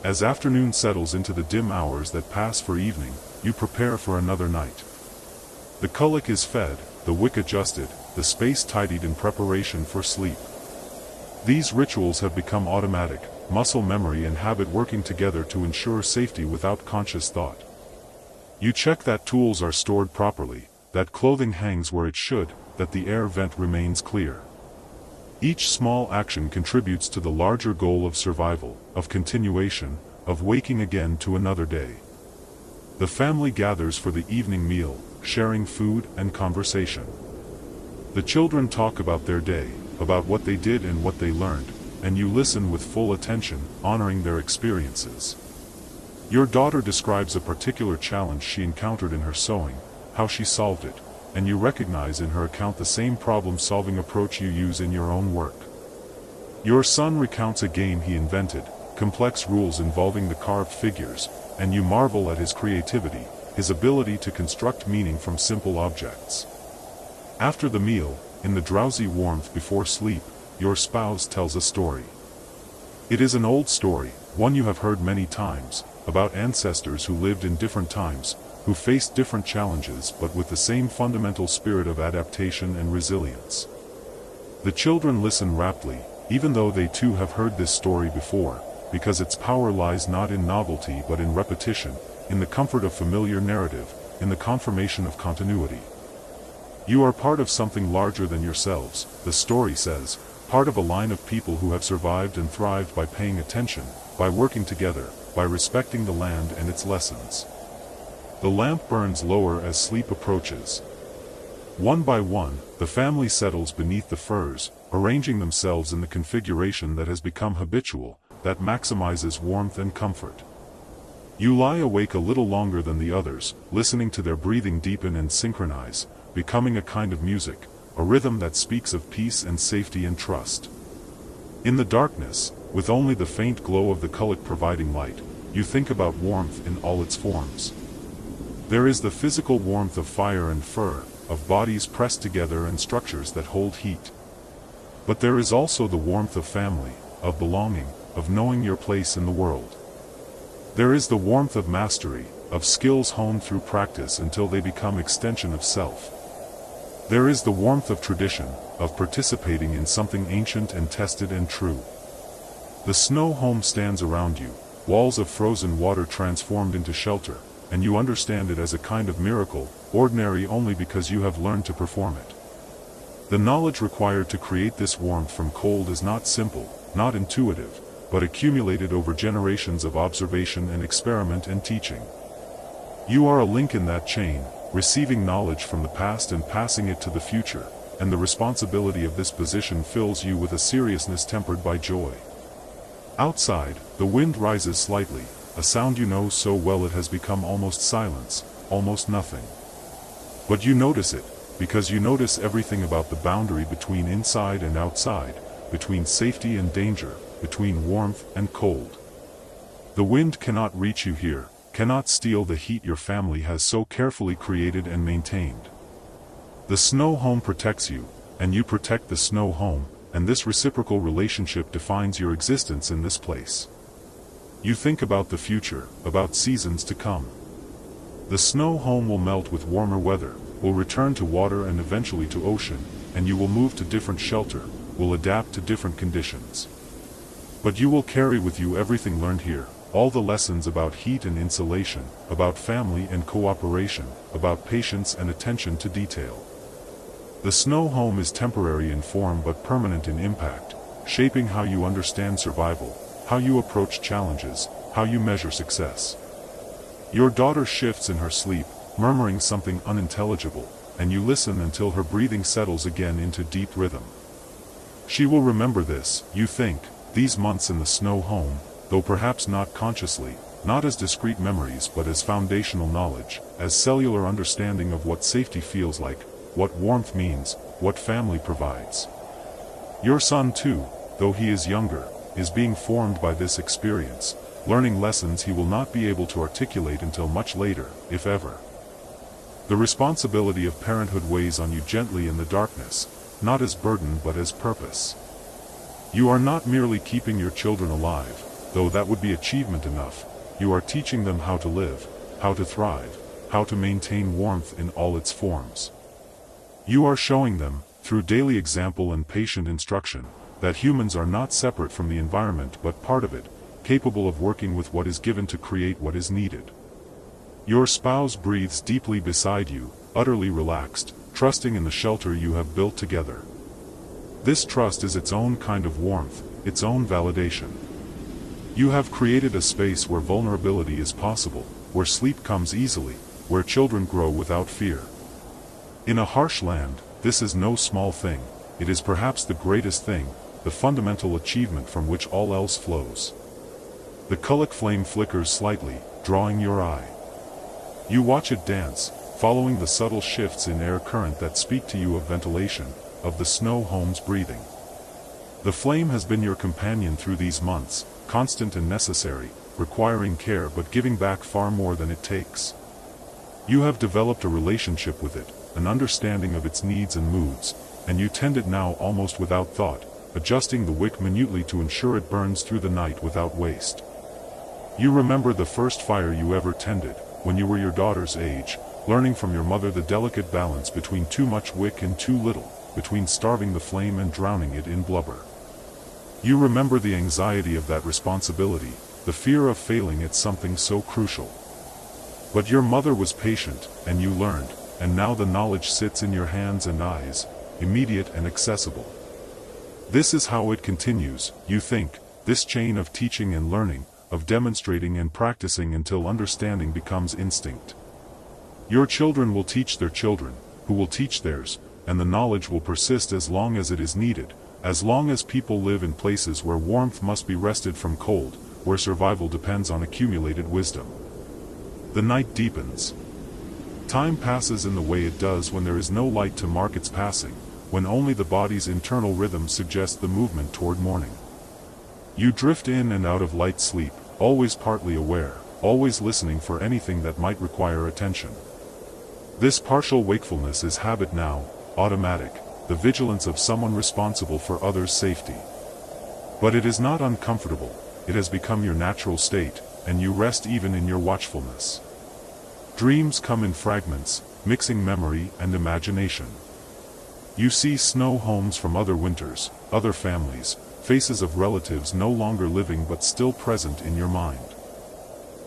As afternoon settles into the dim hours that pass for evening, you prepare for another night. The kulak is fed, the wick adjusted, the space tidied in preparation for sleep. These rituals have become automatic, muscle memory and habit working together to ensure safety without conscious thought. You check that tools are stored properly, that clothing hangs where it should, that the air vent remains clear. Each small action contributes to the larger goal of survival, of continuation, of waking again to another day. The family gathers for the evening meal, sharing food and conversation. The children talk about their day, about what they did and what they learned, and you listen with full attention, honoring their experiences. Your daughter describes a particular challenge she encountered in her sewing, how she solved it, and you recognize in her account the same problem-solving approach you use in your own work. Your son recounts a game he invented, complex rules involving the carved figures, and you marvel at his creativity, his ability to construct meaning from simple objects. After the meal, in the drowsy warmth before sleep, your spouse tells a story. It is an old story, one you have heard many times, about ancestors who lived in different times, who faced different challenges but with the same fundamental spirit of adaptation and resilience. The children listen raptly, even though they too have heard this story before, because its power lies not in novelty but in repetition, in the comfort of familiar narrative, in the confirmation of continuity. You are part of something larger than yourselves, the story says, part of a line of people who have survived and thrived by paying attention, by working together, by respecting the land and its lessons. The lamp burns lower as sleep approaches. One by one, the family settles beneath the furs, arranging themselves in the configuration that has become habitual, that maximizes warmth and comfort. You lie awake a little longer than the others, listening to their breathing deepen and synchronize, becoming a kind of music, a rhythm that speaks of peace and safety and trust. In the darkness, with only the faint glow of the cullet providing light, you think about warmth in all its forms. There is the physical warmth of fire and fur, of bodies pressed together and structures that hold heat. But there is also the warmth of family, of belonging, of knowing your place in the world. There is the warmth of mastery, of skills honed through practice until they become extension of self. There is the warmth of tradition, of participating in something ancient and tested and true. The snow home stands around you, walls of frozen water transformed into shelter, and you understand it as a kind of miracle, ordinary only because you have learned to perform it. The knowledge required to create this warmth from cold is not simple, not intuitive, but accumulated over generations of observation and experiment and teaching. You are a link in that chain, receiving knowledge from the past and passing it to the future, and the responsibility of this position fills you with a seriousness tempered by joy. Outside, the wind rises slightly, a sound you know so well it has become almost silence, almost nothing. But you notice it, because you notice everything about the boundary between inside and outside, between safety and danger, between warmth and cold. The wind cannot reach you here, cannot steal the heat your family has so carefully created and maintained. The snow home protects you, and you protect the snow home, and this reciprocal relationship defines your existence in this place. You think about the future, about seasons to come. The snow home will melt with warmer weather, will return to water and eventually to ocean, and you will move to different shelter, will adapt to different conditions. But you will carry with you everything learned here, all the lessons about heat and insulation, about family and cooperation, about patience and attention to detail. The snow home is temporary in form but permanent in impact, shaping how you understand survival, how you approach challenges, how you measure success. Your daughter shifts in her sleep, murmuring something unintelligible, and you listen until her breathing settles again into deep rhythm. She will remember this, you think, these months in the snow home, though perhaps not consciously, not as discrete memories but as foundational knowledge, as cellular understanding of what safety feels like, what warmth means, what family provides. Your son too, though he is younger, is being formed by this experience, learning lessons he will not be able to articulate until much later, if ever. The responsibility of parenthood weighs on you gently in the darkness, not as burden but as purpose. You are not merely keeping your children alive, though that would be achievement enough, you are teaching them how to live, how to thrive, how to maintain warmth in all its forms. You are showing them, through daily example and patient instruction, that humans are not separate from the environment but part of it, capable of working with what is given to create what is needed. Your spouse breathes deeply beside you, utterly relaxed, trusting in the shelter you have built together. This trust is its own kind of warmth, its own validation. You have created a space where vulnerability is possible, where sleep comes easily, where children grow without fear. In a harsh land, this is no small thing, it is perhaps the greatest thing, the fundamental achievement from which all else flows. The cullet flame flickers slightly, drawing your eye. You watch it dance, following the subtle shifts in air current that speak to you of ventilation, of the snow home's breathing. The flame has been your companion through these months, constant and necessary, requiring care but giving back far more than it takes. You have developed a relationship with it, an understanding of its needs and moods, and you tend it now almost without thought, adjusting the wick minutely to ensure it burns through the night without waste. You remember the first fire you ever tended, when you were your daughter's age, learning from your mother the delicate balance between too much wick and too little, between starving the flame and drowning it in blubber. You remember the anxiety of that responsibility, the fear of failing at something so crucial. But your mother was patient, and you learned, and now the knowledge sits in your hands and eyes, immediate and accessible. This is how it continues, you think, this chain of teaching and learning, of demonstrating and practicing until understanding becomes instinct. Your children will teach their children, who will teach theirs, and the knowledge will persist as long as it is needed, as long as people live in places where warmth must be wrested from cold, where survival depends on accumulated wisdom. The night deepens. Time passes in the way it does when there is no light to mark its passing, when only the body's internal rhythm suggests the movement toward morning. You drift in and out of light sleep, always partly aware, always listening for anything that might require attention. This partial wakefulness is habit now, automatic, the vigilance of someone responsible for others' safety. But it is not uncomfortable, it has become your natural state, and you rest even in your watchfulness. Dreams come in fragments, mixing memory and imagination. You see snow homes from other winters, other families, faces of relatives no longer living but still present in your mind.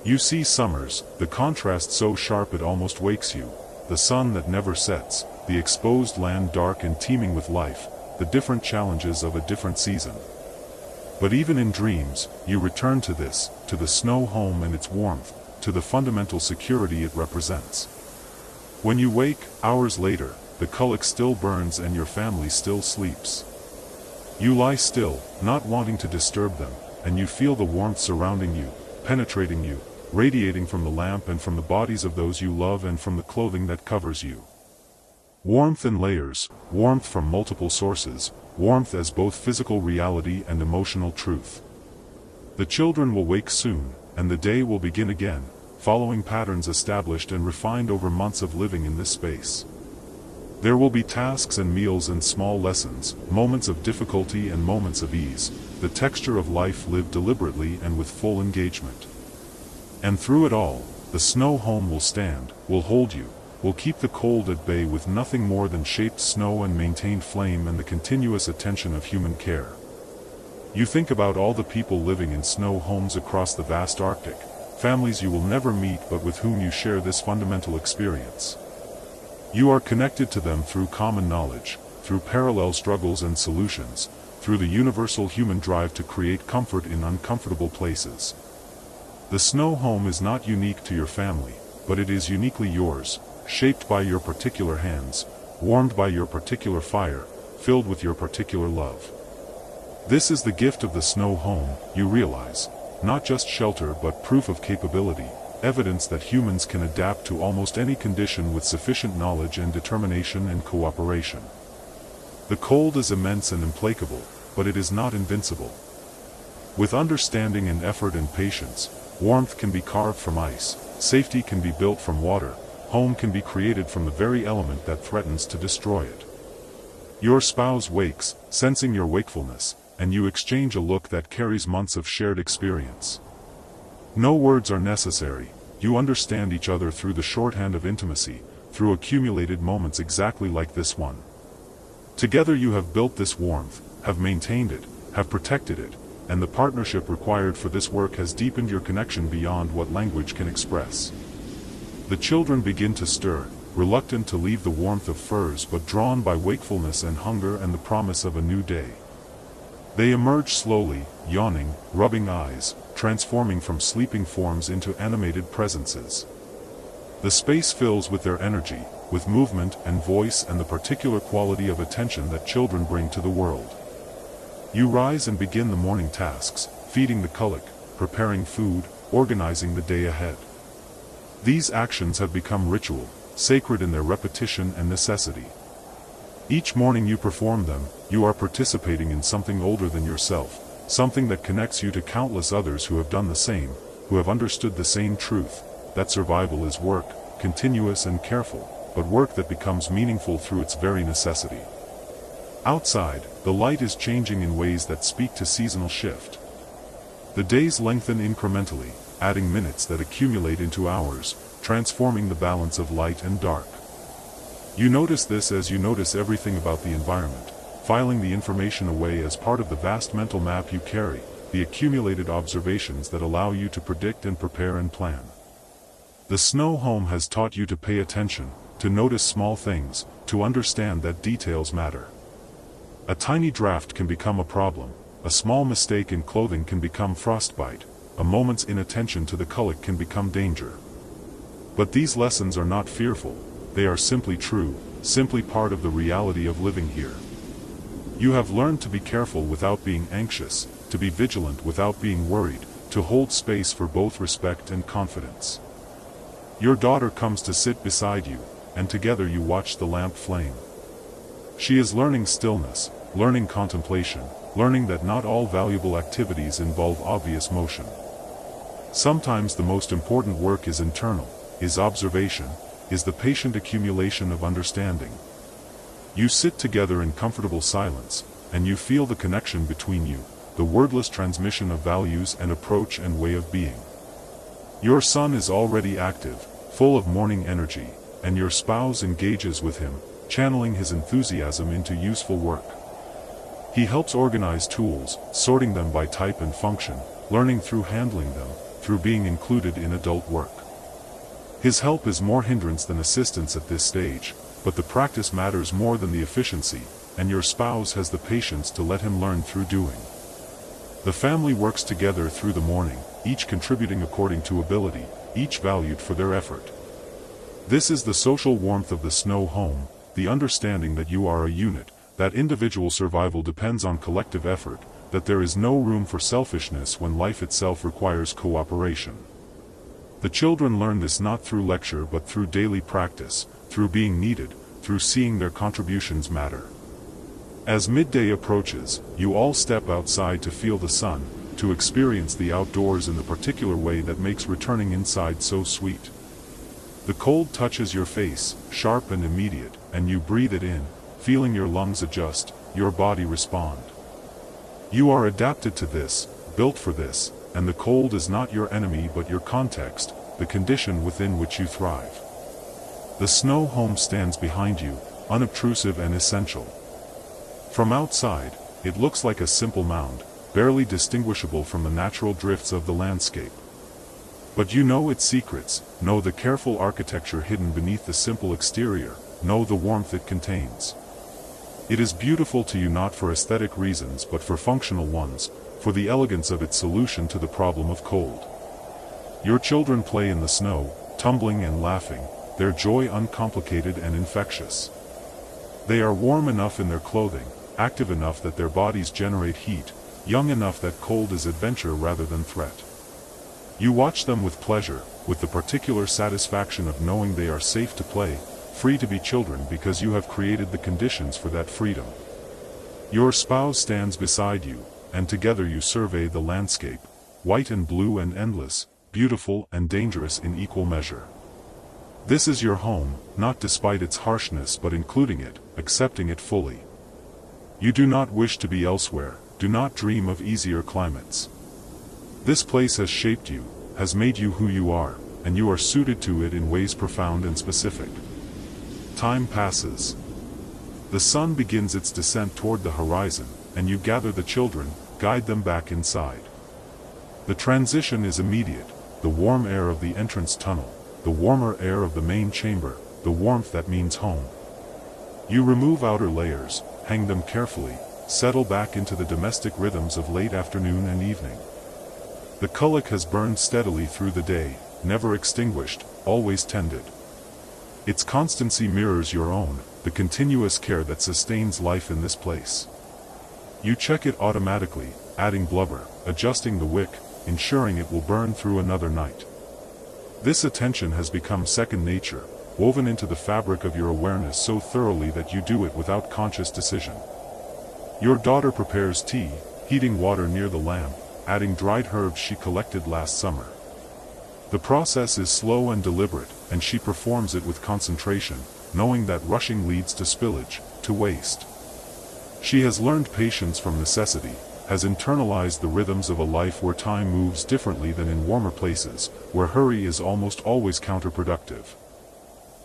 You see summers, the contrast so sharp it almost wakes you, the sun that never sets, the exposed land dark and teeming with life, the different challenges of a different season. But even in dreams, you return to this, to the snow home and its warmth, to the fundamental security it represents. When you wake, hours later, the kulak still burns and your family still sleeps. You lie still, not wanting to disturb them, and you feel the warmth surrounding you, penetrating you, radiating from the lamp and from the bodies of those you love and from the clothing that covers you. Warmth in layers, warmth from multiple sources, warmth as both physical reality and emotional truth. The children will wake soon, and the day will begin again, following patterns established and refined over months of living in this space. There will be tasks and meals and small lessons, moments of difficulty and moments of ease, the texture of life lived deliberately and with full engagement. And through it all, the snow home will stand, will hold you, will keep the cold at bay with nothing more than shaped snow and maintained flame and the continuous attention of human care. You think about all the people living in snow homes across the vast Arctic, families you will never meet but with whom you share this fundamental experience. You are connected to them through common knowledge, through parallel struggles and solutions, through the universal human drive to create comfort in uncomfortable places. The snow home is not unique to your family, but it is uniquely yours, shaped by your particular hands, warmed by your particular fire, filled with your particular love. This is the gift of the snow home, you realize, not just shelter but proof of capability, evidence that humans can adapt to almost any condition with sufficient knowledge and determination and cooperation. The cold is immense and implacable, but it is not invincible. With understanding and effort and patience, warmth can be carved from ice, safety can be built from water, home can be created from the very element that threatens to destroy it. Your spouse wakes, sensing your wakefulness, and you exchange a look that carries months of shared experience. No words are necessary, you understand each other through the shorthand of intimacy, through accumulated moments exactly like this one. Together you have built this warmth, have maintained it, have protected it, and the partnership required for this work has deepened your connection beyond what language can express. The children begin to stir, reluctant to leave the warmth of furs but drawn by wakefulness and hunger and the promise of a new day. They emerge slowly, yawning, rubbing eyes, transforming from sleeping forms into animated presences. The space fills with their energy, with movement and voice and the particular quality of attention that children bring to the world. You rise and begin the morning tasks, feeding the kulak, preparing food, organizing the day ahead. These actions have become ritual, sacred in their repetition and necessity. Each morning you perform them, you are participating in something older than yourself, something that connects you to countless others who have done the same, who have understood the same truth, that survival is work, continuous and careful, but work that becomes meaningful through its very necessity. Outside, the light is changing in ways that speak to seasonal shift. The days lengthen incrementally, adding minutes that accumulate into hours, transforming the balance of light and dark. You notice this as you notice everything about the environment, filing the information away as part of the vast mental map you carry, the accumulated observations that allow you to predict and prepare and plan. The snow home has taught you to pay attention, to notice small things, to understand that details matter. A tiny draft can become a problem, a small mistake in clothing can become frostbite, a moment's inattention to the color can become danger. But these lessons are not fearful, they are simply true, simply part of the reality of living here. You have learned to be careful without being anxious, to be vigilant without being worried, to hold space for both respect and confidence. Your daughter comes to sit beside you, and together you watch the lamp flame. She is learning stillness, learning contemplation, learning that not all valuable activities involve obvious motion. Sometimes the most important work is internal, is observation, is the patient accumulation of understanding. You sit together in comfortable silence, and you feel the connection between you, the wordless transmission of values and approach and way of being. Your son is already active, full of morning energy, and your spouse engages with him, channeling his enthusiasm into useful work. He helps organize tools, sorting them by type and function, learning through handling them, through being included in adult work. His help is more hindrance than assistance at this stage, but the practice matters more than the efficiency, and your spouse has the patience to let him learn through doing. The family works together through the morning, each contributing according to ability, each valued for their effort. This is the social warmth of the snow home, the understanding that you are a unit, that individual survival depends on collective effort, that there is no room for selfishness when life itself requires cooperation. The children learn this not through lecture but through daily practice, through being needed, through seeing their contributions matter. As midday approaches, you all step outside to feel the sun, to experience the outdoors in the particular way that makes returning inside so sweet. The cold touches your face, sharp and immediate, and you breathe it in, feeling your lungs adjust, your body respond. You are adapted to this, built for this, and the cold is not your enemy but your context, the condition within which you thrive. The snow home stands behind you, unobtrusive and essential. From outside, it looks like a simple mound, barely distinguishable from the natural drifts of the landscape. But you know its secrets, know the careful architecture hidden beneath the simple exterior, know the warmth it contains. It is beautiful to you not for aesthetic reasons but for functional ones, for the elegance of its solution to the problem of cold. Your children play in the snow, tumbling and laughing, their joy uncomplicated and infectious. They are warm enough in their clothing, active enough that their bodies generate heat, young enough that cold is adventure rather than threat. You watch them with pleasure, with the particular satisfaction of knowing they are safe to play, free to be children because you have created the conditions for that freedom. Your spouse stands beside you, and together you survey the landscape, white and blue and endless, beautiful and dangerous in equal measure. This is your home, not despite its harshness but including it, accepting it fully. You do not wish to be elsewhere, do not dream of easier climates. This place has shaped you, has made you who you are, and you are suited to it in ways profound and specific. Time passes. The sun begins its descent toward the horizon, and you gather the children, guide them back inside. The transition is immediate, the warm air of the entrance tunnel, the warmer air of the main chamber, the warmth that means home. You remove outer layers, hang them carefully, settle back into the domestic rhythms of late afternoon and evening. The kulak has burned steadily through the day, never extinguished, always tended. Its constancy mirrors your own, the continuous care that sustains life in this place. You check it automatically, adding blubber, adjusting the wick, ensuring it will burn through another night. This attention has become second nature, woven into the fabric of your awareness so thoroughly that you do it without conscious decision. Your daughter prepares tea, heating water near the lamp, adding dried herbs she collected last summer. The process is slow and deliberate, and she performs it with concentration, knowing that rushing leads to spillage, to waste. She has learned patience from necessity, has internalized the rhythms of a life where time moves differently than in warmer places, where hurry is almost always counterproductive.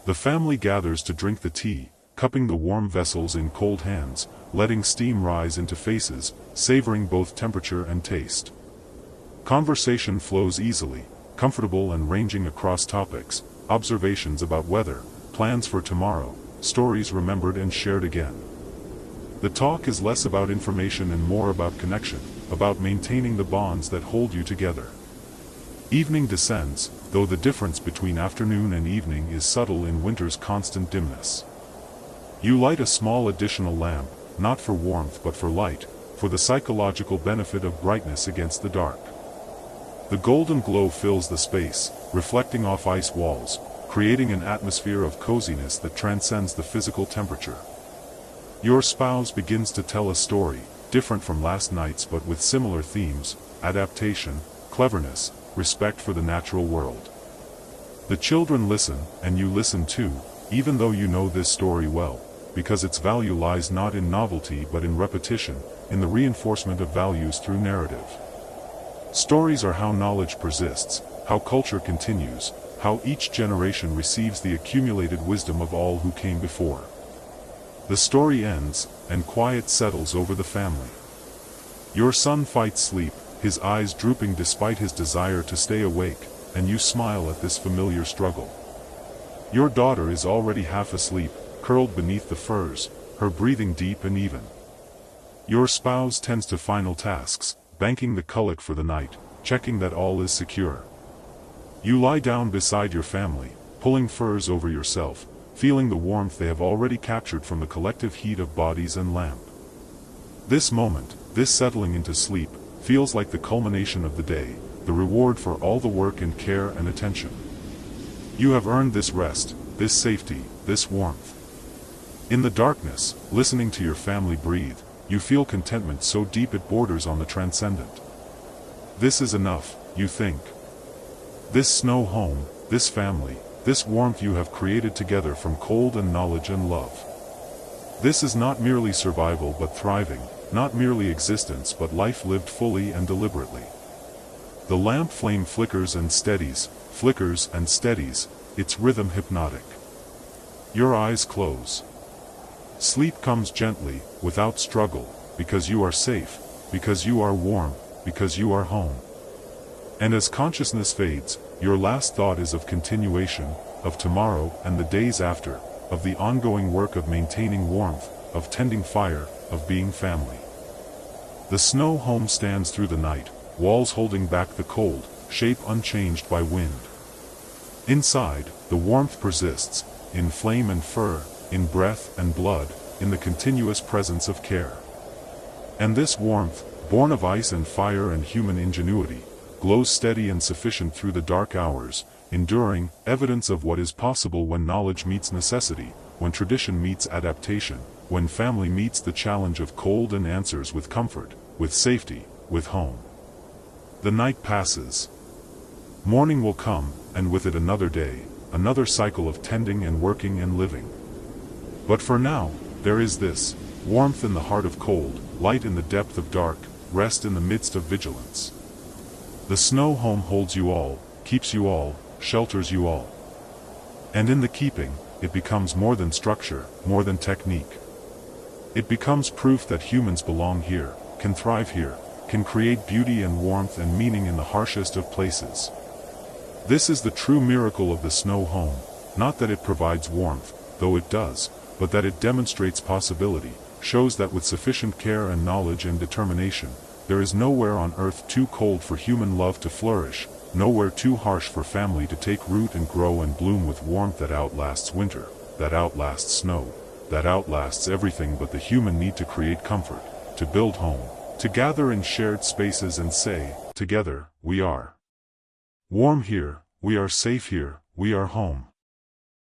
The family gathers to drink the tea, cupping the warm vessels in cold hands, letting steam rise into faces, savoring both temperature and taste. Conversation flows easily, comfortable and ranging across topics, observations about weather, plans for tomorrow, stories remembered and shared again. The talk is less about information and more about connection, about maintaining the bonds that hold you together. Evening descends, though the difference between afternoon and evening is subtle in winter's constant dimness. You light a small additional lamp, not for warmth but for light, for the psychological benefit of brightness against the dark. The golden glow fills the space, reflecting off ice walls, creating an atmosphere of coziness that transcends the physical temperature. Your spouse begins to tell a story, different from last night's but with similar themes: adaptation, cleverness, respect for the natural world. The children listen, and you listen too, even though you know this story well, because its value lies not in novelty but in repetition, in the reinforcement of values through narrative. Stories are how knowledge persists, how culture continues, how each generation receives the accumulated wisdom of all who came before. The story ends, and quiet settles over the family. Your son fights sleep, his eyes drooping despite his desire to stay awake, and you smile at this familiar struggle. Your daughter is already half asleep, curled beneath the furs, her breathing deep and even. Your spouse tends to final tasks, banking the cullet for the night, checking that all is secure. You lie down beside your family, pulling furs over yourself, feeling the warmth they have already captured from the collective heat of bodies and lamp. This moment, this settling into sleep, feels like the culmination of the day, the reward for all the work and care and attention. You have earned this rest, this safety, this warmth. In the darkness, listening to your family breathe, you feel contentment so deep it borders on the transcendent. This is enough, you think. This snow home, this family, this warmth you have created together from cold and knowledge and love. This is not merely survival but thriving, not merely existence but life lived fully and deliberately. The lamp flame flickers and steadies, its rhythm hypnotic. Your eyes close. Sleep comes gently, without struggle, because you are safe, because you are warm, because you are home. And as consciousness fades, your last thought is of continuation, of tomorrow and the days after, of the ongoing work of maintaining warmth, of tending fire, of being family. The snow home stands through the night, walls holding back the cold, shape unchanged by wind. Inside, the warmth persists, in flame and fur, in breath and blood, in the continuous presence of care. And this warmth, born of ice and fire and human ingenuity, glows steady and sufficient through the dark hours, enduring, evidence of what is possible when knowledge meets necessity, when tradition meets adaptation, when family meets the challenge of cold and answers with comfort, with safety, with home. The night passes. Morning will come, and with it another day, another cycle of tending and working and living. But for now, there is this: warmth in the heart of cold, light in the depth of dark, rest in the midst of vigilance. The snow home holds you all, keeps you all, shelters you all. And in the keeping, it becomes more than structure, more than technique. It becomes proof that humans belong here, can thrive here, can create beauty and warmth and meaning in the harshest of places. This is the true miracle of the snow home, not that it provides warmth, though it does, but that it demonstrates possibility, shows that with sufficient care and knowledge and determination, there is nowhere on earth too cold for human love to flourish, nowhere too harsh for family to take root and grow and bloom with warmth that outlasts winter, that outlasts snow, that outlasts everything but the human need to create comfort, to build home, to gather in shared spaces and say, together, we are warm here, we are safe here, we are home.